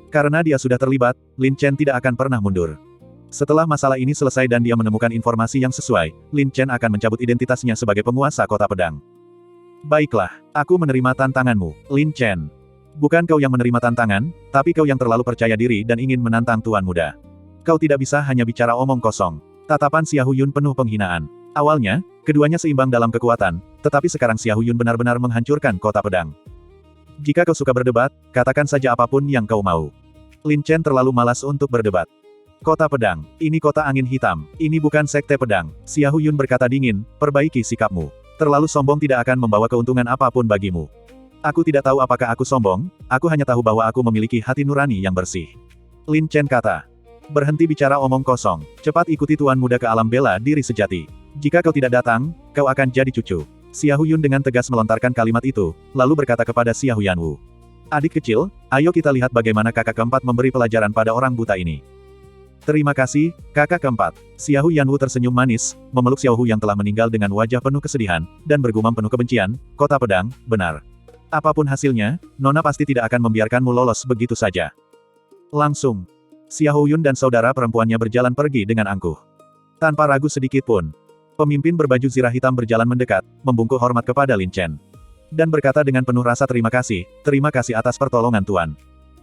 S1: Karena dia sudah terlibat, Lin Chen tidak akan pernah mundur. Setelah masalah ini selesai dan dia menemukan informasi yang sesuai, Lin Chen akan mencabut identitasnya sebagai penguasa Kota Pedang. Baiklah, aku menerima tantanganmu, Lin Chen. Bukan kau yang menerima tantangan, tapi kau yang terlalu percaya diri dan ingin menantang tuan muda. Kau tidak bisa hanya bicara omong kosong. Tatapan Xiaohu Yun penuh penghinaan. Awalnya, keduanya seimbang dalam kekuatan, tetapi sekarang Xiaohu Yun benar-benar menghancurkan Kota Pedang. Jika kau suka berdebat, katakan saja apapun yang kau mau. Lin Chen terlalu malas untuk berdebat. Kota Pedang, ini kota angin hitam, ini bukan Sekte Pedang. Xiaohu Yun berkata dingin, perbaiki sikapmu. Terlalu sombong tidak akan membawa keuntungan apapun bagimu. Aku tidak tahu apakah aku sombong, aku hanya tahu bahwa aku memiliki hati nurani yang bersih. Lin Chen kata. Berhenti bicara omong kosong, cepat ikuti tuan muda ke alam bela diri sejati. Jika kau tidak datang, kau akan jadi cucu. Xiaohu Yun dengan tegas melontarkan kalimat itu, lalu berkata kepada Xiaohu Yanwu. Adik kecil, ayo kita lihat bagaimana kakak keempat memberi pelajaran pada orang buta ini. Terima kasih, kakak keempat. Xiaohu Yanwu tersenyum manis, memeluk Xiaohu yang telah meninggal dengan wajah penuh kesedihan, dan bergumam penuh kebencian, Kota Pedang, benar. Apapun hasilnya, Nona pasti tidak akan membiarkanmu lolos begitu saja. Langsung, Xiaohu Yun dan saudara perempuannya berjalan pergi dengan angkuh. Tanpa ragu sedikit pun, pemimpin berbaju zirah hitam berjalan mendekat, membungkuk hormat kepada Lin Chen. Dan berkata dengan penuh rasa terima kasih atas pertolongan Tuan.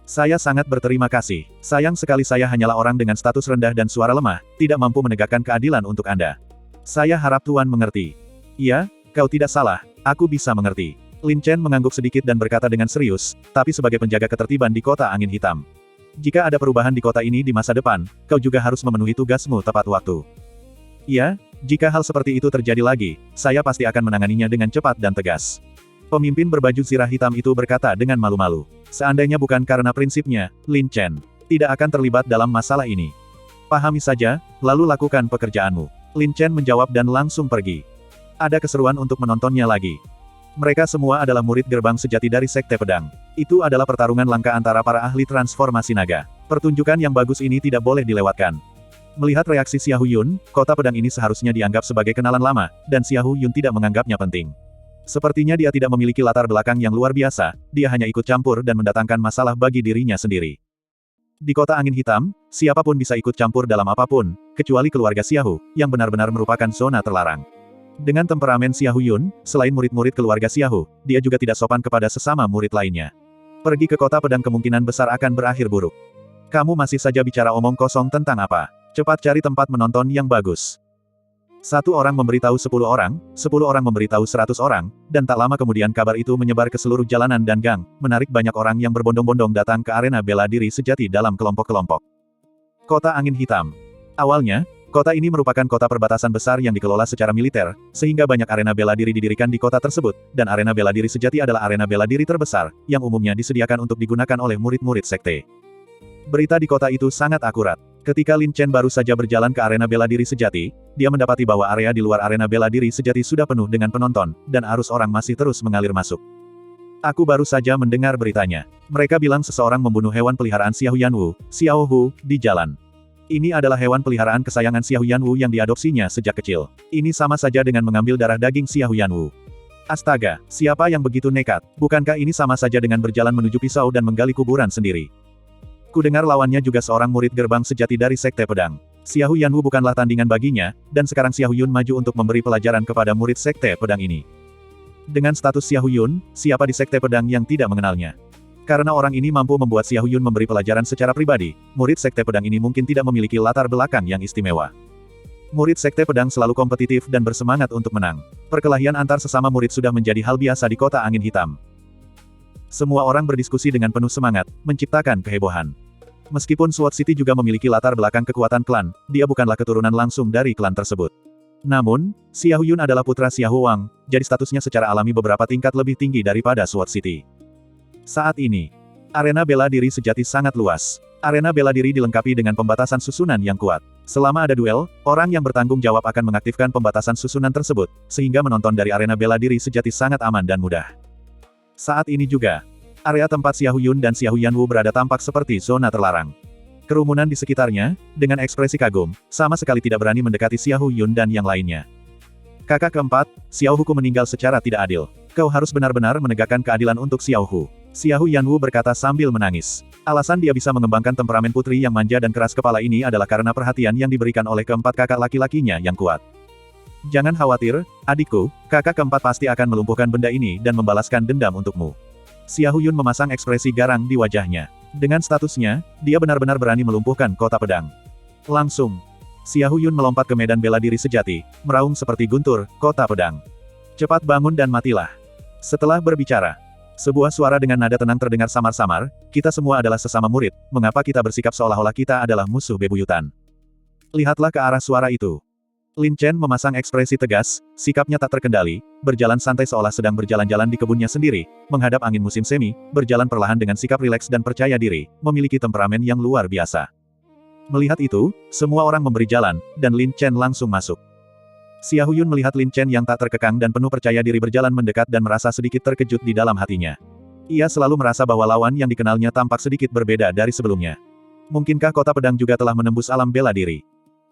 S1: Saya sangat berterima kasih. Sayang sekali saya hanyalah orang dengan status rendah dan suara lemah, tidak mampu menegakkan keadilan untuk Anda. Saya harap Tuan mengerti. Iya, kau tidak salah, aku bisa mengerti. Lin Chen mengangguk sedikit dan berkata dengan serius, tapi sebagai penjaga ketertiban di kota angin hitam. Jika ada perubahan di kota ini di masa depan, kau juga harus memenuhi tugasmu tepat waktu. Iya, jika hal seperti itu terjadi lagi, saya pasti akan menanganinya dengan cepat dan tegas. Pemimpin berbaju zirah hitam itu berkata dengan malu-malu. Seandainya bukan karena prinsipnya, Lin Chen tidak akan terlibat dalam masalah ini. Pahami saja, lalu lakukan pekerjaanmu. Lin Chen menjawab dan langsung pergi. Ada keseruan untuk menontonnya lagi. Mereka semua adalah murid gerbang sejati dari Sekte Pedang. Itu adalah pertarungan langka antara para ahli transformasi naga. Pertunjukan yang bagus ini tidak boleh dilewatkan. Melihat reaksi Xiao Yun, kota pedang ini seharusnya dianggap sebagai kenalan lama, dan Xiao Yun tidak menganggapnya penting. Sepertinya dia tidak memiliki latar belakang yang luar biasa, dia hanya ikut campur dan mendatangkan masalah bagi dirinya sendiri. Di kota angin hitam, siapapun bisa ikut campur dalam apapun, kecuali keluarga Xiao, yang benar-benar merupakan zona terlarang. Dengan temperamen Xiao Yun, selain murid-murid keluarga Xiao, dia juga tidak sopan kepada sesama murid lainnya. Pergi ke kota pedang kemungkinan besar akan berakhir buruk. Kamu masih saja bicara omong kosong tentang apa? Cepat cari tempat menonton yang bagus. Satu orang memberitahu 10 orang memberitahu 100 orang, dan tak lama kemudian kabar itu menyebar ke seluruh jalanan dan gang, menarik banyak orang yang berbondong-bondong datang ke arena bela diri sejati dalam kelompok-kelompok. Kota Angin Hitam. Awalnya, kota ini merupakan kota perbatasan besar yang dikelola secara militer, sehingga banyak arena bela diri didirikan di kota tersebut, dan arena bela diri sejati adalah arena bela diri terbesar, yang umumnya disediakan untuk digunakan oleh murid-murid sekte. Berita di kota itu sangat akurat. Ketika Lin Chen baru saja berjalan ke arena bela diri sejati, dia mendapati bahwa area di luar arena bela diri sejati sudah penuh dengan penonton, dan arus orang masih terus mengalir masuk. Aku baru saja mendengar beritanya. Mereka bilang seseorang membunuh hewan peliharaan Xiao Yanwu, Xiao Hu, di jalan. Ini adalah hewan peliharaan kesayangan Xiao Yanwu yang diadopsinya sejak kecil. Ini sama saja dengan mengambil darah daging Xiao Yanwu. Astaga, siapa yang begitu nekat? Bukankah ini sama saja dengan berjalan menuju pisau dan menggali kuburan sendiri? Kudengar lawannya juga seorang murid gerbang sejati dari Sekte Pedang. Xiao Yanwu bukanlah tandingan baginya, dan sekarang Xiao Yun maju untuk memberi pelajaran kepada murid Sekte Pedang ini. Dengan status Xiao Yun, siapa di Sekte Pedang yang tidak mengenalnya? Karena orang ini mampu membuat Xiao Yun memberi pelajaran secara pribadi, murid Sekte Pedang ini mungkin tidak memiliki latar belakang yang istimewa. Murid Sekte Pedang selalu kompetitif dan bersemangat untuk menang. Perkelahian antar sesama murid sudah menjadi hal biasa di kota angin hitam. Semua orang berdiskusi dengan penuh semangat, menciptakan kehebohan. Meskipun SWOT City juga memiliki latar belakang kekuatan klan, dia bukanlah keturunan langsung dari klan tersebut. Namun, Xiao Yun adalah putra Xiao Wang, jadi statusnya secara alami beberapa tingkat lebih tinggi daripada SWOT City. Saat ini, arena bela diri sejati sangat luas. Arena bela diri dilengkapi dengan pembatasan susunan yang kuat. Selama ada duel, orang yang bertanggung jawab akan mengaktifkan pembatasan susunan tersebut, sehingga menonton dari arena bela diri sejati sangat aman dan mudah. Saat ini juga, area tempat Xiao Yun dan Xiao Yanwu berada tampak seperti zona terlarang. Kerumunan di sekitarnya, dengan ekspresi kagum, sama sekali tidak berani mendekati Xiao Yun dan yang lainnya. Kakak keempat, Xiao Huku meninggal secara tidak adil. Kau harus benar-benar menegakkan keadilan untuk Xiao Hu. Xiao Yanwu berkata sambil menangis. Alasan dia bisa mengembangkan temperamen putri yang manja dan keras kepala ini adalah karena perhatian yang diberikan oleh keempat kakak laki-lakinya yang kuat. Jangan khawatir, adikku, kakak keempat pasti akan melumpuhkan benda ini dan membalaskan dendam untukmu. Xiao Yun memasang ekspresi garang di wajahnya. Dengan statusnya, dia benar-benar berani melumpuhkan kota pedang. Langsung, Xiao Yun melompat ke medan bela diri sejati, meraung seperti guntur, kota pedang. Cepat bangun dan matilah. Setelah berbicara, sebuah suara dengan nada tenang terdengar samar-samar, kita semua adalah sesama murid, mengapa kita bersikap seolah-olah kita adalah musuh bebuyutan? Lihatlah ke arah suara itu. Lin Chen memasang ekspresi tegas, sikapnya tak terkendali, berjalan santai seolah sedang berjalan-jalan di kebunnya sendiri, menghadap angin musim semi, berjalan perlahan dengan sikap rileks dan percaya diri, memiliki temperamen yang luar biasa. Melihat itu, semua orang memberi jalan, dan Lin Chen langsung masuk. Xiao Yun melihat Lin Chen yang tak terkekang dan penuh percaya diri berjalan mendekat dan merasa sedikit terkejut di dalam hatinya. Ia selalu merasa bahwa lawan yang dikenalnya tampak sedikit berbeda dari sebelumnya. Mungkinkah kota pedang juga telah menembus alam bela diri?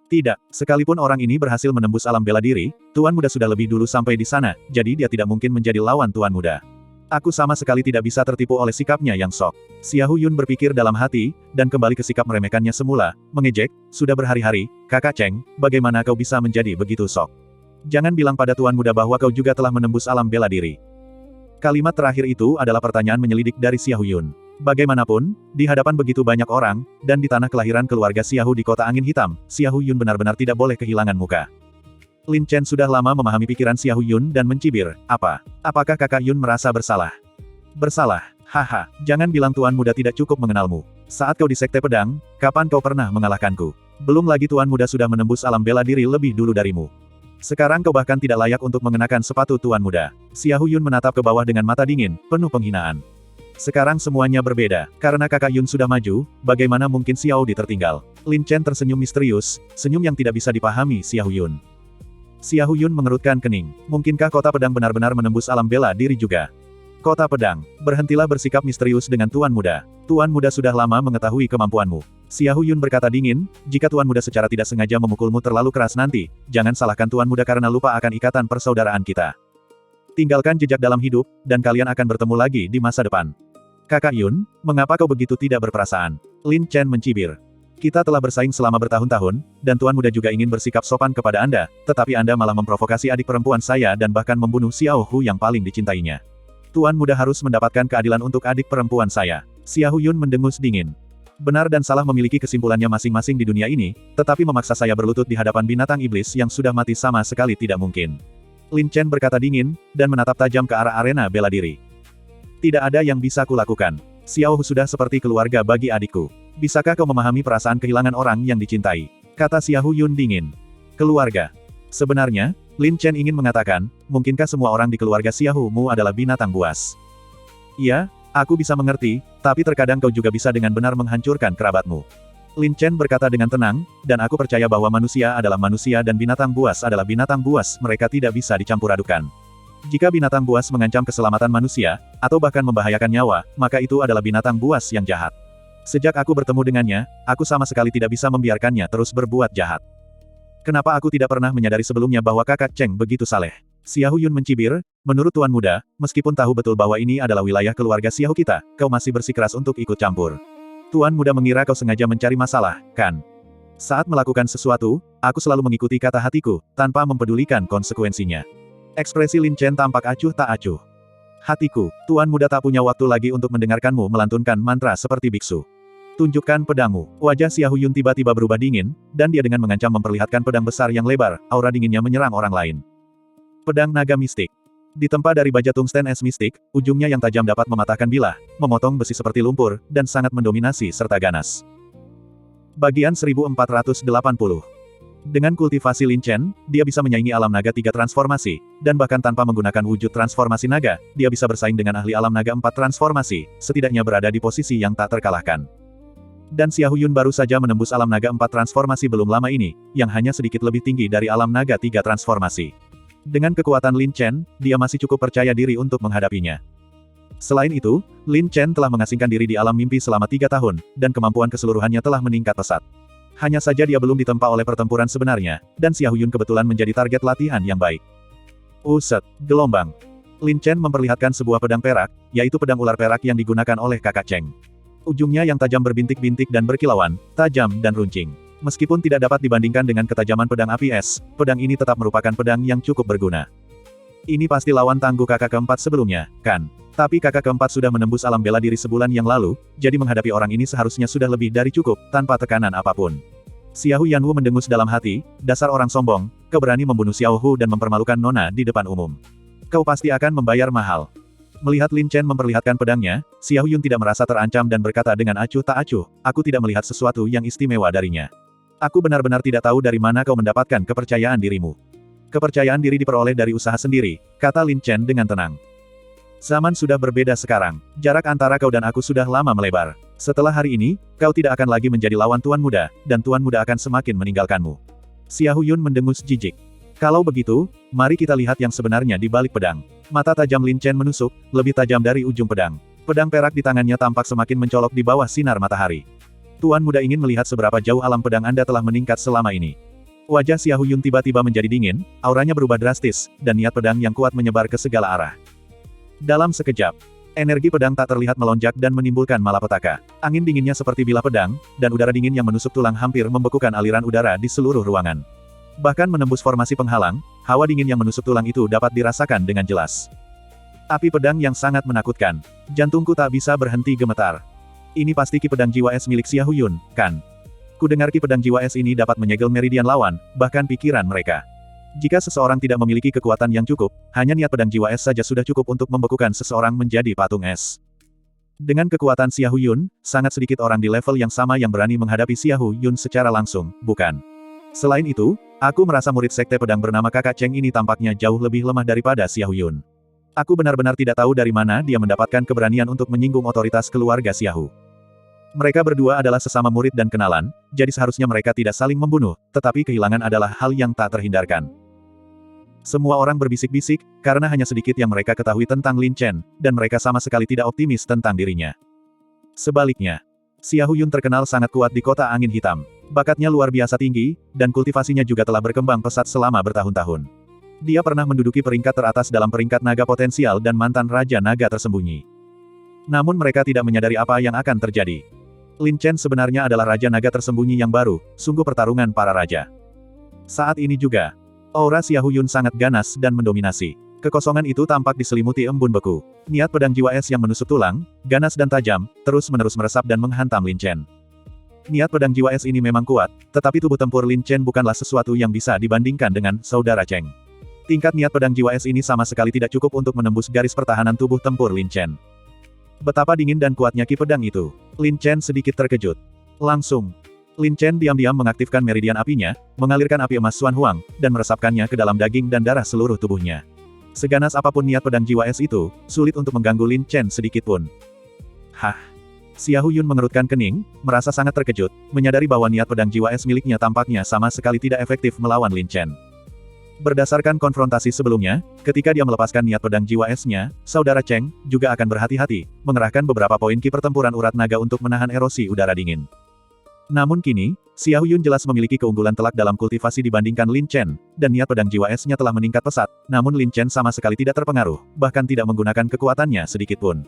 S1: Tidak, sekalipun orang ini berhasil menembus alam bela diri, Tuan Muda sudah lebih dulu sampai di sana, jadi dia tidak mungkin menjadi lawan Tuan Muda. Aku sama sekali tidak bisa tertipu oleh sikapnya yang sok. Xiao Yun berpikir dalam hati, dan kembali ke sikap meremehkannya semula, mengejek, sudah berhari-hari, kakak Cheng, bagaimana kau bisa menjadi begitu sok? Jangan bilang pada Tuan Muda bahwa kau juga telah menembus alam bela diri. Kalimat terakhir itu adalah pertanyaan menyelidik dari Xiao Yun. Bagaimanapun, di hadapan begitu banyak orang, dan di tanah kelahiran keluarga Xiao di kota angin hitam, Xiao Yun benar-benar tidak boleh kehilangan muka. Lin Chen sudah lama memahami pikiran Xiao Yun dan mencibir, apakah kakak Yun merasa bersalah? Bersalah, haha, jangan bilang Tuan Muda tidak cukup mengenalmu. Saat kau di Sekte Pedang, kapan kau pernah mengalahkanku? Belum lagi Tuan Muda sudah menembus alam bela diri lebih dulu darimu. Sekarang kau bahkan tidak layak untuk mengenakan sepatu Tuan Muda. Xiao Yun menatap ke bawah dengan mata dingin, penuh penghinaan. Sekarang semuanya berbeda, karena kakak Yun sudah maju, bagaimana mungkin Xiao Di tertinggal? Lin Chen tersenyum misterius, senyum yang tidak bisa dipahami Xiao Yun. Xia Huyun mengerutkan kening. Mungkinkah kota pedang benar-benar menembus alam bela diri juga? Kota pedang, berhentilah bersikap misterius dengan Tuan Muda. Tuan Muda sudah lama mengetahui kemampuanmu. Xia Huyun berkata dingin, jika Tuan Muda secara tidak sengaja memukulmu terlalu keras nanti, jangan salahkan Tuan Muda karena lupa akan ikatan persaudaraan kita. Tinggalkan jejak dalam hidup, dan kalian akan bertemu lagi di masa depan. Kakak Yun, mengapa kau begitu tidak berperasaan? Lin Chen mencibir. Kita telah bersaing selama bertahun-tahun, dan Tuan Muda juga ingin bersikap sopan kepada Anda, tetapi Anda malah memprovokasi adik perempuan saya dan bahkan membunuh Xiao Hu yang paling dicintainya. Tuan Muda harus mendapatkan keadilan untuk adik perempuan saya. Xia Huyun mendengus dingin. Benar dan salah memiliki kesimpulannya masing-masing di dunia ini, tetapi memaksa saya berlutut di hadapan binatang iblis yang sudah mati sama sekali tidak mungkin. Lin Chen berkata dingin, dan menatap tajam ke arah arena bela diri. Tidak ada yang bisa kulakukan. Xiao Hu sudah seperti keluarga bagi adikku. Bisakah kau memahami perasaan kehilangan orang yang dicintai? Kata Xia Huyun dingin. Keluarga. Sebenarnya, Lin Chen ingin mengatakan, mungkinkah semua orang di keluarga Xia Hu-mu adalah binatang buas? Iya, aku bisa mengerti, tapi terkadang kau juga bisa dengan benar menghancurkan kerabatmu. Lin Chen berkata dengan tenang, dan aku percaya bahwa manusia adalah manusia dan binatang buas adalah binatang buas, mereka tidak bisa dicampur adukan. Jika binatang buas mengancam keselamatan manusia, atau bahkan membahayakan nyawa, maka itu adalah binatang buas yang jahat. Sejak aku bertemu dengannya, aku sama sekali tidak bisa membiarkannya terus berbuat jahat. Kenapa aku tidak pernah menyadari sebelumnya bahwa kakak Cheng begitu saleh? Xia Huyun mencibir, menurut Tuan Muda, meskipun tahu betul bahwa ini adalah wilayah keluarga Xiao kita, kau masih bersikeras untuk ikut campur. Tuan Muda mengira kau sengaja mencari masalah, kan? Saat melakukan sesuatu, aku selalu mengikuti kata hatiku, tanpa mempedulikan konsekuensinya. Ekspresi Lin Chen tampak acuh tak acuh. Hatiku, Tuan Muda tak punya waktu lagi untuk mendengarkanmu melantunkan mantra seperti biksu. Tunjukkan pedangmu. Wajah Xia Huyun tiba-tiba berubah dingin, dan dia dengan mengancam memperlihatkan pedang besar yang lebar, aura dinginnya menyerang orang lain. Pedang naga mistik. Ditempa dari baja tungsten es mistik, ujungnya yang tajam dapat mematahkan bilah, memotong besi seperti lumpur, dan sangat mendominasi serta ganas. Bagian 1480. Dengan kultivasi Lin Chen, dia bisa menyaingi alam naga 3 transformasi, dan bahkan tanpa menggunakan wujud transformasi naga, dia bisa bersaing dengan ahli alam naga 4 transformasi, setidaknya berada di posisi yang tak terkalahkan. Dan Xia Huyun baru saja menembus alam naga 4 transformasi belum lama ini, yang hanya sedikit lebih tinggi dari alam naga 3 transformasi. Dengan kekuatan Lin Chen, dia masih cukup percaya diri untuk menghadapinya. Selain itu, Lin Chen telah mengasingkan diri di alam mimpi selama 3 tahun, dan kemampuan keseluruhannya telah meningkat pesat. Hanya saja dia belum ditempa oleh pertempuran sebenarnya, dan Xia Huyun kebetulan menjadi target latihan yang baik. Uset, gelombang. Lin Chen memperlihatkan sebuah pedang perak, yaitu pedang ular perak yang digunakan oleh kakak Cheng. Ujungnya yang tajam berbintik-bintik dan berkilauan, tajam dan runcing. Meskipun tidak dapat dibandingkan dengan ketajaman pedang api es, pedang ini tetap merupakan pedang yang cukup berguna. Ini pasti lawan tangguh kakak keempat sebelumnya, kan? Tapi kakak keempat sudah menembus alam bela diri sebulan yang lalu, jadi menghadapi orang ini seharusnya sudah lebih dari cukup, tanpa tekanan apapun. Xia Huyanwu mendengus dalam hati, dasar orang sombong, kau berani membunuh Xiao Hu dan mempermalukan Nona di depan umum. Kau pasti akan membayar mahal. Melihat Lin Chen memperlihatkan pedangnya, Xia Huyun tidak merasa terancam dan berkata dengan acuh tak acuh, aku tidak melihat sesuatu yang istimewa darinya. Aku benar-benar tidak tahu dari mana kau mendapatkan kepercayaan dirimu. Kepercayaan diri diperoleh dari usaha sendiri, kata Lin Chen dengan tenang. Zaman sudah berbeda sekarang, jarak antara kau dan aku sudah lama melebar. Setelah hari ini, kau tidak akan lagi menjadi lawan Tuan Muda, dan Tuan Muda akan semakin meninggalkanmu. Xia Huyun mendengus jijik. Kalau begitu, mari kita lihat yang sebenarnya di balik pedang. Mata tajam Lin Chen menusuk, lebih tajam dari ujung pedang. Pedang perak di tangannya tampak semakin mencolok di bawah sinar matahari. Tuan Muda ingin melihat seberapa jauh alam pedang Anda telah meningkat selama ini. Wajah Xia Huyun tiba-tiba menjadi dingin, auranya berubah drastis, dan niat pedang yang kuat menyebar ke segala arah. Dalam sekejap, energi pedang tak terlihat melonjak dan menimbulkan malapetaka. Angin dinginnya seperti bilah pedang, dan udara dingin yang menusuk tulang hampir membekukan aliran udara di seluruh ruangan. Bahkan menembus formasi penghalang, hawa dingin yang menusuk tulang itu dapat dirasakan dengan jelas. Api pedang yang sangat menakutkan. Jantungku tak bisa berhenti gemetar. Ini pasti ki pedang jiwa es milik Xia Huyun, kan? Kudengar ki pedang jiwa es ini dapat menyegel meridian lawan, bahkan pikiran mereka. Jika seseorang tidak memiliki kekuatan yang cukup, hanya niat pedang jiwa es saja sudah cukup untuk membekukan seseorang menjadi patung es. Dengan kekuatan Xia Huyun, sangat sedikit orang di level yang sama yang berani menghadapi Xia Huyun secara langsung, bukan? Selain itu, aku merasa murid sekte pedang bernama kakak Cheng ini tampaknya jauh lebih lemah daripada Xia Huyun. Aku benar-benar tidak tahu dari mana dia mendapatkan keberanian untuk menyinggung otoritas keluarga Xia Hu. Mereka berdua adalah sesama murid dan kenalan, jadi seharusnya mereka tidak saling membunuh, tetapi kehilangan adalah hal yang tak terhindarkan. Semua orang berbisik-bisik, karena hanya sedikit yang mereka ketahui tentang Lin Chen, dan mereka sama sekali tidak optimis tentang dirinya. Sebaliknya, Xia Huyun terkenal sangat kuat di kota angin hitam. Bakatnya luar biasa tinggi, dan kultivasinya juga telah berkembang pesat selama bertahun-tahun. Dia pernah menduduki peringkat teratas dalam peringkat naga potensial dan mantan Raja Naga tersembunyi. Namun mereka tidak menyadari apa yang akan terjadi. Lin Chen sebenarnya adalah Raja Naga tersembunyi yang baru, sungguh pertarungan para raja. Saat ini juga, aura Xia Huyun sangat ganas dan mendominasi. Kekosongan itu tampak diselimuti embun beku. Niat pedang jiwa es yang menusuk tulang, ganas dan tajam, terus-menerus meresap dan menghantam Lin Chen. Niat pedang jiwa es ini memang kuat, tetapi tubuh tempur Lin Chen bukanlah sesuatu yang bisa dibandingkan dengan saudara Cheng. Tingkat niat pedang jiwa es ini sama sekali tidak cukup untuk menembus garis pertahanan tubuh tempur Lin Chen. Betapa dingin dan kuatnya ki pedang itu. Lin Chen sedikit terkejut. Langsung, Lin Chen diam-diam mengaktifkan meridian apinya, mengalirkan api emas Xuan Huang, dan meresapkannya ke dalam daging dan darah seluruh tubuhnya. Seganas apapun niat pedang jiwa es itu, sulit untuk mengganggu Lin Chen sedikitpun. Hah? Xia Huyun mengerutkan kening, merasa sangat terkejut, menyadari bahwa niat pedang jiwa es miliknya tampaknya sama sekali tidak efektif melawan Lin Chen. Berdasarkan konfrontasi sebelumnya, ketika dia melepaskan niat pedang jiwa esnya, saudara Cheng juga akan berhati-hati, mengerahkan beberapa poin ki pertempuran urat naga untuk menahan erosi udara dingin. Namun kini, Xia Huyun jelas memiliki keunggulan telak dalam kultivasi dibandingkan Lin Chen, dan niat pedang jiwa esnya telah meningkat pesat, namun Lin Chen sama sekali tidak terpengaruh, bahkan tidak menggunakan kekuatannya sedikitpun.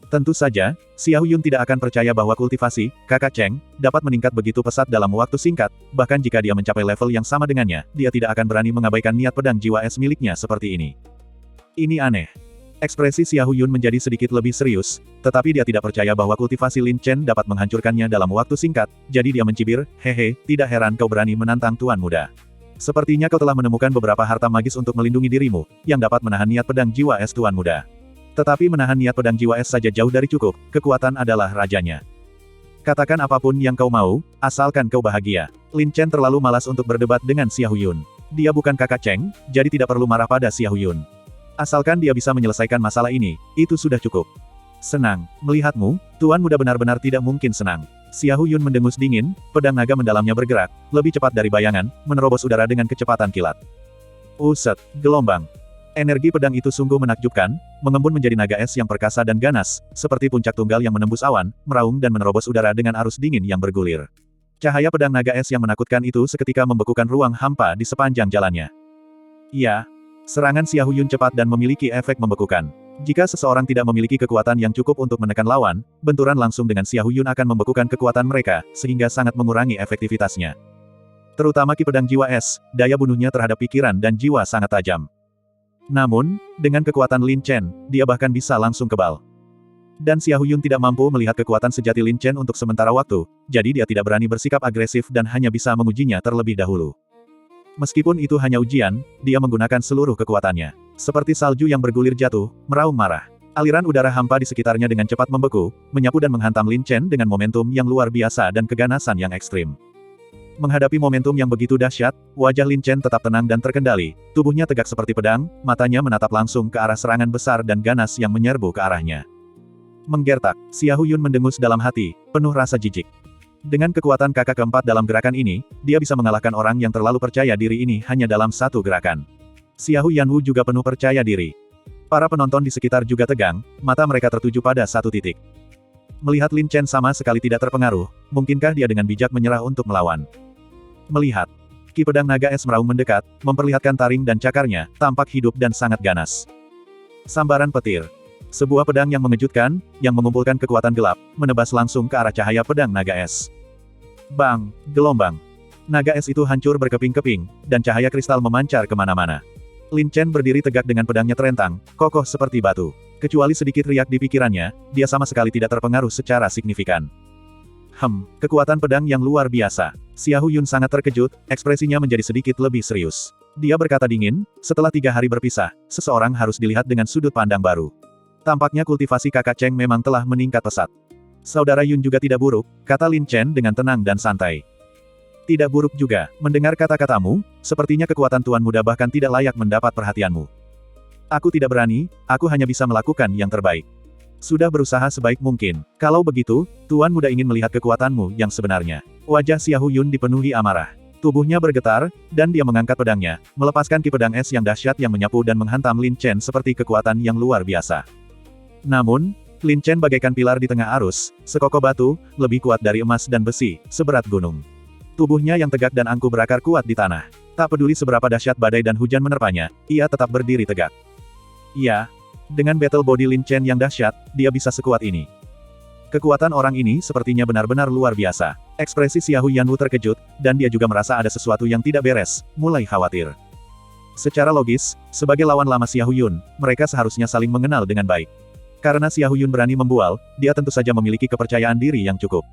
S1: Tentu saja, Xia Huyun tidak akan percaya bahwa kultivasi, kakak Cheng, dapat meningkat begitu pesat dalam waktu singkat, bahkan jika dia mencapai level yang sama dengannya, dia tidak akan berani mengabaikan niat pedang jiwa es miliknya seperti ini. Ini aneh. Ekspresi Xia Huyun menjadi sedikit lebih serius, tetapi dia tidak percaya bahwa kultivasi Lin Chen dapat menghancurkannya dalam waktu singkat, jadi dia mencibir, hehe, tidak heran kau berani menantang Tuan Muda. Sepertinya kau telah menemukan beberapa harta magis untuk melindungi dirimu, yang dapat menahan niat pedang jiwa es Tuan Muda. Tetapi menahan niat pedang jiwa es saja jauh dari cukup, kekuatan adalah rajanya. Katakan apapun yang kau mau, asalkan kau bahagia. Lin Chen terlalu malas untuk berdebat dengan Xia Huyun. Dia bukan kakak Cheng, jadi tidak perlu marah pada Xia Huyun. Asalkan dia bisa menyelesaikan masalah ini, itu sudah cukup. Senang, melihatmu, Tuan Muda benar-benar tidak mungkin senang. Xia Huyun mendengus dingin, pedang naga mendalamnya bergerak, lebih cepat dari bayangan, menerobos udara dengan kecepatan kilat. Uset, gelombang. Energi pedang itu sungguh menakjubkan, mengembun menjadi naga es yang perkasa dan ganas, seperti puncak tunggal yang menembus awan, meraung dan menerobos udara dengan arus dingin yang bergulir. Cahaya pedang naga es yang menakutkan itu seketika membekukan ruang hampa di sepanjang jalannya. Ya. Serangan Xia Huyun cepat dan memiliki efek membekukan. Jika seseorang tidak memiliki kekuatan yang cukup untuk menekan lawan, benturan langsung dengan Xia Huyun akan membekukan kekuatan mereka, sehingga sangat mengurangi efektivitasnya. Terutama ki pedang jiwa es, daya bunuhnya terhadap pikiran dan jiwa sangat tajam. Namun, dengan kekuatan Lin Chen, dia bahkan bisa langsung kebal. Dan Xia Huyun tidak mampu melihat kekuatan sejati Lin Chen untuk sementara waktu, jadi dia tidak berani bersikap agresif dan hanya bisa mengujinya terlebih dahulu. Meskipun itu hanya ujian, dia menggunakan seluruh kekuatannya. Seperti salju yang bergulir jatuh, meraung marah. Aliran udara hampa di sekitarnya dengan cepat membeku, menyapu dan menghantam Lin Chen dengan momentum yang luar biasa dan keganasan yang ekstrim. Menghadapi momentum yang begitu dahsyat, wajah Lin Chen tetap tenang dan terkendali, tubuhnya tegak seperti pedang, matanya menatap langsung ke arah serangan besar dan ganas yang menyerbu ke arahnya. Menggertak, Xia Huyun mendengus dalam hati, penuh rasa jijik. Dengan kekuatan kakak keempat dalam gerakan ini, dia bisa mengalahkan orang yang terlalu percaya diri ini hanya dalam satu gerakan. Xia Huyanwu juga penuh percaya diri. Para penonton di sekitar juga tegang, mata mereka tertuju pada satu titik. Melihat Lin Chen sama sekali tidak terpengaruh, mungkinkah dia dengan bijak menyerah untuk melawan? Melihat ki pedang naga es meraung mendekat, memperlihatkan taring dan cakarnya, tampak hidup dan sangat ganas. Sambaran petir. Sebuah pedang yang mengejutkan, yang mengumpulkan kekuatan gelap, menebas langsung ke arah cahaya pedang naga es. Bang! Gelombang. Naga es itu hancur berkeping-keping, dan cahaya kristal memancar kemana-mana. Lin Chen berdiri tegak dengan pedangnya terentang, kokoh seperti batu. Kecuali sedikit riak di pikirannya, dia sama sekali tidak terpengaruh secara signifikan. Kekuatan pedang yang luar biasa. Xia Huyun sangat terkejut, ekspresinya menjadi sedikit lebih serius. Dia berkata dingin, setelah 3 hari berpisah, seseorang harus dilihat dengan sudut pandang baru. Tampaknya kultivasi kakak Cheng memang telah meningkat pesat. Saudara Yun juga tidak buruk, kata Lin Chen dengan tenang dan santai. Tidak buruk juga, mendengar kata-katamu, sepertinya kekuatan Tuan Muda bahkan tidak layak mendapat perhatianmu. Aku tidak berani, aku hanya bisa melakukan yang terbaik. Sudah berusaha sebaik mungkin. Kalau begitu, Tuan Muda ingin melihat kekuatanmu yang sebenarnya. Wajah Xia Huyun dipenuhi amarah. Tubuhnya bergetar, dan dia mengangkat pedangnya, melepaskan ki pedang es yang dahsyat yang menyapu dan menghantam Lin Chen seperti kekuatan yang luar biasa. Namun, Lin Chen bagaikan pilar di tengah arus, sekokoh batu, lebih kuat dari emas dan besi, seberat gunung. Tubuhnya yang tegak dan angkuh berakar kuat di tanah. Tak peduli seberapa dahsyat badai dan hujan menerpanya, ia tetap berdiri tegak. Ya, dengan battle body Lin Chen yang dahsyat, dia bisa sekuat ini. Kekuatan orang ini sepertinya benar-benar luar biasa. Ekspresi Xiahou Yanwu terkejut, dan dia juga merasa ada sesuatu yang tidak beres, mulai khawatir. Secara logis, sebagai lawan lama Xiahou Yun, mereka seharusnya saling mengenal dengan baik. Karena Xiahou Yun berani membual, dia tentu saja memiliki kepercayaan diri yang cukup.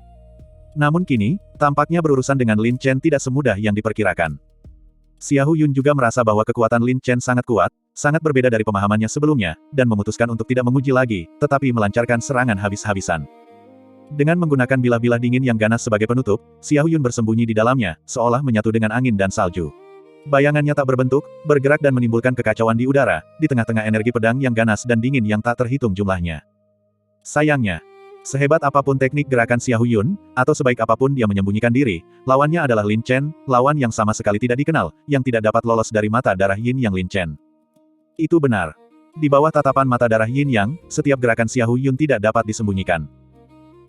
S1: Namun kini, tampaknya berurusan dengan Lin Chen tidak semudah yang diperkirakan. Xiahou Yun juga merasa bahwa kekuatan Lin Chen sangat kuat, sangat berbeda dari pemahamannya sebelumnya, dan memutuskan untuk tidak menguji lagi, tetapi melancarkan serangan habis-habisan. Dengan menggunakan bilah-bilah dingin yang ganas sebagai penutup, Xiahou Yun bersembunyi di dalamnya, seolah menyatu dengan angin dan salju. Bayangannya tak berbentuk, bergerak dan menimbulkan kekacauan di udara, di tengah-tengah energi pedang yang ganas dan dingin yang tak terhitung jumlahnya. Sayangnya, sehebat apapun teknik gerakan Xiahou Yun, atau sebaik apapun dia menyembunyikan diri, lawannya adalah Lin Chen, lawan yang sama sekali tidak dikenal, yang tidak dapat lolos dari mata darah Yin Yang Lin Chen. Itu benar. Di bawah tatapan mata darah Yin Yang, setiap gerakan Xiahou Yun tidak dapat disembunyikan.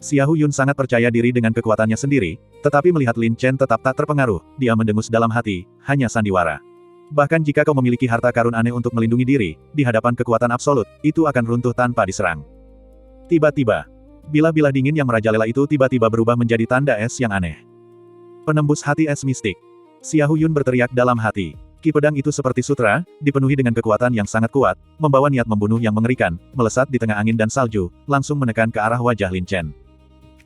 S1: Xiahou Yun sangat percaya diri dengan kekuatannya sendiri, tetapi melihat Lin Chen tetap tak terpengaruh, dia mendengus dalam hati, hanya sandiwara. Bahkan jika kau memiliki harta karun aneh untuk melindungi diri, di hadapan kekuatan absolut, itu akan runtuh tanpa diserang. Tiba-tiba, bilah-bilah dingin yang merajalela itu tiba-tiba berubah menjadi tanda es yang aneh. Penembus hati es mistik. Xiahou Yun berteriak dalam hati. Ki pedang itu seperti sutra, dipenuhi dengan kekuatan yang sangat kuat, membawa niat membunuh yang mengerikan, melesat di tengah angin dan salju, langsung menekan ke arah wajah Lin Chen.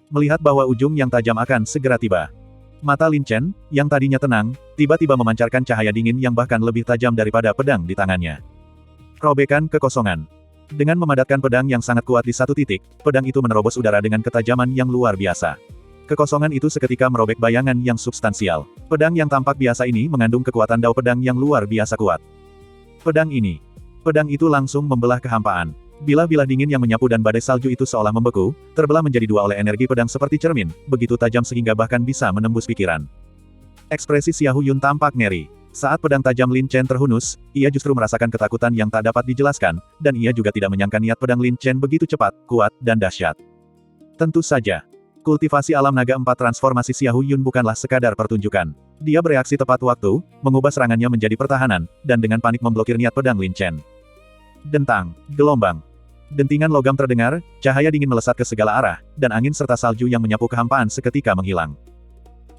S1: Melihat bahwa ujung yang tajam akan segera tiba. Mata Lin Chen, yang tadinya tenang, tiba-tiba memancarkan cahaya dingin yang bahkan lebih tajam daripada pedang di tangannya. Robekan kekosongan. Dengan memadatkan pedang yang sangat kuat di satu titik, pedang itu menerobos udara dengan ketajaman yang luar biasa. Kekosongan itu seketika merobek bayangan yang substansial. Pedang yang tampak biasa ini mengandung kekuatan dao pedang yang luar biasa kuat. Pedang itu langsung membelah kehampaan. Bilah-bilah dingin yang menyapu dan badai salju itu seolah membeku, terbelah menjadi dua oleh energi pedang seperti cermin, begitu tajam sehingga bahkan bisa menembus pikiran. Ekspresi Xiahou Yun tampak ngeri. Saat pedang tajam Lin Chen terhunus, ia justru merasakan ketakutan yang tak dapat dijelaskan, dan ia juga tidak menyangka niat pedang Lin Chen begitu cepat, kuat, dan dahsyat. Tentu saja, kultivasi alam naga 4 transformasi Xiahou Yun bukanlah sekadar pertunjukan. Dia bereaksi tepat waktu, mengubah serangannya menjadi pertahanan, dan dengan panik memblokir niat pedang Lin Chen. Dentang, gelombang. Dentingan logam terdengar, cahaya dingin melesat ke segala arah, dan angin serta salju yang menyapu kehampaan seketika menghilang.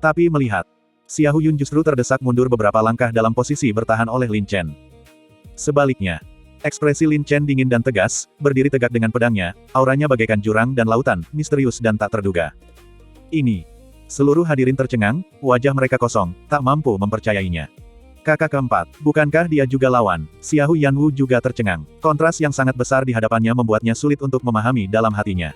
S1: Tapi melihat, Xiahou Yun justru terdesak mundur beberapa langkah dalam posisi bertahan oleh Lin Chen. Sebaliknya, ekspresi Lin Chen dingin dan tegas, berdiri tegak dengan pedangnya, auranya bagaikan jurang dan lautan, misterius dan tak terduga. Ini. Seluruh hadirin tercengang, wajah mereka kosong, tak mampu mempercayainya. Kakak keempat, bukankah dia juga lawan? Xiahou Yanwu juga tercengang. Kontras yang sangat besar di hadapannya membuatnya sulit untuk memahami dalam hatinya.